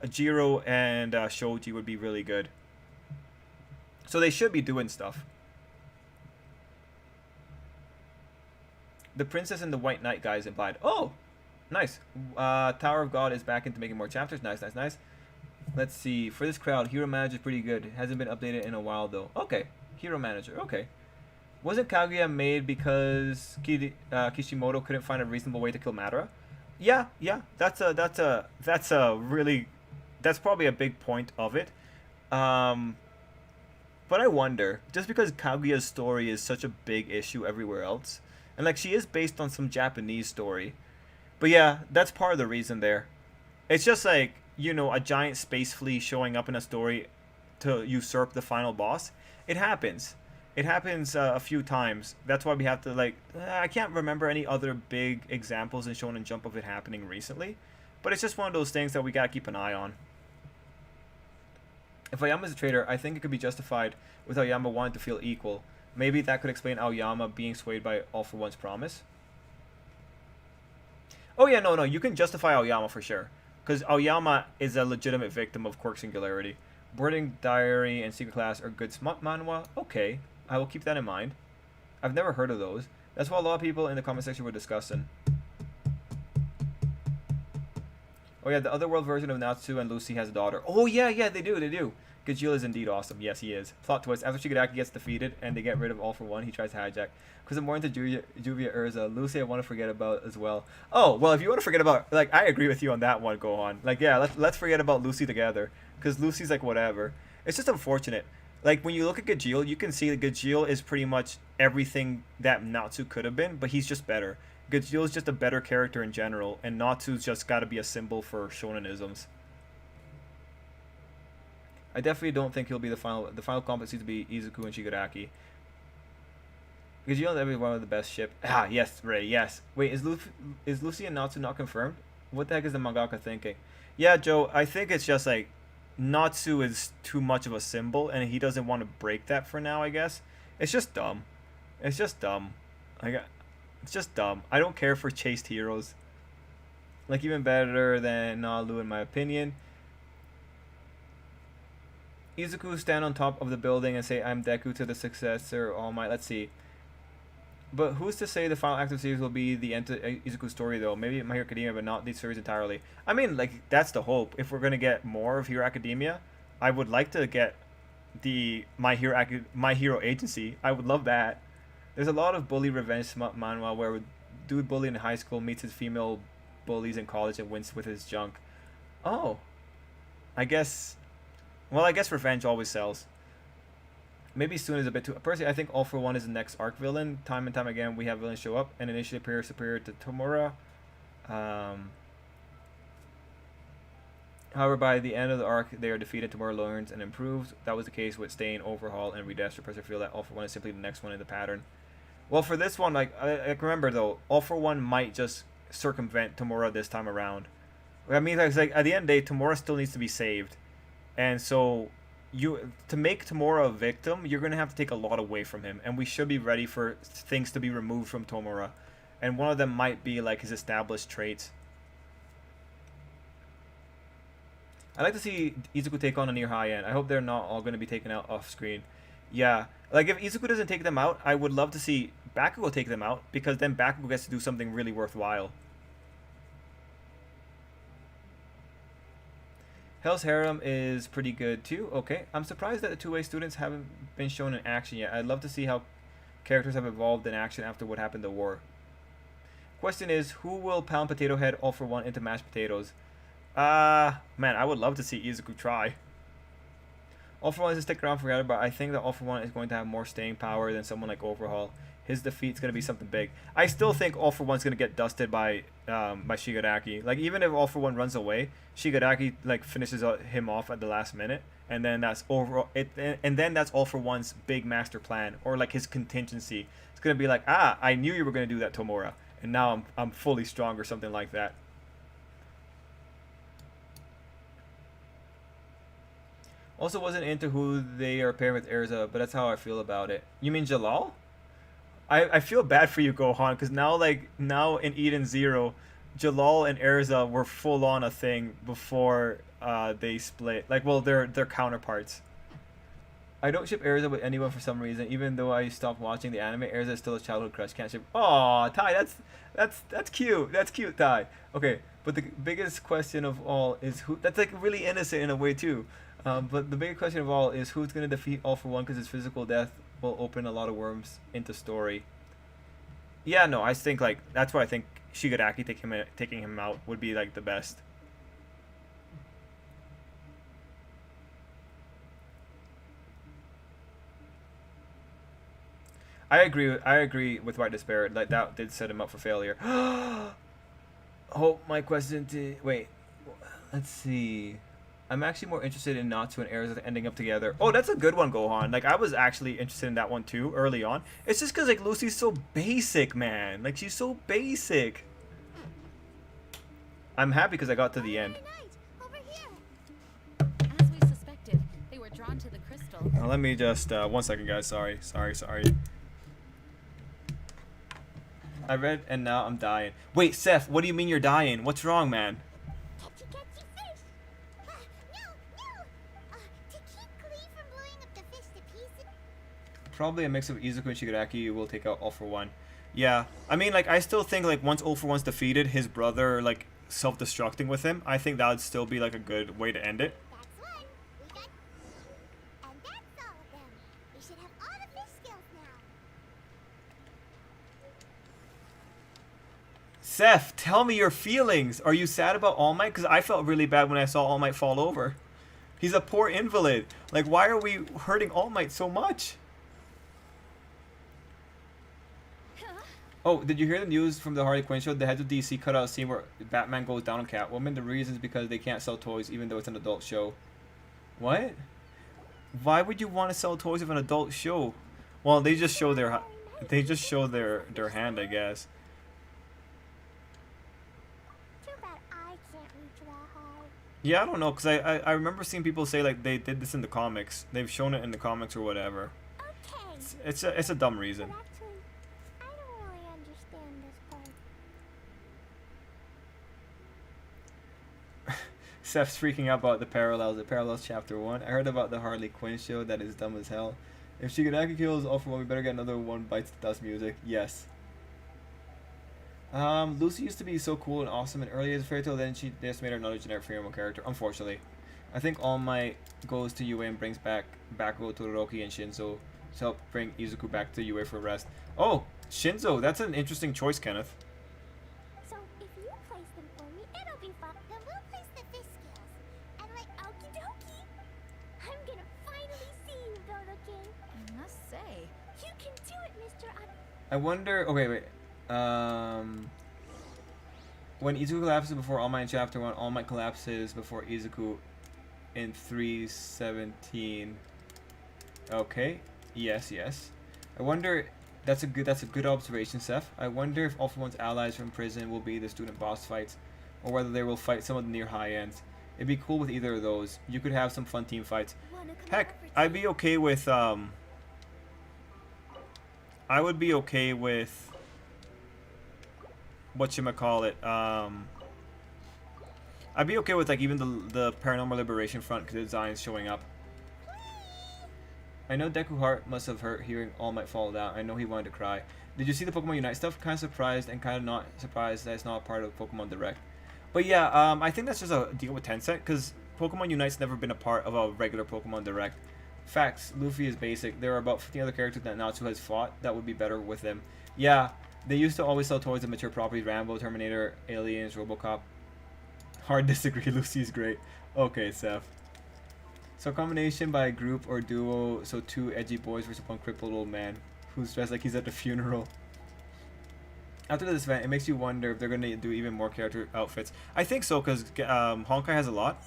Jiro and Shoji would be really good. So they should be doing stuff. The Princess and the White Knight guys implied. Oh, nice. Tower of God is back into making more chapters. Nice. Let's see. For this crowd, Hero Manager is pretty good. It hasn't been updated in a while though. Okay, Hero Manager. Okay. Wasn't Kaguya made because Kishimoto couldn't find a reasonable way to kill Madara? Yeah. That's probably a big point of it. But I wonder, just because Kaguya's story is such a big issue everywhere else, and like she is based on some Japanese story, but yeah, that's part of the reason there. It's just like, a giant space flea showing up in a story to usurp the final boss. It happens. It happens a few times. That's why we have to I can't remember any other big examples in Shonen Jump of it happening recently, but it's just one of those things that we gotta keep an eye on. If Aoyama is a traitor, I think it could be justified with Aoyama wanting to feel equal. Maybe that could explain Aoyama being swayed by All For One's promise. Oh yeah, no, you can justify Aoyama for sure. Because Aoyama is a legitimate victim of Quirk Singularity. Boarding Diary and Secret Class are good smut manhwa. Okay, I will keep that in mind. I've never heard of those. That's what a lot of people in the comment section were discussing. Oh yeah, the Otherworld version of Natsu and Lucy has a daughter. Oh yeah, they do. Gajeel is indeed awesome. Yes, he is. Plot twist, after Shigaraki gets defeated and they get rid of All For One, he tries to hijack. Because I'm more into Juvia Urza. Lucy I want to forget about as well. Oh, well, if you want to forget about, I agree with you on that one, Gohan. Yeah, let's forget about Lucy together. Because Lucy's whatever. It's just unfortunate. When you look at Gajeel, you can see that Gajeel is pretty much everything that Natsu could have been, but he's just better. Gajeel is just a better character in general, and Natsu's just got to be a symbol for shonenisms. I definitely don't think he'll be the final. The final combat seems to be Izuku and Shigaraki. Gajeel is one of the best ship. Ah, yes, Ray, yes. Wait, is Lucy and Natsu not confirmed? What the heck is the mangaka thinking? Yeah, Joe, I think it's just Natsu is too much of a symbol, and he doesn't want to break that for now, I guess. It's just dumb. It's just dumb. It's just dumb. I don't care for chaste heroes. Even better than Nalu in my opinion. Izuku stand on top of the building and say, I'm Deku to the successor, All Might. Let's see. But who's to say the final active series will be the end to Izuku's story, though? Maybe My Hero Academia, but not the series entirely. I mean, that's the hope. If we're going to get more of Hero Academia, I would like to get the My Hero Agency. I would love that. There's a lot of bully revenge smut manhwa where a dude bully in high school meets his female bullies in college and wins with his junk. Oh. I guess revenge always sells. Maybe soon is a bit too... Personally, I think All For One is the next arc villain. Time and time again, we have villains show up and initially appear superior to Tomura. However, by the end of the arc, they are defeated. Tomorrow learns and improves. That was the case with Stain, Overhaul, and Redash. Professor feel that All For One is simply the next one in the pattern. Well, for this one, like I remember though, All For One might just circumvent Tamura this time around. I mean, it's like at the end of the day, Tamura still needs to be saved, and so to make Tamura a victim, you're gonna have to take a lot away from him, and we should be ready for things to be removed from Tamura, and one of them might be like his established traits. I'd like to see Izuku take on a near high end. I hope they're not all going to be taken out off screen. Yeah, like if Izuku doesn't take them out, I would love to see Bakugo take them out, because then Bakugo gets to do something really worthwhile. Hell's Harem is pretty good too. Okay, I'm surprised that the two-way students haven't been shown in action yet. I'd love to see how characters have evolved in action after what happened to War. Question is, who will pound Potato Head All For One into mashed potatoes? Man, I would love to see Izuku try. All For One is to stick around forever, but I think that All For One is going to have more staying power than someone like Overhaul. His defeat's going to be something big. I still think All For One's going to get dusted by Shigaraki. Like, even if All For One runs away, Shigaraki, like, finishes him off at the last minute, and then that's and then that's All For One's big master plan, or, like, his contingency. It's going to be like, I knew you were going to do that, Tomura, and now I'm fully strong, or something like that. Also wasn't into who they are pairing with Erza, but that's how I feel about it. You mean Jalal? I feel bad for you, Gohan, because now in Eden Zero, Jalal and Erza were full on a thing before they split. Like, well, they're counterparts. I don't ship Erza with anyone for some reason, even though I stopped watching the anime. Erza is still a childhood crush. Can't ship. Aw, Tai, that's cute. That's cute, Tai. Okay, but the biggest question of all is who. That's like really innocent in a way too. But the bigger question of all is who's going to defeat All For One, because his physical death will open a lot of worms into story. Yeah, no, I think like that's why I think Shigaraki taking him out would be like the best. I agree with White Despair. Like that did set him up for failure. Hope my question to wait. Let's see. I'm actually more interested in Natsu and Erza ending up together. Oh, that's a good one, Gohan. Like, I was actually interested in that one, too, early on. It's just because, like, Lucy's so basic, man. Like, she's so basic. I'm happy because I got to the end. As we suspected, they were drawn to the crystal. Now, let me just, 1 second, guys. Sorry. I read, and now I'm dying. Wait, Seth, what do you mean you're dying? What's wrong, man? Probably a mix of Izuku and Shigaraki will take out All For One. Yeah, I mean, like, I still think, like, once All For One's defeated, his brother, like, self-destructing with him, I think that would still be, like, a good way to end it. That's one. We got... And that's all of them. We should have all the fish scales now. Seth, tell me your feelings. Are you sad about All Might? Because I felt really bad when I saw All Might fall over. He's a poor invalid. Like, why are we hurting All Might so much? Oh, did you hear the news from the Harley Quinn show? The heads of DC cut out a scene where Batman goes down on Catwoman. The reason is because they can't sell toys even though it's an adult show. What? Why would you want to sell toys of an adult show? Well, they just show their hand, I guess. Too bad I can't reach that high. Yeah, I don't know, because I remember seeing people say, like, they did this in the comics. They've shown it in the comics or whatever. Okay. It's a dumb reason. But actually, I don't really understand this part. Seth's freaking out about the parallels. The parallels chapter 1. I heard about the Harley Quinn show. That is dumb as hell. If Shigaraki kills All For One, we better get another One Bites the Dust music. Yes. Lucy used to be so cool and awesome and early as a fairy tale, then they just made her another generic female character, unfortunately. I think All Might goes to UA and brings back Bakugo, Todoroki, and Shinzo to help bring Izuku back to UA for rest. Oh, Shinzo, that's an interesting choice, Kenneth. So if you place them for me, it'll be fun. Then we'll place the fish scales. And like okie dokie, I'm gonna finally see you, Dodokin. I must say, You can do it, Mr. I wonder. Okay, wait. When Izuku collapses before All Might in Chapter 1, All Might collapses before Izuku in 317. Okay. Yes, yes. I wonder. That's a good observation, Seth. I wonder if All for One's allies from prison will be the student boss fights, or whether they will fight some of the near high ends. It'd be cool with either of those. You could have some fun team fights. Heck, I'd be okay with I would be okay with whatchamacallit. I'd be okay with like even the Paranormal Liberation Front because the design's showing up. I know Deku Heart must have hurt hearing All Might fall down. I know he wanted to cry. Did you see the Pokemon Unite stuff? Kind of surprised and kind of not surprised that it's not a part of Pokemon Direct. But yeah, I think that's just a deal with Tencent because Pokemon Unite's never been a part of a regular Pokemon Direct. Facts, Luffy is basic. There are about 15 other characters that Natsu has fought that would be better with them. Yeah, they used to always sell toys of mature properties. Rambo, Terminator, Aliens, Robocop. Hard disagree, Lucy's great. Okay, Seth. So combination by group or duo, so two edgy boys versus one crippled old man who's dressed like he's at the funeral. After this event, it makes you wonder if they're going to do even more character outfits. I think so, because Honkai has a lot.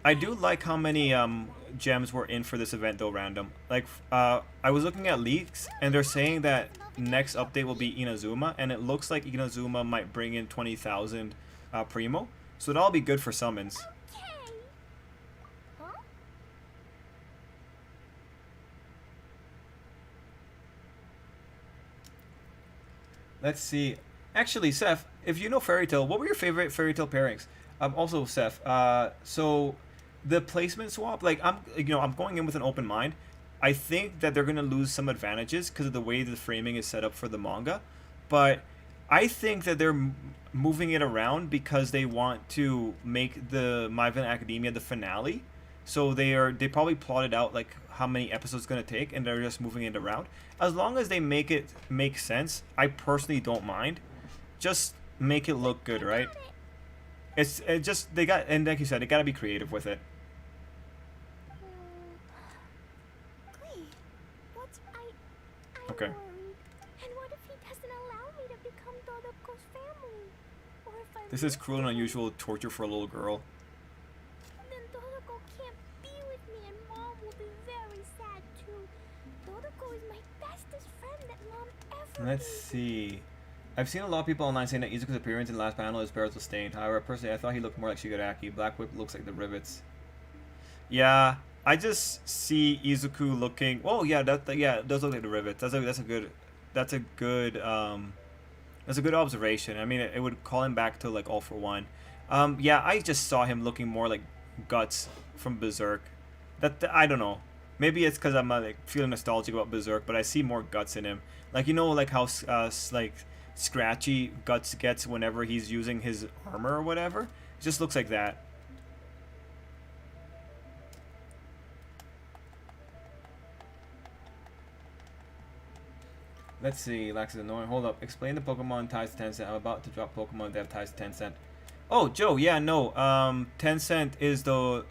I do like how many gems were in for this event, though, random. Like, I was looking at leaks, and they're saying that next update will be Inazuma, and it looks like Inazuma might bring in 20,000 Primo. So that'll be good for summons. Let's see. Actually, Seth, if you know Fairy Tail, what were your favorite Fairy Tail pairings? Also, Seth, so the placement swap, like I'm going in with an open mind. I think that they're gonna lose some advantages because of the way the framing is set up for the manga, but I think that they're moving it around because they want to make the My Villain Academia the finale. So they probably plotted out like how many episodes it's gonna take, and they're just moving it around. As long as they make it make sense, I personally don't mind. Just make it look good, right? It just they got, and like you said, they gotta be creative with it. Okay. And what if he doesn't allow me to become Dodoko's family? Or if I This is cruel and unusual torture for a little girl. then Dodoko can't be with me and Mom will be very sad too. Dodoko is my bestest friend that Mom ever Let's see. I've seen a lot of people online saying that Izuku's appearance in the last panel is Barret's stained. However, personally, I thought he looked more like Shigaraki. Black Whip looks like the rivets. Yeah, I just see Izuku looking. Oh yeah, yeah, it does look like the rivets. That's a good observation. I mean, it would call him back to like All for One. Yeah, I just saw him looking more like Guts from Berserk. I don't know. Maybe it's because I'm like feeling nostalgic about Berserk, but I see more Guts in him. Like like how like scratchy Guts gets whenever he's using his armor or whatever. It just looks like that. Let's see, Lax is annoying. Hold up. Explain the Pokemon ties to Tencent. I'm about to drop Pokemon that have ties to Tencent. Oh, Joe, yeah, no. Tencent is the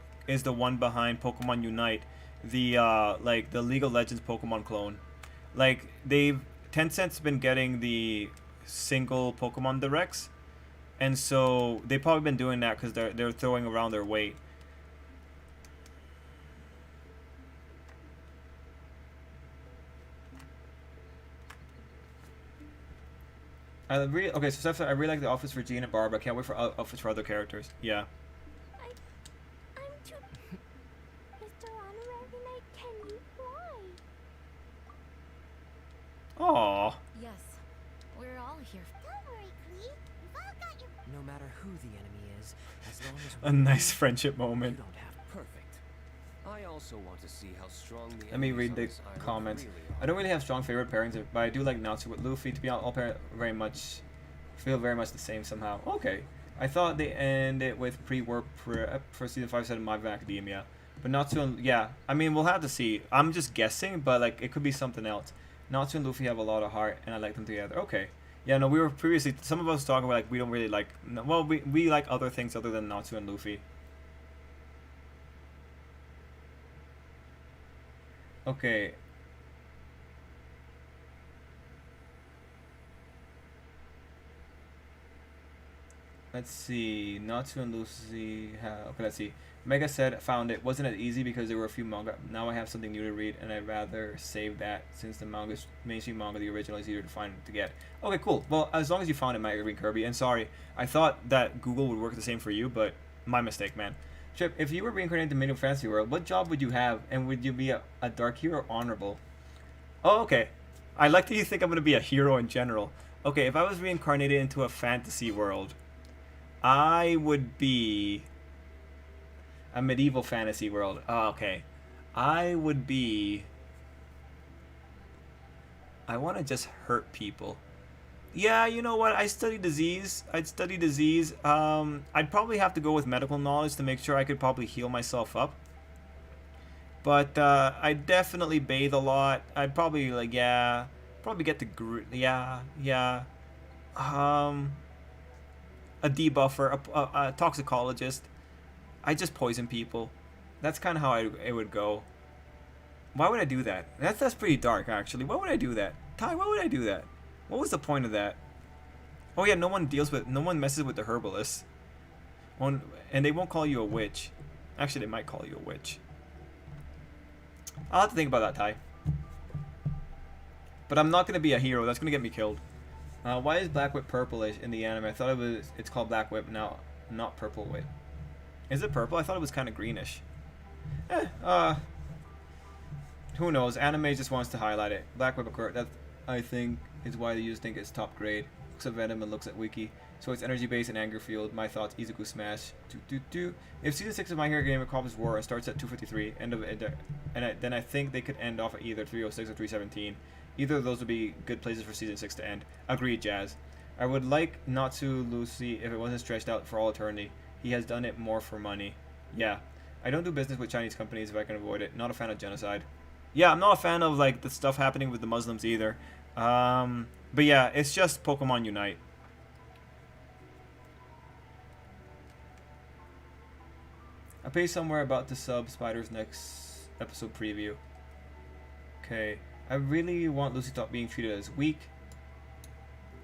one behind Pokemon Unite, the like the League of Legends Pokemon clone. Like Tencent's been getting the single Pokemon directs, and so they've probably been doing that because they're throwing around their weight. Okay, so Steph said, I really like the outfits for Jean and Barbara. Can't wait for outfits for other characters. Yeah. I'm too... Mr. Honorary Knight, can you fly? Aww. Yes, we're all here. Don't worry, Klee. We've all got your... No matter who the enemy is, as long as A nice friendship you moment. don't have perfect. I also want to see how strong the Let me enemies read on the this island comments. really I don't really have strong favorite pairings, but I do like Natsu with Luffy. To be honest, all very much feel very much the same somehow. Okay. I thought they ended with pre-warp prep for season 5 set of My Villain Academia. But Natsu and yeah, I mean we'll have to see. I'm just guessing, but like it could be something else. Natsu and Luffy have a lot of heart and I like them together. Okay. Yeah, no, we were previously some of us talking about like we don't really like we like other things other than Natsu and Luffy. Okay. Let's see. Natsu and Lucy have... Okay, let's see. Mega said, found it. Wasn't as easy because there were a few manga. Now I have something new to read, and I'd rather save that since the manga's mainstream manga, the original, is easier to find to get. Okay, cool. Well, as long as you found it, Mega Green Kirby. And sorry, I thought that Google would work the same for you, but my mistake, man. Trip, if you were reincarnated in Medieval Fantasy World, what job would you have, and would you be a dark hero or honorable? Oh, okay. I like that you think I'm going to be a hero in general. Okay, if I was reincarnated into a fantasy world, I would be a medieval fantasy world. Oh, okay. I would be... I want to just hurt people. Yeah, you know what? I study disease. I'd study disease. I'd probably have to go with medical knowledge to make sure I could probably heal myself up. But I'd definitely bathe a lot. I'd probably, like, yeah... Probably get the... Yeah. A debuffer, a toxicologist. I just poison people. That's kind of how it would go. Why would I do that? That's pretty dark, actually. Why would I do that? Ty, why would I do that? What was the point of that? Oh yeah, no one messes with the herbalists. And they won't call you a witch. Actually, they might call you a witch. I'll have to think about that, Ty. But I'm not gonna be a hero. That's gonna get me killed. Why is Black Whip purplish in the anime? I thought it's called Black Whip now, not Purple Whip. Is it purple? I thought it was kind of greenish. Who knows? Anime just wants to highlight it. Black Whip, that I think is why the users think it's top grade. Looks at Venom and looks at Wiki. So it's energy based and anger field. My thoughts: Izuku smash. If season 6 of My Hero Academia accomplishes war and starts at 253, then I think they could end off at either 306 or 317. Either of those would be good places for season 6 to end. Agreed, Jazz. I would like Natsu Lucy if it wasn't stretched out for all eternity. He has done it more for money. Yeah. I don't do business with Chinese companies if I can avoid it. Not a fan of genocide. Yeah, I'm not a fan of like the stuff happening with the Muslims either. But yeah, it's just Pokemon Unite. I pay somewhere about to sub Spider's next episode preview. Okay. I really want Lucy to stop being treated as weak.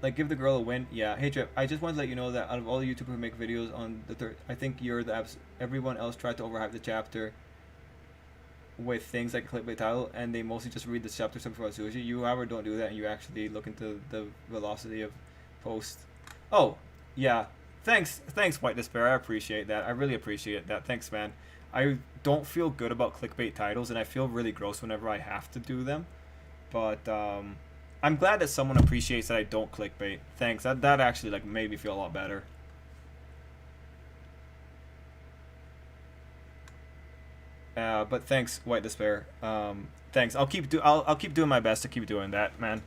Like, give the girl a win. Yeah. Hey, Trip, I just wanted to let you know that out of all the YouTubers who make videos on the third, I think you're the everyone else tried to overhype the chapter with things like a clickbait title, and they mostly just read the chapter stuff about sushi. You, however, don't do that, and you actually look into the velocity of post. Oh, yeah. Thanks, White Despair. I appreciate that. I really appreciate that. Thanks, man. I don't feel good about clickbait titles, and I feel really gross whenever I have to do them. But I'm glad that someone appreciates that I don't clickbait. Thanks. That actually like made me feel a lot better. But thanks, White Despair. Thanks. I'll keep doing my best to keep doing that, man.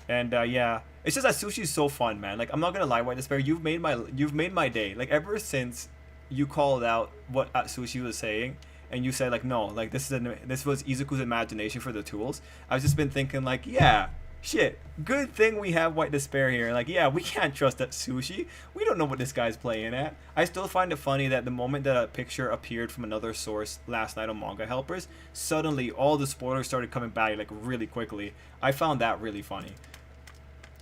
And yeah, it's just that sushi's so fun, man. Like, I'm not gonna lie, White Despair, you've made my day. Like, ever since you called out what Sushi was saying, and you said like, no, like this was Izuku's imagination for the tools. I've just been thinking like, yeah, shit, good thing we have White Despair here. Like, yeah, we can't trust that Sushi. We don't know what this guy's playing at. I still find it funny that the moment that a picture appeared from another source last night on Manga Helpers, suddenly all the spoilers started coming back like really quickly. I found that really funny.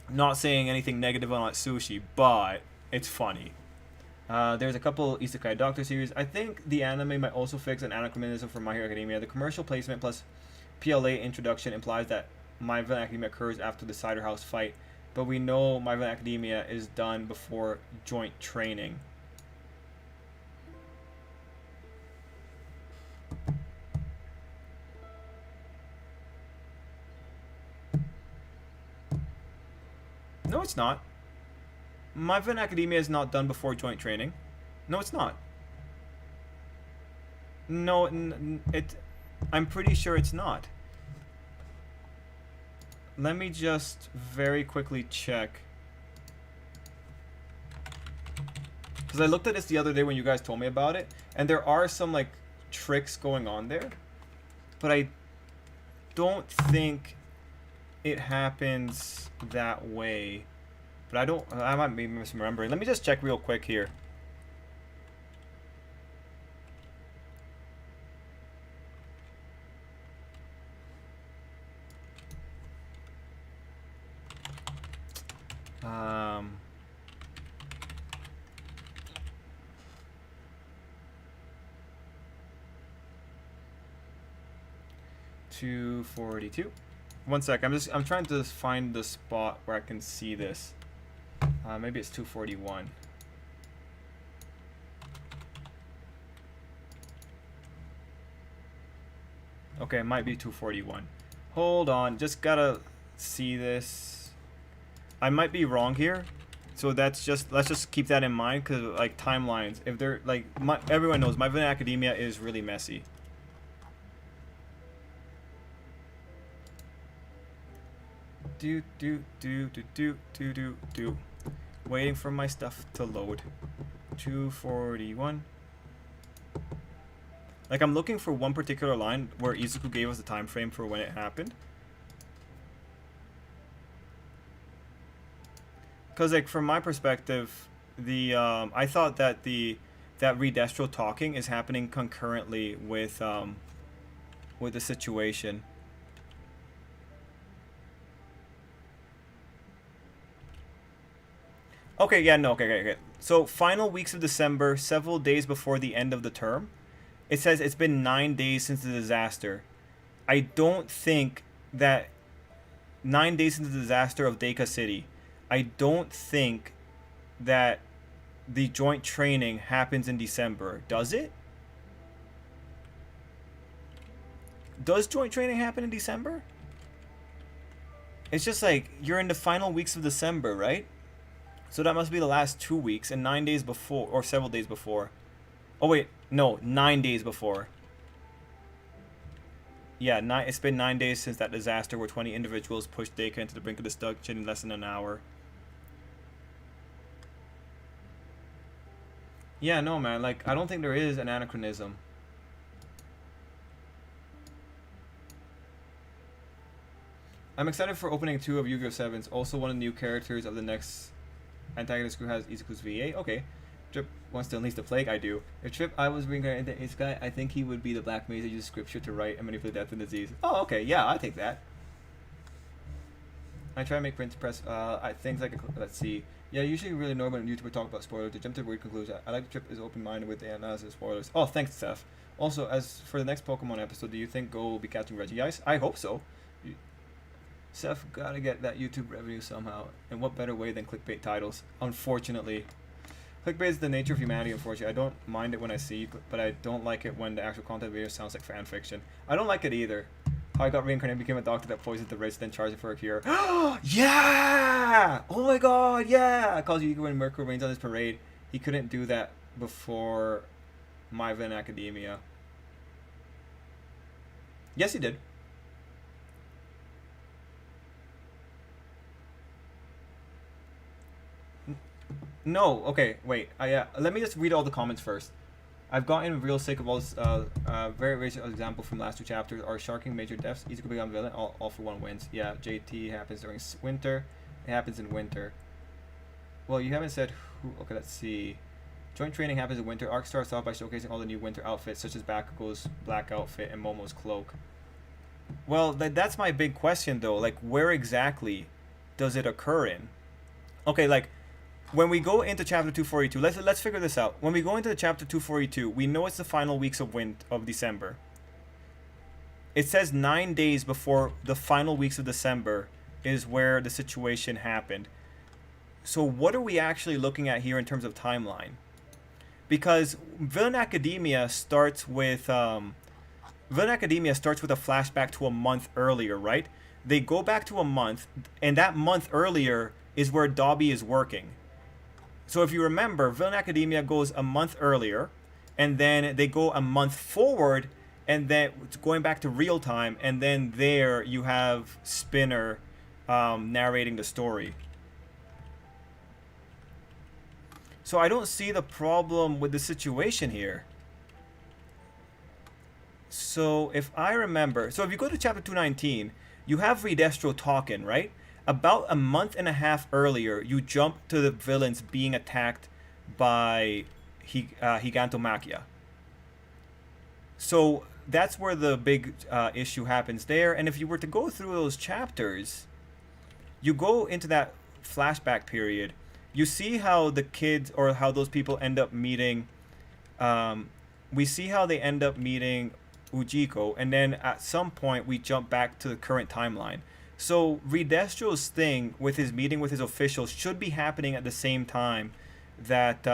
Not saying anything negative on Sushi, but it's funny. There's a couple Isekai Doctor series. I think the anime might also fix an anachronism for My Hero Academia. The commercial placement plus PLA introduction implies that My Villain Academia occurs after the Cider House fight, but we know My Villain Academia is done before joint training. No, it's not. My Villain Academia is not done before joint training. No, it's not. No, I'm pretty sure it's not. Let me just very quickly check. Because I looked at this the other day when you guys told me about it, and there are some like tricks going on there, but I don't think it happens that way. But I might be misremembering. Let me just check real quick here. 242. One sec. I'm trying to find the spot where I can see this. Maybe it's 241. Okay, it might be 241. Hold on, just gotta see this. I might be wrong here, so let's just keep that in mind, because like timelines, if they're like everyone knows My Villain Academia is really messy. Do. Waiting for my stuff to load. 241. Like, I'm looking for one particular line where Izuku gave us the time frame for when it happened. Because, like, from my perspective, I thought that that Redestro talking is happening concurrently with the situation. Okay, yeah, no, okay. So, final weeks of December, several days before the end of the term. It says it's been 9 days since the disaster. I don't think that 9 days since the disaster of Deika City, I don't think that the joint training happens in December. Does it? Does joint training happen in December? It's just like, you're in the final weeks of December, right? So that must be the last 2 weeks and 9 days before, or several days before. Oh wait, no, 9 days before. Yeah, it's been 9 days since that disaster where 20 individuals pushed Deika into the brink of destruction in less than an hour. Yeah, no, man, like, I don't think there is an anachronism. I'm excited for opening 2 of Yu-Gi-Oh! 7's. Also, one of the new characters of the next antagonist who has Izuku's VA. Okay. Trip wants to unleash the plague. I do. If Trip I was reincarnated into Ace Guy, I think he would be the black mage that uses scripture to write and manipulate death and disease. Oh, okay. Yeah, I take that. I try to make Prince press things like let's see. Yeah, usually really normal when YouTubers talk about spoilers. To jump to a weird conclusion, I like Trip is open-minded with the analysis of spoilers. Oh, thanks, Seth. Also, as for the next Pokemon episode, do you think Go will be catching Regice? I hope so. Seth, gotta get that YouTube revenue somehow. And what better way than clickbait titles? Unfortunately. Clickbait is the nature of humanity, unfortunately. I don't mind it when I see it, but I don't like it when the actual content video sounds like fan fiction. I don't like it either. How I got reincarnated, became a doctor that poisoned the rich, then charged it for a cure. Yeah! Oh my god, yeah! Calls Yugo when Mirko rains on his parade. He couldn't do that before My Villain Academia. Yes, he did. No, okay, wait. Let me just read all the comments first. I've gotten real sick of all this very racist example from last 2 chapters. Are sharking major deaths. Izuku become villain. All for 1 wins. Yeah, JT happens during winter. It happens in winter. Well, you haven't said who. Okay, let's see. Joint training happens in winter. Arc starts off by showcasing all the new winter outfits, such as Bakugo's black outfit and Momo's cloak. Well, that's my big question, though. Like, where exactly does it occur in? Okay, like, when we go into chapter 242, let's figure this out. When we go into chapter 242, we know it's the final weeks of December. It says 9 days before the final weeks of December is where the situation happened. So what are we actually looking at here in terms of timeline? Because Villain Academia starts with a flashback to a month earlier, right? They go back to a month, and that month earlier is where Dobby is working. So if you remember, Villain Academia goes a month earlier, and then they go a month forward, and then going back to real time, and then there you have Spinner narrating the story. So I don't see the problem with the situation here. So if I remember, so if you go to chapter 219, you have Redestro talking, right? About a month and a half earlier, you jump to the villains being attacked by Gigantomachia. So that's where the big issue happens there. And if you were to go through those chapters, you go into that flashback period, you see how the kids, or how those people end up meeting. We see how they end up meeting Ujiko, and then at some point we jump back to the current timeline. So Redestro's thing with his meeting with his officials should be happening at the same time that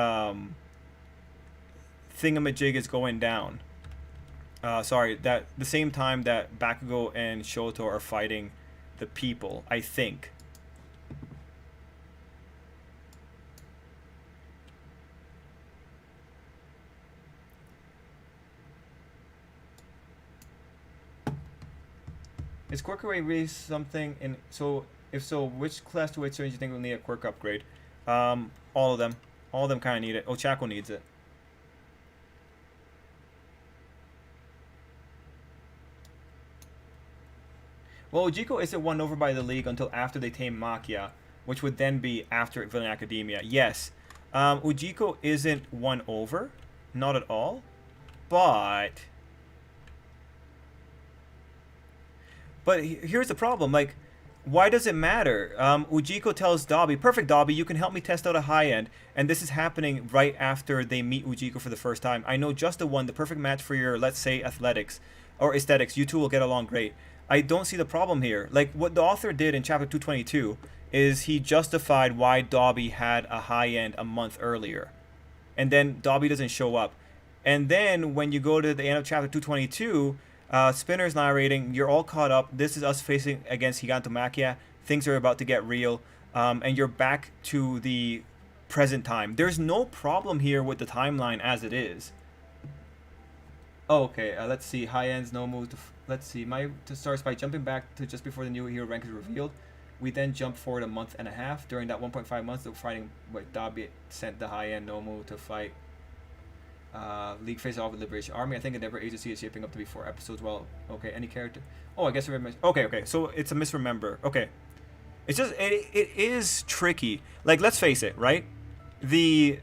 thingamajig is going down. Sorry, that the same time that Bakugo and Shoto are fighting the people, I think. Is Quirk Array really something in... So, if so, which class to which do you think will need a Quirk upgrade? All of them. All of them kind of need it. Ochako needs it. Well, Ujiko isn't won over by the League until after they tame Makia, which would then be after Villain Academia. Yes. Ujiko isn't won over. Not at all. But here's the problem, like, why does it matter? Ujiko tells Dabi, perfect Dabi, you can help me test out a high end, and this is happening right after they meet Ujiko for the first time. I know just the one, the perfect match for your, let's say, athletics, or aesthetics. You two will get along great. I don't see the problem here. Like, what the author did in chapter 222 is he justified why Dabi had a high end a month earlier. And then Dabi doesn't show up. And then when you go to the end of chapter 222, Spinner's narrating, you're all caught up. This is us facing against Gigantomachia. Things are about to get real. And you're back to the present time. There's no problem here with the timeline as it is. Oh, okay, let's see. High ends, no move. Let's see. Starts by jumping back to just before the new hero rank is revealed. We then jump forward a month and a half. During that 1.5 months, the fighting with Dabi sent the high end Nomu to fight League face off with Liberation Army. I think Endeavor Agency is shaping up to be 4 episodes. Well, okay, any character. Oh, I guess I remember. Okay, so it's a misremember. Okay. It's just, it is tricky. Like, let's face it, right? The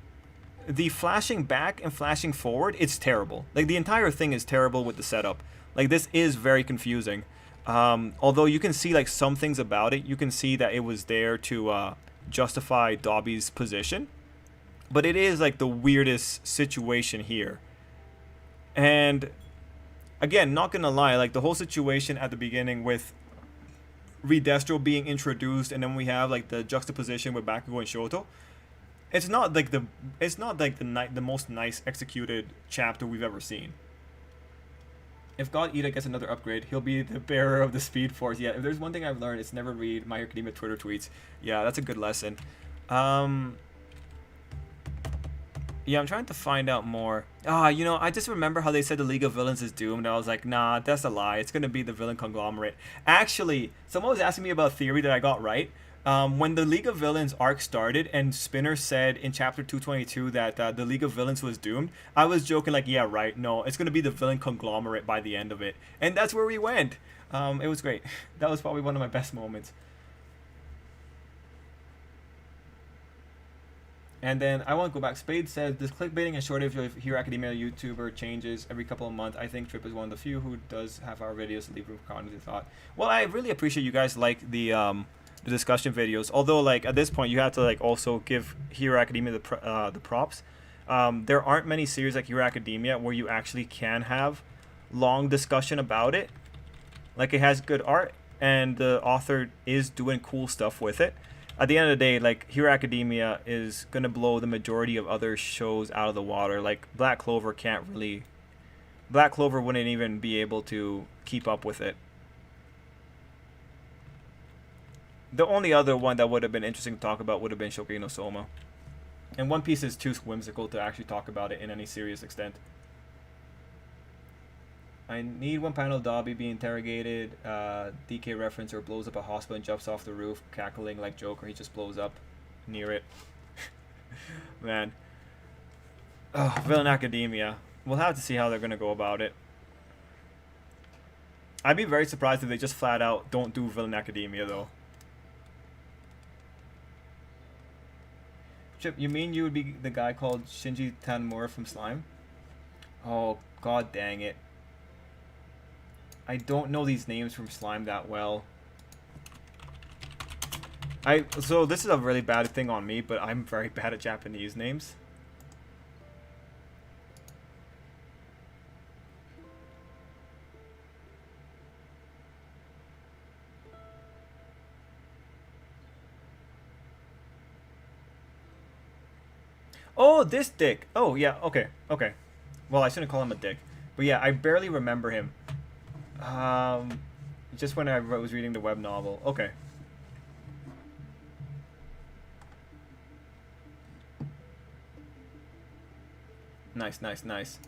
flashing back and flashing forward, it's terrible. Like, the entire thing is terrible with the setup. Like, this is very confusing. Although you can see, like, some things about it. You can see that it was there to justify Dabi's position. But it is, like, the weirdest situation here. And, again, not gonna lie, like, the whole situation at the beginning with Redestro being introduced, and then we have, like, the juxtaposition with Bakugo and Shoto. It's not like the most nice executed chapter we've ever seen. If God Ida gets another upgrade, he'll be the bearer of the Speed Force. Yeah, if there's one thing I've learned, it's never read My Hero Academia Twitter tweets. Yeah, that's a good lesson. Yeah, I'm trying to find out more. You know, I just remember how they said the League of Villains is doomed. I was like, nah, that's a lie. It's going to be the villain conglomerate. Actually, someone was asking me about a theory that I got right. When the League of Villains arc started and Spinner said in chapter 222 that the League of Villains was doomed, I was joking like, yeah, right. No, it's going to be the villain conglomerate by the end of it. And that's where we went. It was great. That was probably one of my best moments. And then I want to go back. Spade says, this clickbaiting and shortage of Hero Academia YouTuber changes every couple of months. I think Trip is one of the few who does have our videos to leave room for comments and thought. Well, I really appreciate you guys like the discussion videos. Although, like, at this point, you have to, like, also give Hero Academia the props. There aren't many series like Hero Academia where you actually can have long discussion about it. Like, it has good art, and the author is doing cool stuff with it. At the end of the day, like, Hero Academia is going to blow the majority of other shows out of the water. Like, Black Clover can't really... Black Clover wouldn't even be able to keep up with it. The only other one that would have been interesting to talk about would have been Shokugeki no Soma. And One Piece is too whimsical to actually talk about it in any serious extent. I need one panel of Dabi being interrogated, DK reference, or blows up a hospital and jumps off the roof, cackling like Joker. He just blows up near it. Man. Oh, Villain Academia. We'll have to see how they're going to go about it. I'd be very surprised if they just flat out don't do Villain Academia, though. Chip, you mean you would be the guy called Shinji Tanmura from Slime? Oh, god dang it. I don't know these names from Slime that well. So this is a really bad thing on me, but I'm very bad at Japanese names. Oh, this dick. Oh, yeah, okay, okay. Well, I shouldn't call him a dick. But yeah, I barely remember him. Just when I was reading the web novel. Okay. Nice, nice, nice.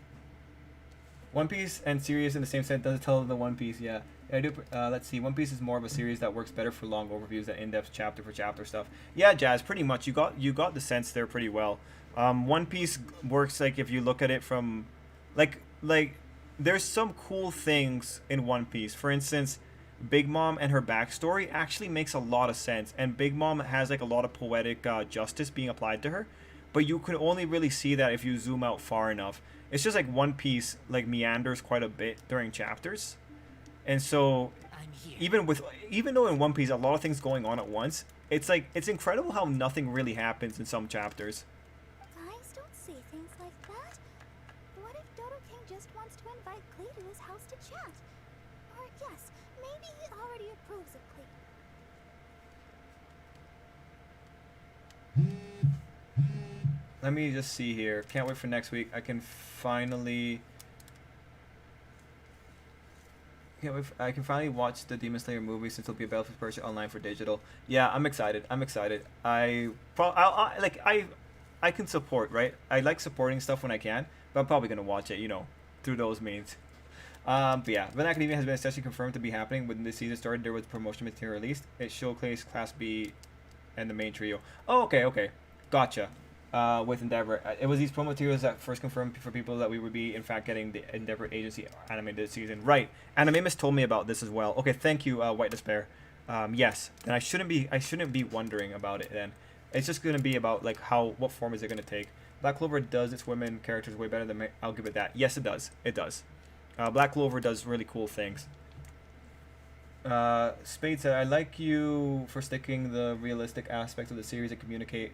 One Piece and series in the same sense doesn't tell the One Piece, yeah. I do. Let's see. One Piece is more of a series that works better for long overviews than in-depth chapter for chapter stuff. Yeah, Jazz, pretty much. You got the sense there pretty well. One Piece works like if you look at it from, like there's some cool things in One Piece. For instance, Big Mom and her backstory actually makes a lot of sense, and Big Mom has like a lot of poetic justice being applied to her, but you can only really see that if you zoom out far enough. It's just like One Piece like meanders quite a bit during chapters. And so, even though in One Piece a lot of things going on at once, it's like it's incredible how nothing really happens in some chapters. Guys, don't say things like that. What if Dodo King just wants to invite Clay to his house to chat? Or yes, maybe he already approves of Clay. Let me just see here. Can't wait for next week. I can finally watch the Demon Slayer movie since it'll be available for purchase online for digital. Yeah, I'm excited. I'm excited. I can support, right? I like supporting stuff when I can, but I'm probably gonna watch it, you know, through those means. But yeah, Villain Academia has been essentially confirmed to be happening when the season started. There was promotion material released. It showcased Class B and the main trio. Oh, okay, gotcha. With Endeavor, it was these promo materials that first confirmed for people that we would be in fact getting the Endeavor Agency anime this season. Right, Animamus told me about this as well. Okay, thank you, White Despair. Yes, then I shouldn't be wondering about it. Then it's just gonna be about like what form is it gonna take. Black Clover does its women characters way better than I'll give it that. Yes, it does. It does. Black Clover does really cool things. Spade said, "I like you for sticking the realistic aspect of the series and communicate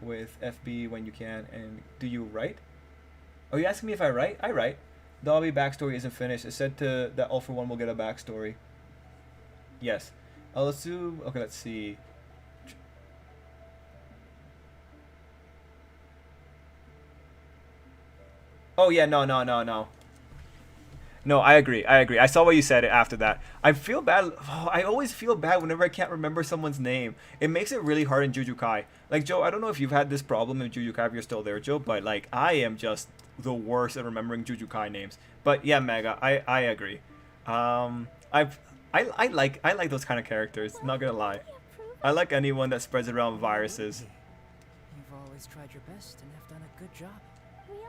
with FB when you can." And do you write? Oh, you asking me if I write? I write. Dobby backstory isn't finished. It's said that All for One will get a backstory. Yes. I'll assume. Okay, let's see. Oh yeah, no. No, I agree. I saw what you said after that. I feel bad. Oh, I always feel bad whenever I can't remember someone's name. It makes it really hard in Jujutsu Kai. Like, Joe, I don't know if you've had this problem in Jujutsu Kai if you're still there, Joe, but like I am just the worst at remembering Jujutsu Kai names. But yeah, Mega, I agree. I like those kind of characters. Not gonna lie. I like anyone that spreads around viruses. You've always tried your best and have done a good job. Really?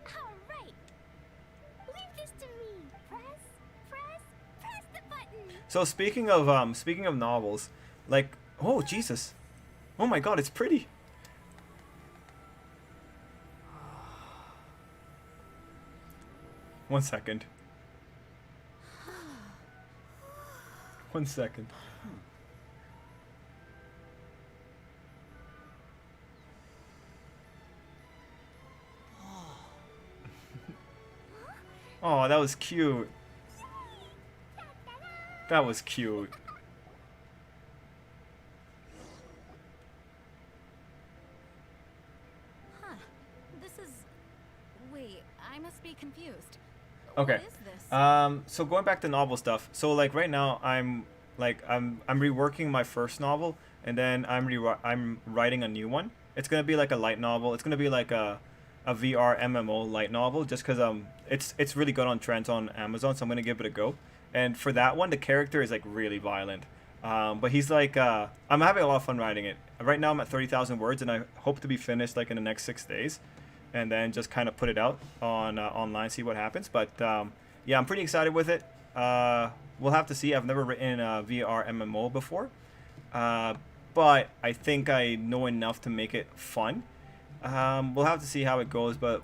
Alright. Leave this to me. Press the button. So speaking of novels, like, oh Jesus, oh my God, it's pretty. One second. One second. Oh, that was cute. That was cute. Huh. This is... Wait, I must be confused. Okay. What is this? So going back to novel stuff. So like right now I'm reworking my first novel, and then I'm writing a new one. It's gonna be like a light novel. It's gonna be like a VR MMO light novel, just because it's really good on trends on Amazon, so I'm gonna give it a go. And for that one, the character is like really violent, but he's like I'm having a lot of fun writing it. Right now I'm at 30,000 words, and I hope to be finished like in the next 6 days, and then just kind of put it out on online, see what happens. But yeah, I'm pretty excited with it. We'll have to see. I've never written a VR MMO before, but I think I know enough to make it fun. We'll have to see how it goes, but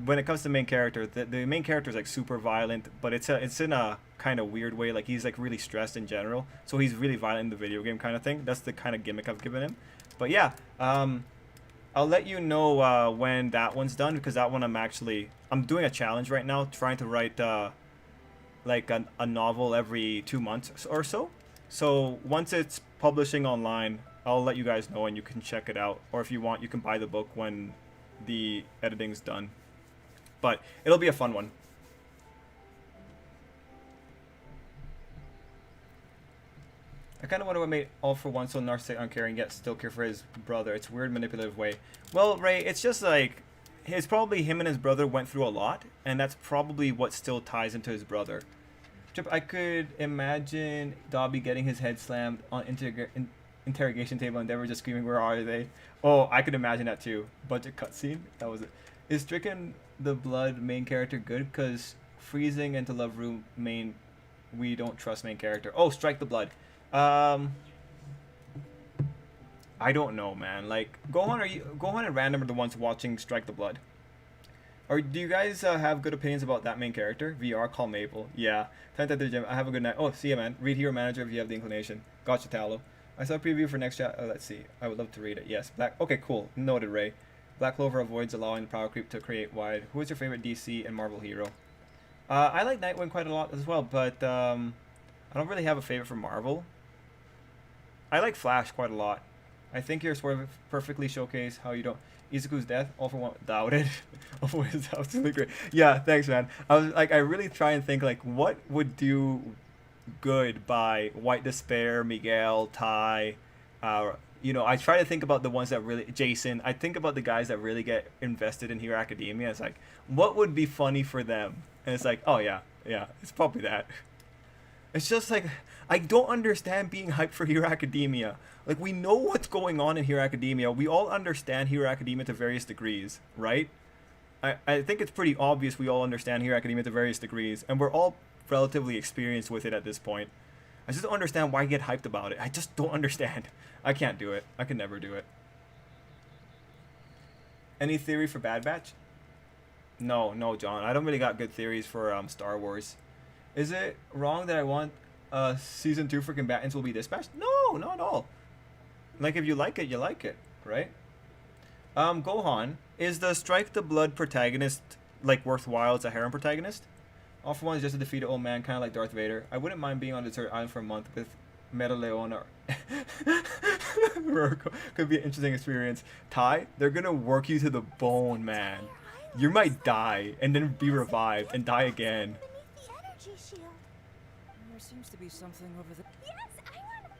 when it comes to main character, the main character is like super violent, but it's in a kind of weird way. Like he's like really stressed in general, so he's really violent in the video game kind of thing. That's the kind of gimmick I've given him. But yeah, I'll let you know when that one's done, because that one I'm doing a challenge right now, trying to write like a novel every 2 months or so. So once it's publishing online, I'll let you guys know and you can check it out. Or if you want, you can buy the book when the editing's done. But it'll be a fun one. I kind of wonder what made All For One so narcissistic, uncaring, yet still care for his brother. It's a weird, manipulative way. Well, Ray, it's just like, it's probably him and his brother went through a lot, and that's probably what still ties into his brother. Trip, I could imagine Dobby getting his head slammed on interrogation table and Deborah just screaming, "Where are they?" Oh, I could imagine that too. Budget cutscene. That was it. Is Stricken the Blood main character good? Because Freezing and To Love Room main, we don't trust main character. Oh, Strike the Blood. I don't know, man. Like, Gohan and Random are the ones watching Strike the Blood. Or do you guys have good opinions about that main character? VR, call Maple. Yeah. Time at the gym. I have a good night. Oh, see ya, man. Read Hero Manager if you have the inclination. Gotcha, Talo. I saw a preview for next chat. Oh, let's see. I would love to read it. Yes. Black. Okay, cool. Noted, Ray. Black Clover avoids allowing power creep to create wide. Who is your favorite DC and Marvel hero? I like Nightwing quite a lot as well, but I don't really have a favorite for Marvel. I like Flash quite a lot. I think you're sort of perfectly showcase how you don't. Izuku's death, All For One, doubted. All For One is absolutely great. Yeah, thanks, man. I was like, I really try and think like, what would do good by White Despair, Miguel, Ty. You know, I try to think about the ones that really, Jason. I think about the guys that really get invested in Hero Academia. It's like, what would be funny for them? And it's like, oh yeah, it's probably that. It's just like, I don't understand being hyped for Hero Academia. Like, we know what's going on in Hero Academia. We all understand Hero Academia to various degrees, right? I think it's pretty obvious we all understand Hero Academia to various degrees, and we're all relatively experienced with it at this point. I just don't understand why you get hyped about it. I just don't understand. I can't do it. I can never do it. Any theory for Bad Batch? No, John. I don't really got good theories for Star Wars. Is it wrong that I want season 2 for combatants will be dispatched? No, not at all. Like, if you like it, you like it, right? Gohan, is the Strike the Blood protagonist like worthwhile as a harem protagonist? All For One is just a defeated old man, kind of like Darth Vader. I wouldn't mind being on a desert island for a month with Metaleon or Rurko. Could be an interesting experience. Ty, they're gonna work you to the bone, man. You might die and then be revived and die again. Beneath the energy shield. There seems to be something over there. Yes, I want.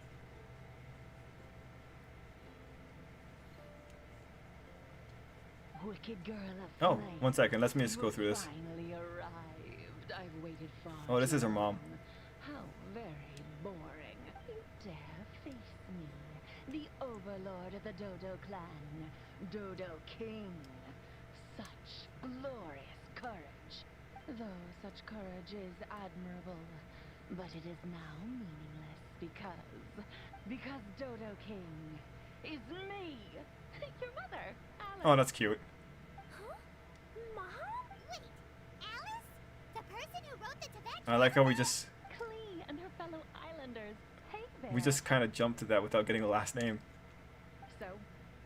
Wicked girl of Oh, flame, 1 second. Let me just you go have through this. Finally arrived. I've waited far Oh, this too is her mom. long. How very boring. You dare face me, the overlord of the Dodo clan, Dodo King. Such glorious courage. Though such courage is admirable, but it is now meaningless because Dodo King is me, your mother, Alice. Oh, that's cute. Huh? Mom? Wait, Alice? The person who wrote the Tibet? I like how we just Klee and her fellow islanders. Hey there. we just kind of jumped to that without getting a last name. So,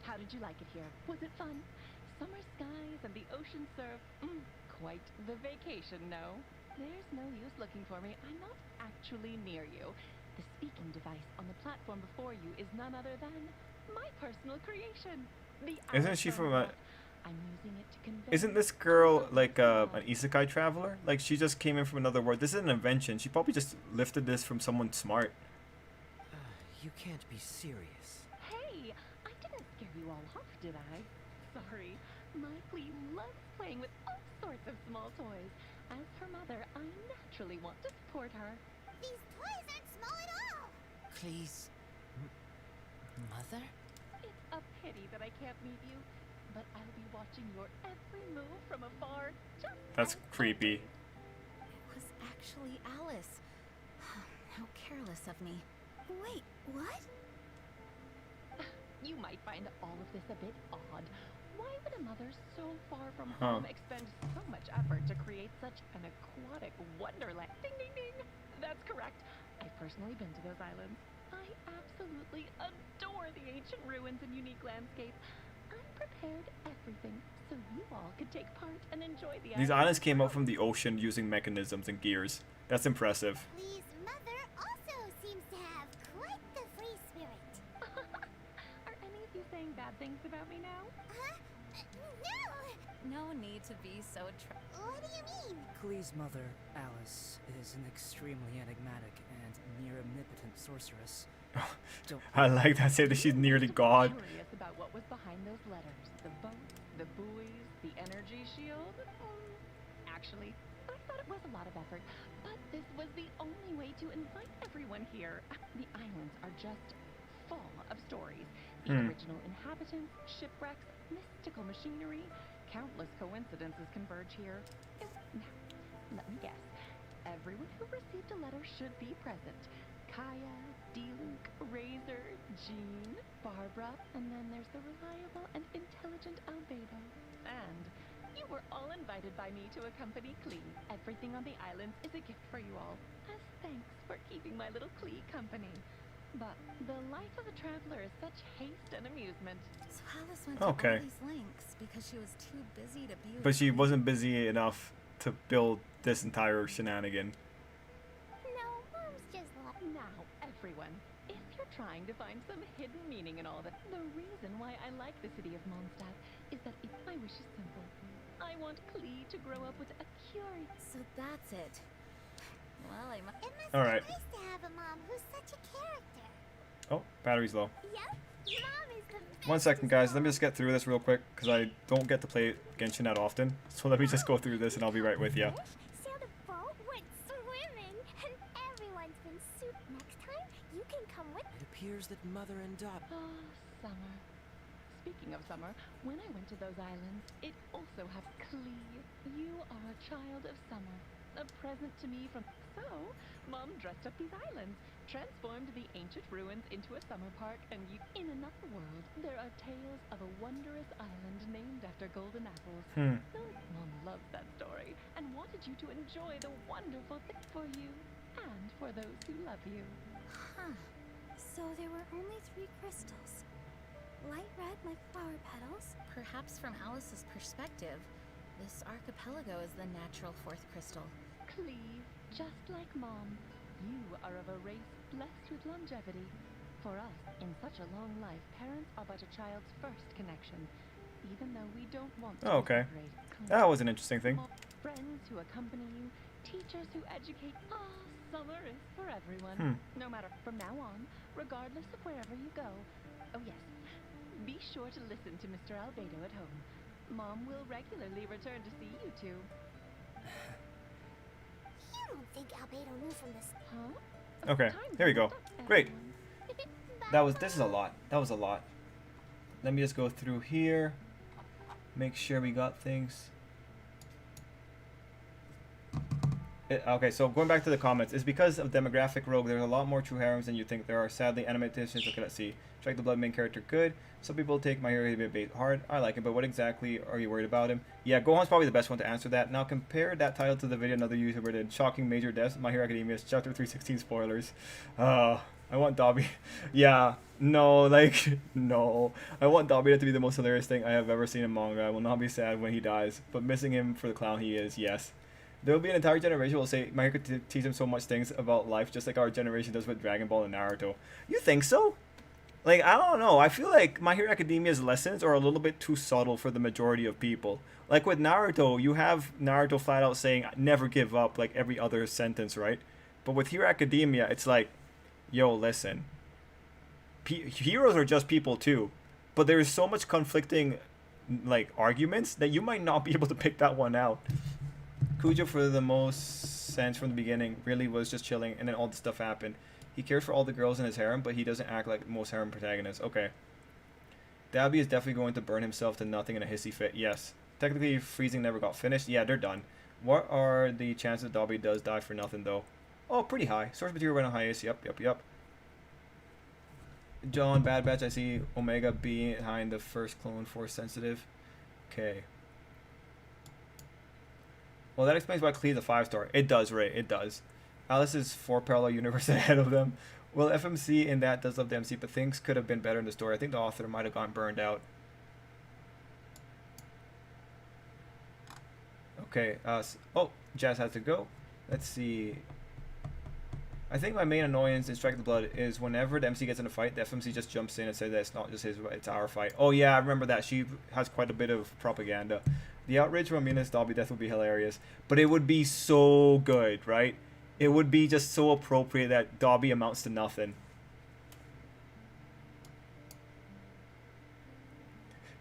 how did you like it here? Was it fun? Summer skies and the ocean surf. Quite the vacation, no? There's no use looking for me. I'm not actually near you. The speaking device on the platform before you is none other than my personal creation. The Isn't she from a? I'm using it to convey. Isn't this girl like an isekai traveler? Like, she just came in from another world. This is an invention. She probably just lifted this from someone smart. You can't be serious. Hey, I didn't scare you all off, did I? Sorry. My Klee loves playing with all sorts of small toys. As her mother, I naturally want to support her. These toys aren't small at all. Please. Mother? It's a pity that I can't meet you, but I'll be watching your every move from afar. Just That's as creepy. It was actually Alice. How careless of me. Wait, what? You might find all of this a bit odd. Why would a mother so far from Huh. home expend so much effort to create such an aquatic wonderland? Ding, ding, ding! That's correct. I've personally been to those islands. I absolutely adore the ancient ruins and unique landscape. I prepared everything so you all could take part and enjoy the These islands came up from the ocean using mechanisms and gears. That's impressive. Lee's mother also seems to have quite the free spirit. bad things about me now? Huh? No! No need to be so What do you mean? Klee's mother, Alice, is an extremely enigmatic and near omnipotent sorceress. Don't I like that. Say that she's nearly God. Curious about what was behind those letters. The boat, the buoys, the energy shield. Actually, I thought it was a lot of effort, but this was the only way to invite everyone here. The islands are just full of stories. The original inhabitants, shipwrecks, mystical machinery. Countless coincidences converge here. Now, let me guess. Everyone who received a letter should be present. Kaya, D-Luke, Razor, Jean, Barbara, and then there's the reliable and intelligent Albedo. And you were all invited by me to accompany Klee. Everything on the islands is a gift for you all, as thanks for keeping my little Klee company. But the life of a traveler is such haste and amusement. So Alice went to Okay. all these lengths because she was too busy to be with But she me. wasn't busy enough to build this entire shenanigan. No, Mom's just like... Now, everyone, if you're trying to find some hidden meaning in all that, the reason why I like the city of Mondstadt is that my wish is simple. I want Klee to grow up with a curious... So that's it. Well, I must. It must All be right. nice to have a mom who's such a character. Oh, battery's low. Yep, Mom is the best. 1 second, guys. Let me just get through this real quick because I don't get to play Genshin that often. So let me just go through this and I'll be right with you. Sailed a boat, went swimming, and everyone's been soup. Next time, you can come with. It appears that mother and daughter. Ah, summer. Speaking of summer, when I went to those islands, it also had Klee. You are a child of summer. A present to me from... So, Mom dressed up these islands, transformed the ancient ruins into a summer park, and you... In another world, there are tales of a wondrous island named after golden apples. Mom loves that story, and wanted you to enjoy the wonderful thing for you, and for those who love you. Huh. So there were only 3 crystals. Light red like flower petals. Perhaps from Alice's perspective, this archipelago is the natural 4th crystal. Klee, just like Mom, you are of a race blessed with longevity. For us, in such a long life, parents are but a child's first connection, even though we don't want to Oh, okay. separate. That was an interesting thing. Friends who accompany you, teachers who educate. Ah, summer is for everyone. No matter from now on, regardless of wherever you go. Oh yes, be sure to listen to Mr. Albedo at home. Mom will regularly return to see you two. You don't think Albedo knew from the... Huh? Okay, Time here we go. doesn't stop, Great. everyone. This is a lot. That was a lot. Let me just go through here. Make sure we got things. Okay, so going back to the comments, it's because of demographic rogue. There's a lot more true harems than you think there are. Sadly, anime editions. Okay, let's see. Strike the blood main character good. Some people take My Hero a bit hard. I like him, but what exactly are you worried about him? Yeah, Gohan's probably the best one to answer that. Now compare that title to the video another YouTuber did. Shocking major deaths. My Hero Academia. Chapter 316 spoilers. I want Dobby. Yeah, no, like, no. I want Dobby to be the most hilarious thing I have ever seen in manga. I will not be sad when he dies, but missing him for the clown he is, yes. There will be an entire generation who will say My Hero could teach him so much things about life, just like our generation does with Dragon Ball and Naruto. You think so? Like, I don't know. I feel like My Hero Academia's lessons are a little bit too subtle for the majority of people. Like with Naruto, you have Naruto flat out saying never give up, like every other sentence, right? But with Hero Academia, it's like, yo, listen. Heroes are just people too. But there is so much conflicting, like, arguments that you might not be able to pick that one out. Kujo, for the most sense from the beginning, really was just chilling, and then all this stuff happened. He cares for all the girls in his harem, but he doesn't act like most harem protagonists. Okay. Dabby is definitely going to burn himself to nothing in a hissy fit. Yes. Technically, freezing never got finished. Yeah, they're done. What are the chances Dobby does die for nothing, though? Oh, pretty high. Source material went on hiatus. Yep. John, Bad Batch, I see Omega behind the first clone Force sensitive. Okay. Well, that explains why Klee's a 5-star. It does, Ray. It does. Alice is 4 parallel universes ahead of them. Well, FMC in that does love the MC, but things could have been better in the story. I think the author might have gotten burned out. Okay. Oh, Jazz has to go. Let's see. I think my main annoyance in Strike the Blood is whenever the MC gets in a fight, the FMC just jumps in and says that it's not just his, it's our fight. Oh yeah, I remember that. She has quite a bit of propaganda. The outrage from Amina's Dobby death would be hilarious, but it would be so good, right? It would be just so appropriate that Dobby amounts to nothing.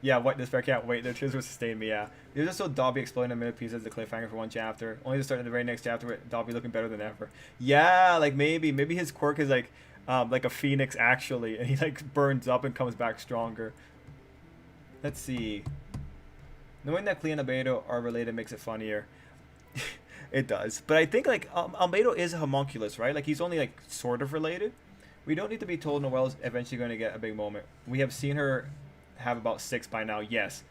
Yeah, what despair can't wait. Their tears will sustain me. Yeah, it was just so Dobby exploding a minute piece as the cliffhanger for one chapter, only to start in the very next chapter with Dobby looking better than ever. Yeah, like maybe his quirk is like a phoenix actually, and he like burns up and comes back stronger. Let's see. Knowing that Clea and Albedo are related makes it funnier. It does, but I think like Albedo is a homunculus, right? Like he's only like sort of related. We don't need to be told Noelle's eventually going to get a big moment. We have seen her have about 6 by now. Yes.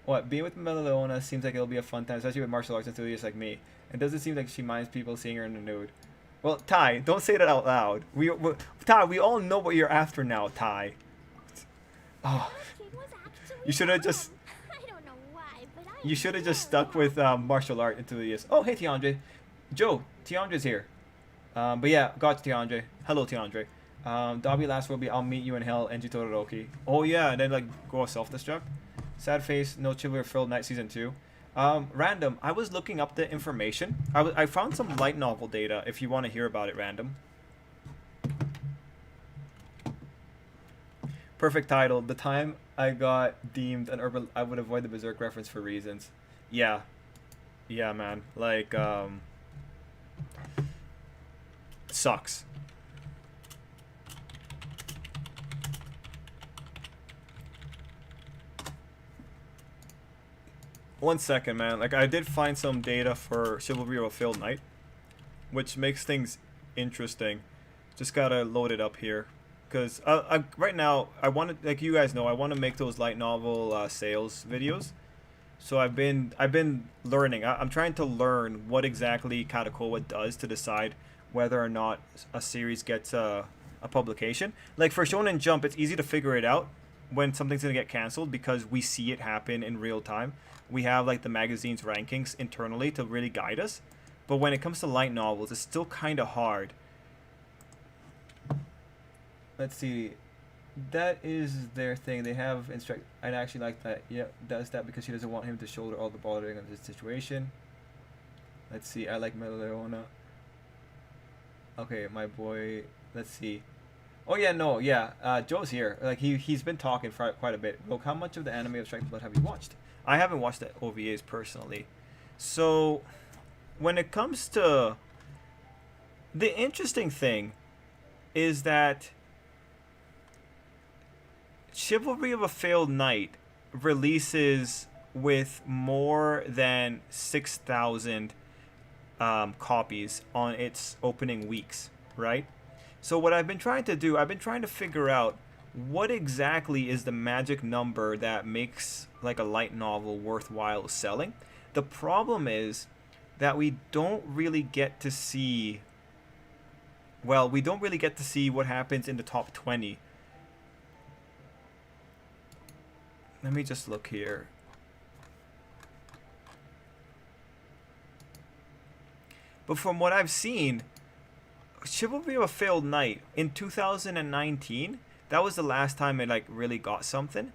What, being with Melona seems like it'll be a fun time, especially with martial arts enthusiasts like me. It doesn't seem like she minds people seeing her in the nude. Well, Ty, don't say that out loud. Ty, we all know what you're after now, Ty. Oh, you should have just. I don't know why, but You should have just stuck with martial art enthusiasts. Oh, hey, Tiandre. Joe, Tiandre's here. But yeah, got Tiandre. Hello, Tiandre. Dobby last will be I'll meet you in hell, Enji Todoroki. Oh yeah, and then like go self-destruct. Sad face, no chivalry filled night season 2. Random, I was looking up the information. I found some light novel data if you want to hear about it, Random. Perfect title. The time I got deemed an urban, I would avoid the Berserk reference for reasons. Yeah. Yeah, man. Like, sucks. One second, man. Like, I did find some data for Chivalry of a Failed Knight, which makes things interesting. Just gotta load it up here. Because right now, I want to, like you guys know, I want to make those light novel sales videos. So I've been learning. I'm trying to learn what exactly Kadokawa does to decide whether or not a series gets a publication. Like for Shonen Jump, it's easy to figure it out when something's gonna get canceled because we see it happen in real time. We have like the magazine's rankings internally to really guide us. But when it comes to light novels, it's still kind of hard. Let's see. That is their thing. They have instruct. I'd actually like that. Yeah, does that because she doesn't want him to shoulder all the bothering of this situation. Let's see. I like Meleona. Okay, my boy. Let's see. Oh yeah, no, yeah. Joe's here. Like he's been talking for quite a bit. Look, how much of the anime of Strike the Blood have you watched? I haven't watched the OVAs personally. So, when it comes to the interesting thing is that Chivalry of a Failed Knight releases with more than 6,000 copies on its opening weeks, right? So what I've been trying to do, I've been trying to figure out what exactly is the magic number that makes like a light novel worthwhile selling. The problem is that we don't really get to see, well, we don't really get to see what happens in the top 20. Let me just look here. But from what I've seen, Chivalry of a Failed Knight in 2019, that was the last time it like really got something.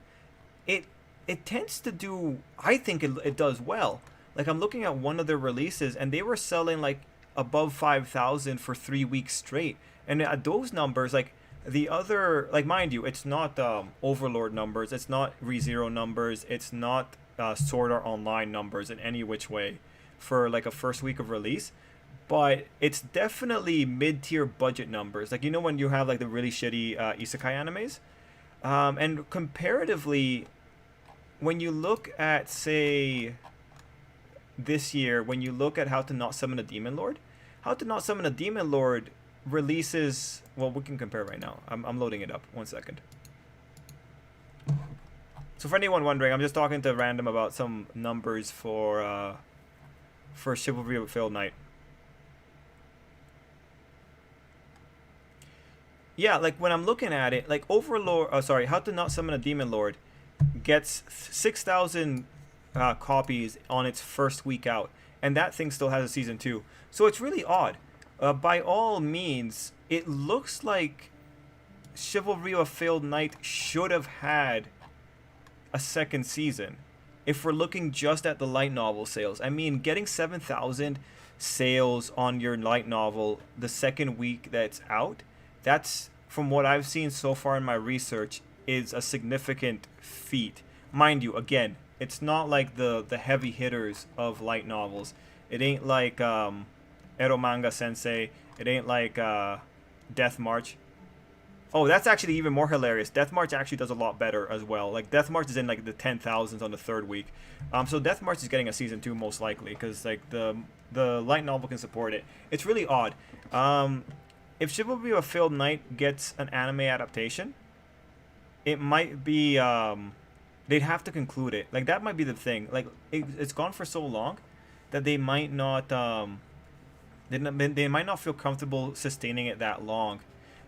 It tends to do, I think it does well. Like I'm looking at one of their releases and they were selling like above 5,000 for 3 weeks straight. And at those numbers, like the other, like mind you, it's not Overlord numbers, it's not ReZero numbers, it's not Sword Art Online numbers in any which way for like a first week of release. But it's definitely mid-tier budget numbers. Like, you know when you have like the really shitty isekai animes? And comparatively, when you look at, say, this year, when you look at How to Not Summon a Demon Lord, How to Not Summon a Demon Lord releases, well, we can compare right now. I'm loading it up. 1 second. So for anyone wondering, I'm just talking to Random about some numbers for Chivalry of a Failed Knight. Yeah, like when I'm looking at it, like Overlord, How to Not Summon a Demon Lord gets 6,000 copies on its first week out, and that thing still has a season 2. So it's really odd. by all means, it looks like Chivalry of a Failed Knight should have had a second season. If we're looking just at the light novel sales, I mean, getting 7,000 sales on your light novel the second week that's out, that's, from what I've seen so far in my research, is a significant feat. Mind you, again, it's not like the heavy hitters of light novels. It ain't like Eromanga Sensei. It ain't like Death March. Oh, that's actually even more hilarious. Death March actually does a lot better as well. Like, Death March is in like the 10,000s on the third week. So Death March is getting a season 2 most likely, because like the light novel can support it. It's really odd. If Chivalry of a Failed Knight gets an anime adaptation, it might be they'd have to conclude it. Like, that might be the thing. Like, it's gone for so long that they might not they might not feel comfortable sustaining it that long.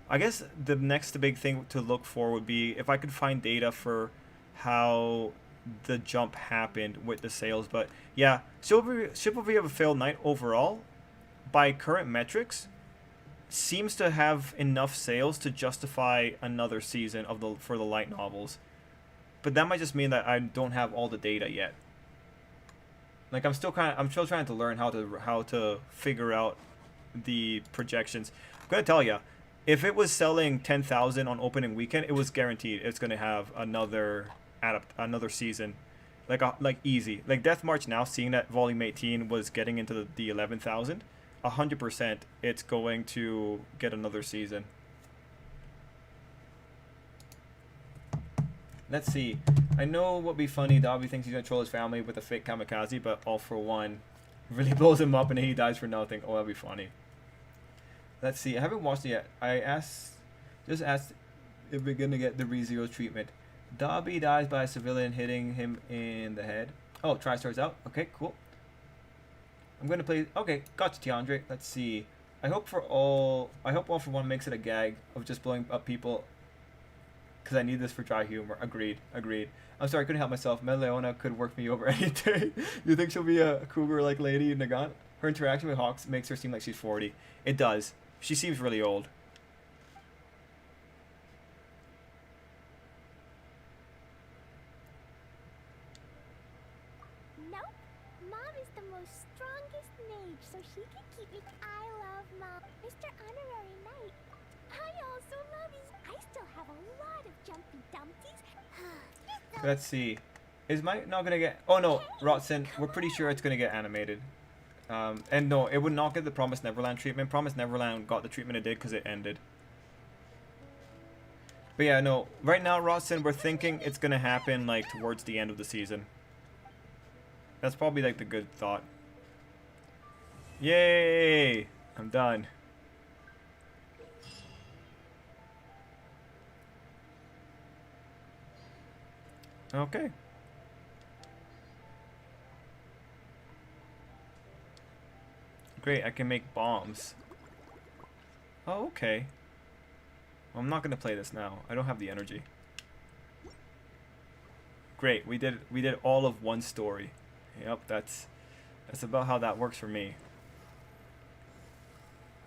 I guess the next big thing to look for would be if I could find data for how the jump happened with the sales. But yeah, Chivalry of a Failed Knight overall, by current metrics, seems to have enough sales to justify another season of for the light novels. But that might just mean that I don't have all the data yet. Like, I'm still trying to learn how to figure out the projections. I'm gonna tell you, if it was selling 10,000 on opening weekend, it was guaranteed it's gonna have another season, like easy. Like Death March now, seeing that Volume 18 was getting into the 11,000, 100% it's going to get another season. Let's see. I know what would be funny. Dobby thinks he's gonna troll his family with a fake kamikaze, but All For One really blows him up and he dies for nothing. Oh, that'd be funny. Let's see. I haven't watched it yet. I just asked if we're gonna get the ReZero treatment. Dobby dies by a civilian hitting him in the head. Oh, TriStar's out. Okay, cool. I'm gonna play. Okay, gotcha, Tiandre. Let's see. I hope All For One makes it a gag of just blowing up people, because I need this for dry humor. Agreed. I'm sorry, I couldn't help myself. Meleona could work me over any day. You think she'll be a cougar-like lady in Nagant? Her interaction with Hawks makes her seem like she's 40. It does. She seems really old. Nope. Mom is the most strongest mage, so she can keep me. I love Mom. Mr. Honorary Knight. I also love you. I still have a lot of jumpy dumpties. Let's see. Is Mike not gonna get? Oh no, Rotson. We're pretty sure it's gonna get animated. And no, it would not get the Promised Neverland treatment. Promised Neverland got the treatment it did because it ended. But yeah, no. Right now, Rotson, we're thinking it's gonna happen like towards the end of the season. That's probably like the good thought. Yay! I'm done. Okay. Great, I can make bombs. Oh, okay. Well, I'm not gonna play this now. I don't have the energy. Great, we did all of one story. Yep, that's about how that works for me.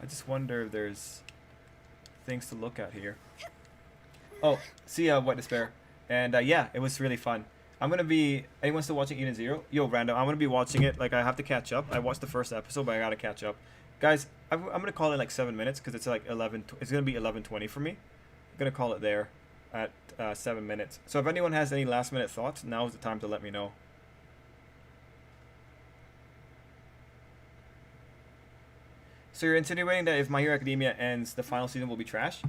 I just wonder if there's things to look at here. Oh, see ya, White Despair. And yeah, it was really fun. I'm gonna be. Anyone still watching Eden Zero? Yo, random. I'm gonna be watching it. Like, I have to catch up. I watched the first episode, but I gotta catch up. Guys, I'm gonna call it like 7 minutes because it's like 11. It's gonna be 11:20 for me. I'm gonna call it there at 7 minutes. So if anyone has any last minute thoughts, now is the time to let me know. So you're insinuating that if My Hero Academia ends, the final season will be trash?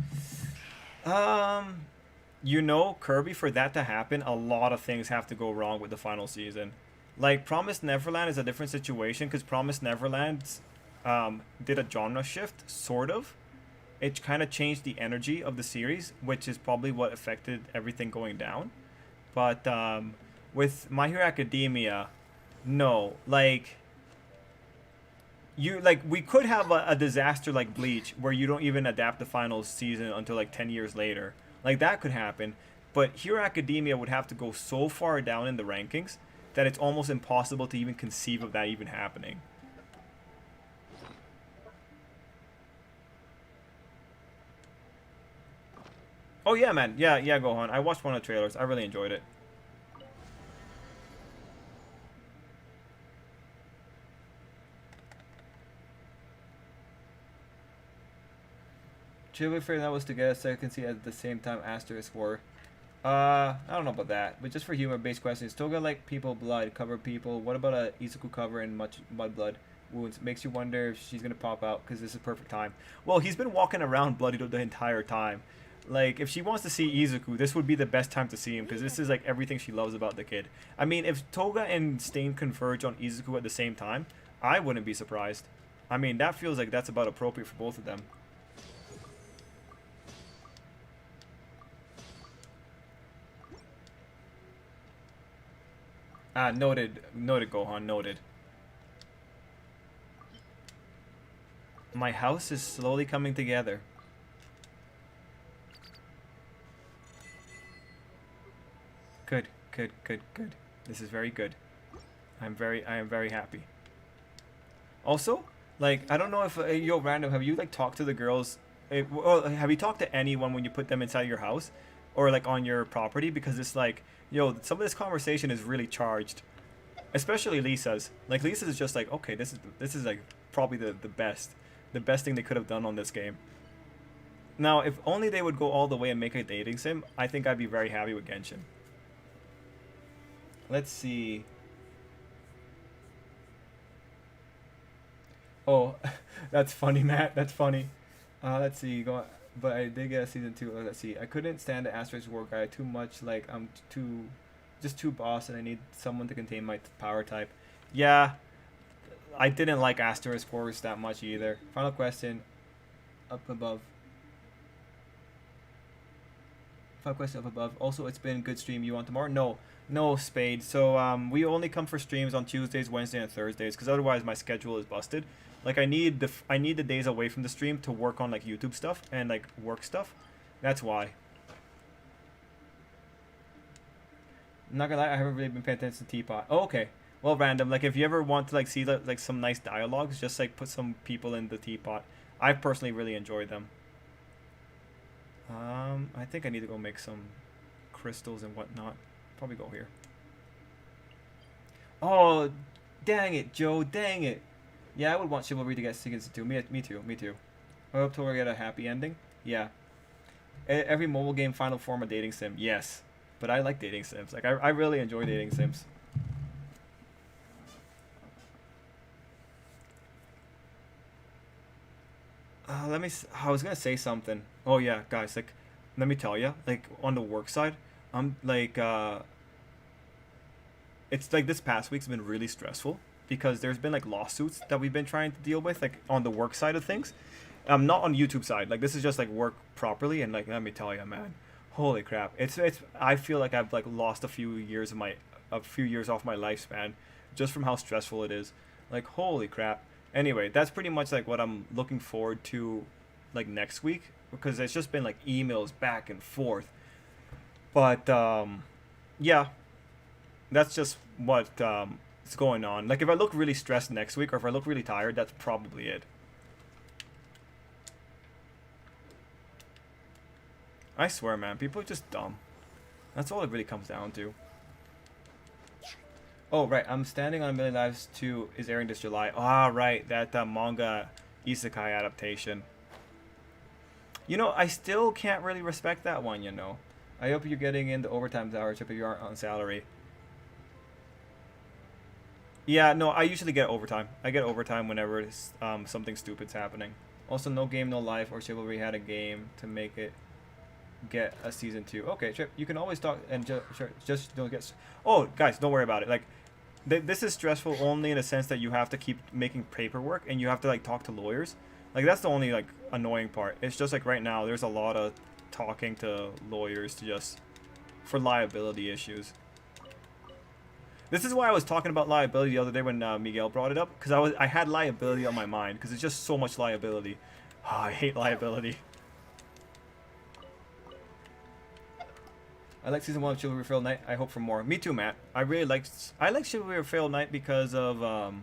You know, Kirby, for that to happen, a lot of things have to go wrong with the final season. Like, Promised Neverland is a different situation because Promised Neverland did a genre shift, sort of. It kind of changed the energy of the series, which is probably what affected everything going down. But with My Hero Academia, no. Like, we could have a disaster like Bleach where you don't even adapt the final season until like 10 years later. Like, that could happen, but Hero Academia would have to go so far down in the rankings that it's almost impossible to even conceive of that even happening. Oh yeah, man. Yeah, Gohan. I watched one of the trailers. I really enjoyed it. Chill for that was to get a second seat at the same time Asterisk were. I don't know about that, but just for humor-based questions, Toga like people blood cover people. What about a Izuku cover in much mud blood wounds? Makes you wonder if she's gonna pop out because this is perfect time. Well, he's been walking around bloodied the entire time. Like, if she wants to see Izuku, this would be the best time to see him because this is like everything she loves about the kid. I mean, if Toga and Stain converge on Izuku at the same time, I wouldn't be surprised. I mean, that feels like that's about appropriate for both of them. Noted, Gohan, noted. My house is slowly coming together. Good. This is very good. I am very happy. Also, like, I don't know if, yo, Random, have you, like, talked to the girls, or have you talked to anyone when you put them inside your house? Or, like, on your property? Because it's like, yo, some of this conversation is really charged. Especially Lisa's. Like, Lisa's is just like, okay, this is like, probably the best. The best thing they could have done on this game. Now, if only they would go all the way and make a dating sim, I think I'd be very happy with Genshin. Let's see. Oh, that's funny, Matt. That's funny. Let's see. Go. But I did get a season 2. Let's see. I couldn't stand the Asterisk War guy too much. Like, I'm just too boss, and I need someone to contain my power type. Yeah, I didn't like Asterisk Wars that much either. Final question. Up above. Final question up above. Also, it's been good stream. You want tomorrow? No, Spade. So we only come for streams on Tuesdays, Wednesdays, and Thursdays, because otherwise my schedule is busted. Like, I need the days away from the stream to work on, like, YouTube stuff and, like, work stuff. That's why. I'm not gonna lie, I haven't really been paying attention to Teapot. Oh, okay. Well, Random, like, if you ever want to, like, see, like, some nice dialogues, just, like, put some people in the Teapot. I personally really enjoy them. I think I need to go make some crystals and whatnot. Probably go here. Oh, dang it, Joe, dang it. Yeah, I would want Chivalry to get sequence 2. Me too. I hope to get a happy ending. Yeah. Every mobile game final form of dating sim. Yes. But I like dating sims. Like, I really enjoy dating sims. I was gonna say something. Oh yeah, guys, like, let me tell you, like, on the work side, I'm like, it's like this past week's been really stressful because there's been, like, lawsuits that we've been trying to deal with, like, on the work side of things. Not on YouTube side. Like, this is just, like, work properly, and, like, let me tell you, man, holy crap, it's I feel like I've, like, lost a few years off my lifespan just from how stressful it is. Like, holy crap. Anyway, that's pretty much, like, what I'm looking forward to, like, next week, because it's just been, like, emails back and forth. But yeah, that's just what is going on. Like, if I look really stressed next week, or if I look really tired, that's probably it. I swear, man, people are just dumb. That's all it really comes down to. Oh, right, I'm Standing on a Million Lives 2 is airing this July. Ah, right, that manga isekai adaptation. You know, I still can't really respect that one, you know. I hope you're getting in the overtime hours if you aren't on salary. Yeah, no, I usually get overtime. I get overtime whenever something stupid's happening. Also, No Game, No Life or Chivalry had a game to make it get a season 2. Okay, Trip, you can always talk and just don't get... Oh, guys, don't worry about it. Like, this is stressful only in a sense that you have to keep making paperwork and you have to, like, talk to lawyers. Like, that's the only, like, annoying part. It's just, like, right now there's a lot of talking to lawyers to just... for liability issues. This is why I was talking about liability the other day when Miguel brought it up, because I had liability on my mind, because it's just so much liability. Oh, I hate liability. I like season 1 of Chivalry Failed Knight. I hope for more. Me too, Matt. I like Chivalry Failed Knight because of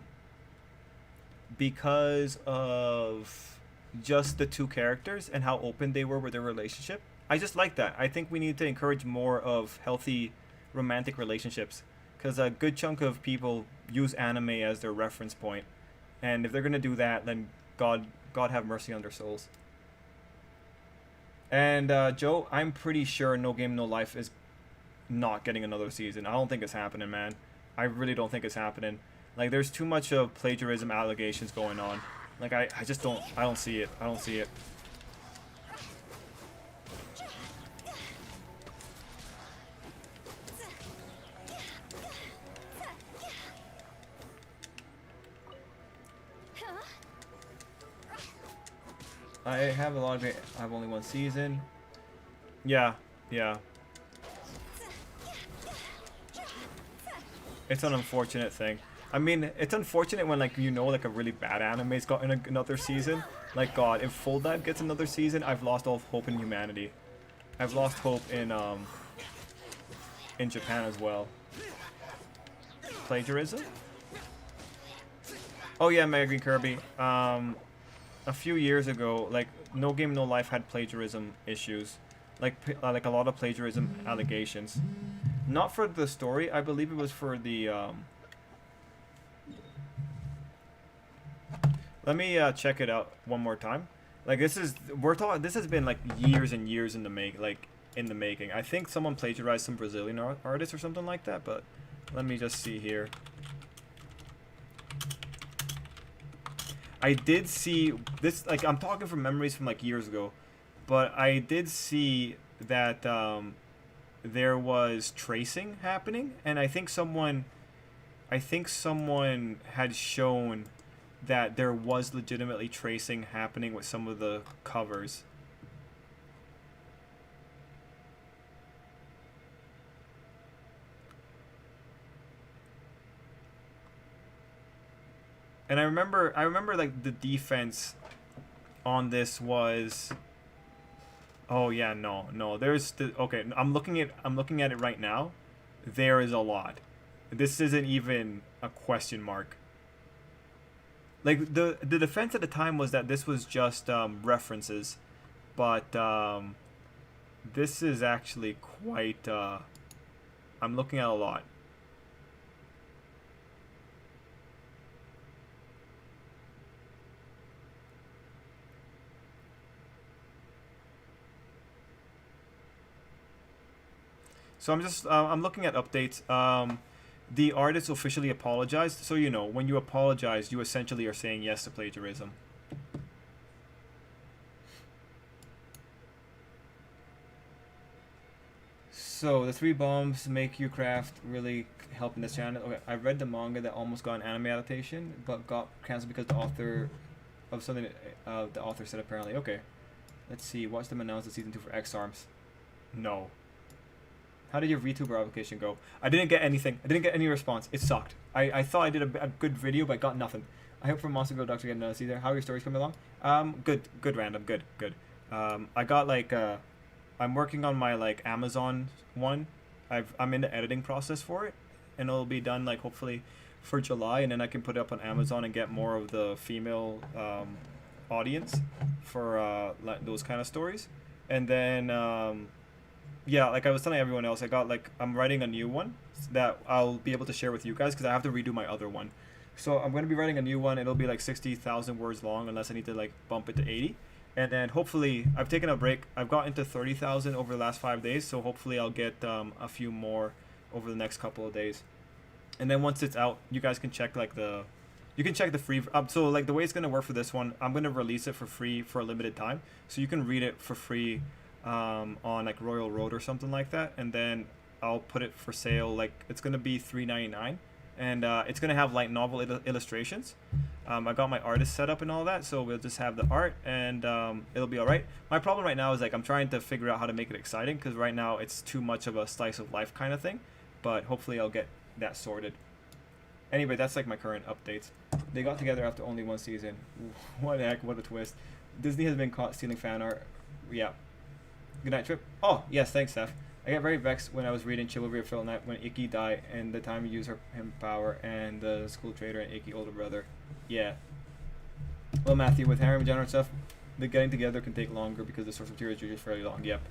just the two characters and how open they were with their relationship. I just like that. I think we need to encourage more of healthy romantic relationships, because a good chunk of people use anime as their reference point, and if they're gonna do that, then God have mercy on their souls. And Joe, I'm pretty sure No Game No Life is not getting another season. I don't think it's happening, man. I really don't think it's happening. Like, there's too much of plagiarism allegations going on. Like, I just don't, I don't see it. I don't see it. I have a lot of it. I have only one season. Yeah, yeah. It's an unfortunate thing. I mean, it's unfortunate when, like, you know, like, a really bad anime's got another season. Like, God, if Full Dive gets another season, I've lost all hope in humanity. I've lost hope in Japan as well. Plagiarism? Oh yeah, Mega Green Kirby. A few years ago, like, No Game No Life had plagiarism issues, like a lot of plagiarism allegations. Not for the story, I believe it was for the. Let me check it out one more time. Like, this has been like years and years in the making. I think someone plagiarized some Brazilian artist or something like that. But let me just see here. I did see this, like, I'm talking from memories from like years ago, but I did see that there was tracing happening, and I think someone had shown that there was legitimately tracing happening with some of the covers. And I remember like the defense on this was, oh yeah, no, there's okay, I'm looking at it right now. There is a lot. This isn't even a question mark. Like, the defense at the time was that this was just references, but this is actually quite I'm looking at a lot. So I'm looking at updates. The artist officially apologized. So, you know, when you apologize, you essentially are saying yes to plagiarism. So the 3 bombs make you craft really help in this channel. Okay, I read the manga that almost got an anime adaptation, but got canceled because the author of something the author said apparently. Okay, let's see. Watch them announce the season 2 for X Arms. No. How did your VTuber application go? I didn't get anything. I didn't get any response. It sucked. I thought I did a good video, but I got nothing. I hope for Monster Go Doctor get another season. How are your stories coming along? Good random. Good. I got like I'm working on my like Amazon one. I'm in the editing process for it, and it'll be done like hopefully for July, and then I can put it up on Amazon and get more of the female audience for like those kind of stories, and then. Yeah, like I was telling everyone else, I'm writing a new one that I'll be able to share with you guys because I have to redo my other one. So I'm going to be writing a new one. It'll be like 60,000 words long unless I need to like bump it to 80. And then hopefully, I've taken a break. I've gotten to 30,000 over the last 5 days. So hopefully I'll get a few more over the next couple of days. And then once it's out, you guys can check you can check the free. So like the way it's going to work for this one, I'm going to release it for free for a limited time. So you can read it for free on like Royal Road or something like that, and then I'll put it for sale. Like, it's gonna be $3.99, and it's gonna have light novel illustrations. I got my artist set up and all that, so we'll just have the art, and it'll be all right. My problem right now is like I'm trying to figure out how to make it exciting, because right now it's too much of a slice of life kind of thing, but hopefully I'll get that sorted. Anyway, that's like my current updates. They got together after only 1 season. What the heck, what a twist. Disney has been caught stealing fan art. Yeah. Good night, Trip. Oh, yes, thanks, Steph. I get very vexed when I was reading Chivalry of Phil Knight when Ikki died and the time he used him power and the school traitor and Ikki older brother. Yeah. Well, Matthew, with harem genre and stuff, the getting together can take longer because the source material is usually fairly long. Yep.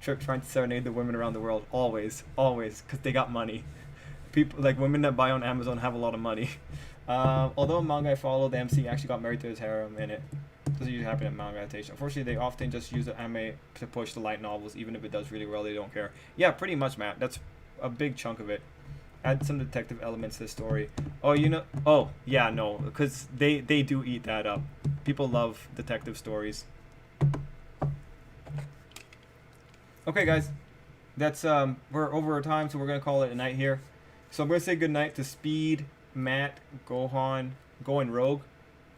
trying to serenade the women around the world. Always, always, because they got money. People like women that buy on Amazon have a lot of money. Although a manga I follow, the MC actually got married to his harem in it. Doesn't usually happen in manga adaptation. Unfortunately, they often just use the anime to push the light novels. Even if it does really well, they don't care. Yeah, pretty much, Matt. That's a big chunk of it. Add some detective elements to the story. Oh, you know. Oh, yeah, no, because they do eat that up. People love detective stories. Okay, guys, that's we're over our time, so we're gonna call it a night here. So I'm gonna say goodnight to Speed, Matt, Gohan, Going Rogue.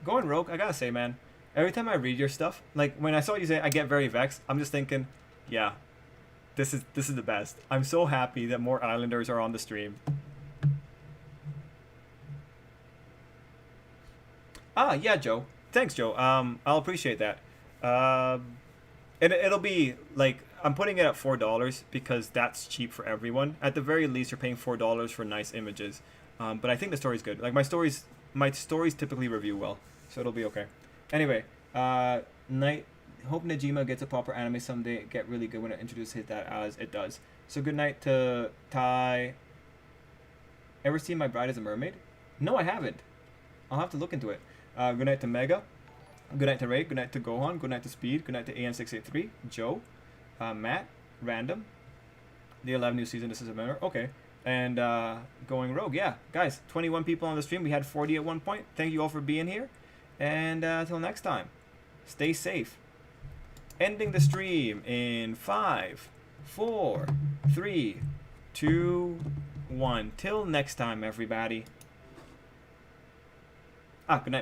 Going Rogue, I gotta say, man, every time I read your stuff, like when I saw you say I get very vexed, I'm just thinking, yeah, this is the best. I'm so happy that more Islanders are on the stream. Ah, yeah, Joe. Thanks, Joe. I'll appreciate that. It'll be like I'm putting it at $4 because that's cheap for everyone. At the very least, you're paying $4 for nice images. But I think the story's good. Like my stories typically review well, so it'll be okay. Anyway, night. Hope Najima gets a proper anime someday. Get really good when it introduces that as it does. So good night to Ty. Ever seen My Bride as a Mermaid? No, I haven't. I'll have to look into it. Good night to Mega. Good night to Ray. Good night to Gohan. Good night to Speed. Good night to AN683. Joe. Matt. Random. The 11 new season. This is a member. Okay. And Going Rogue. Yeah. Guys, 21 people on the stream. We had 40 at one point. Thank you all for being here. And until next time, stay safe. Ending the stream in 5, 4, 3, 2, 1. Till next time, everybody. Good night.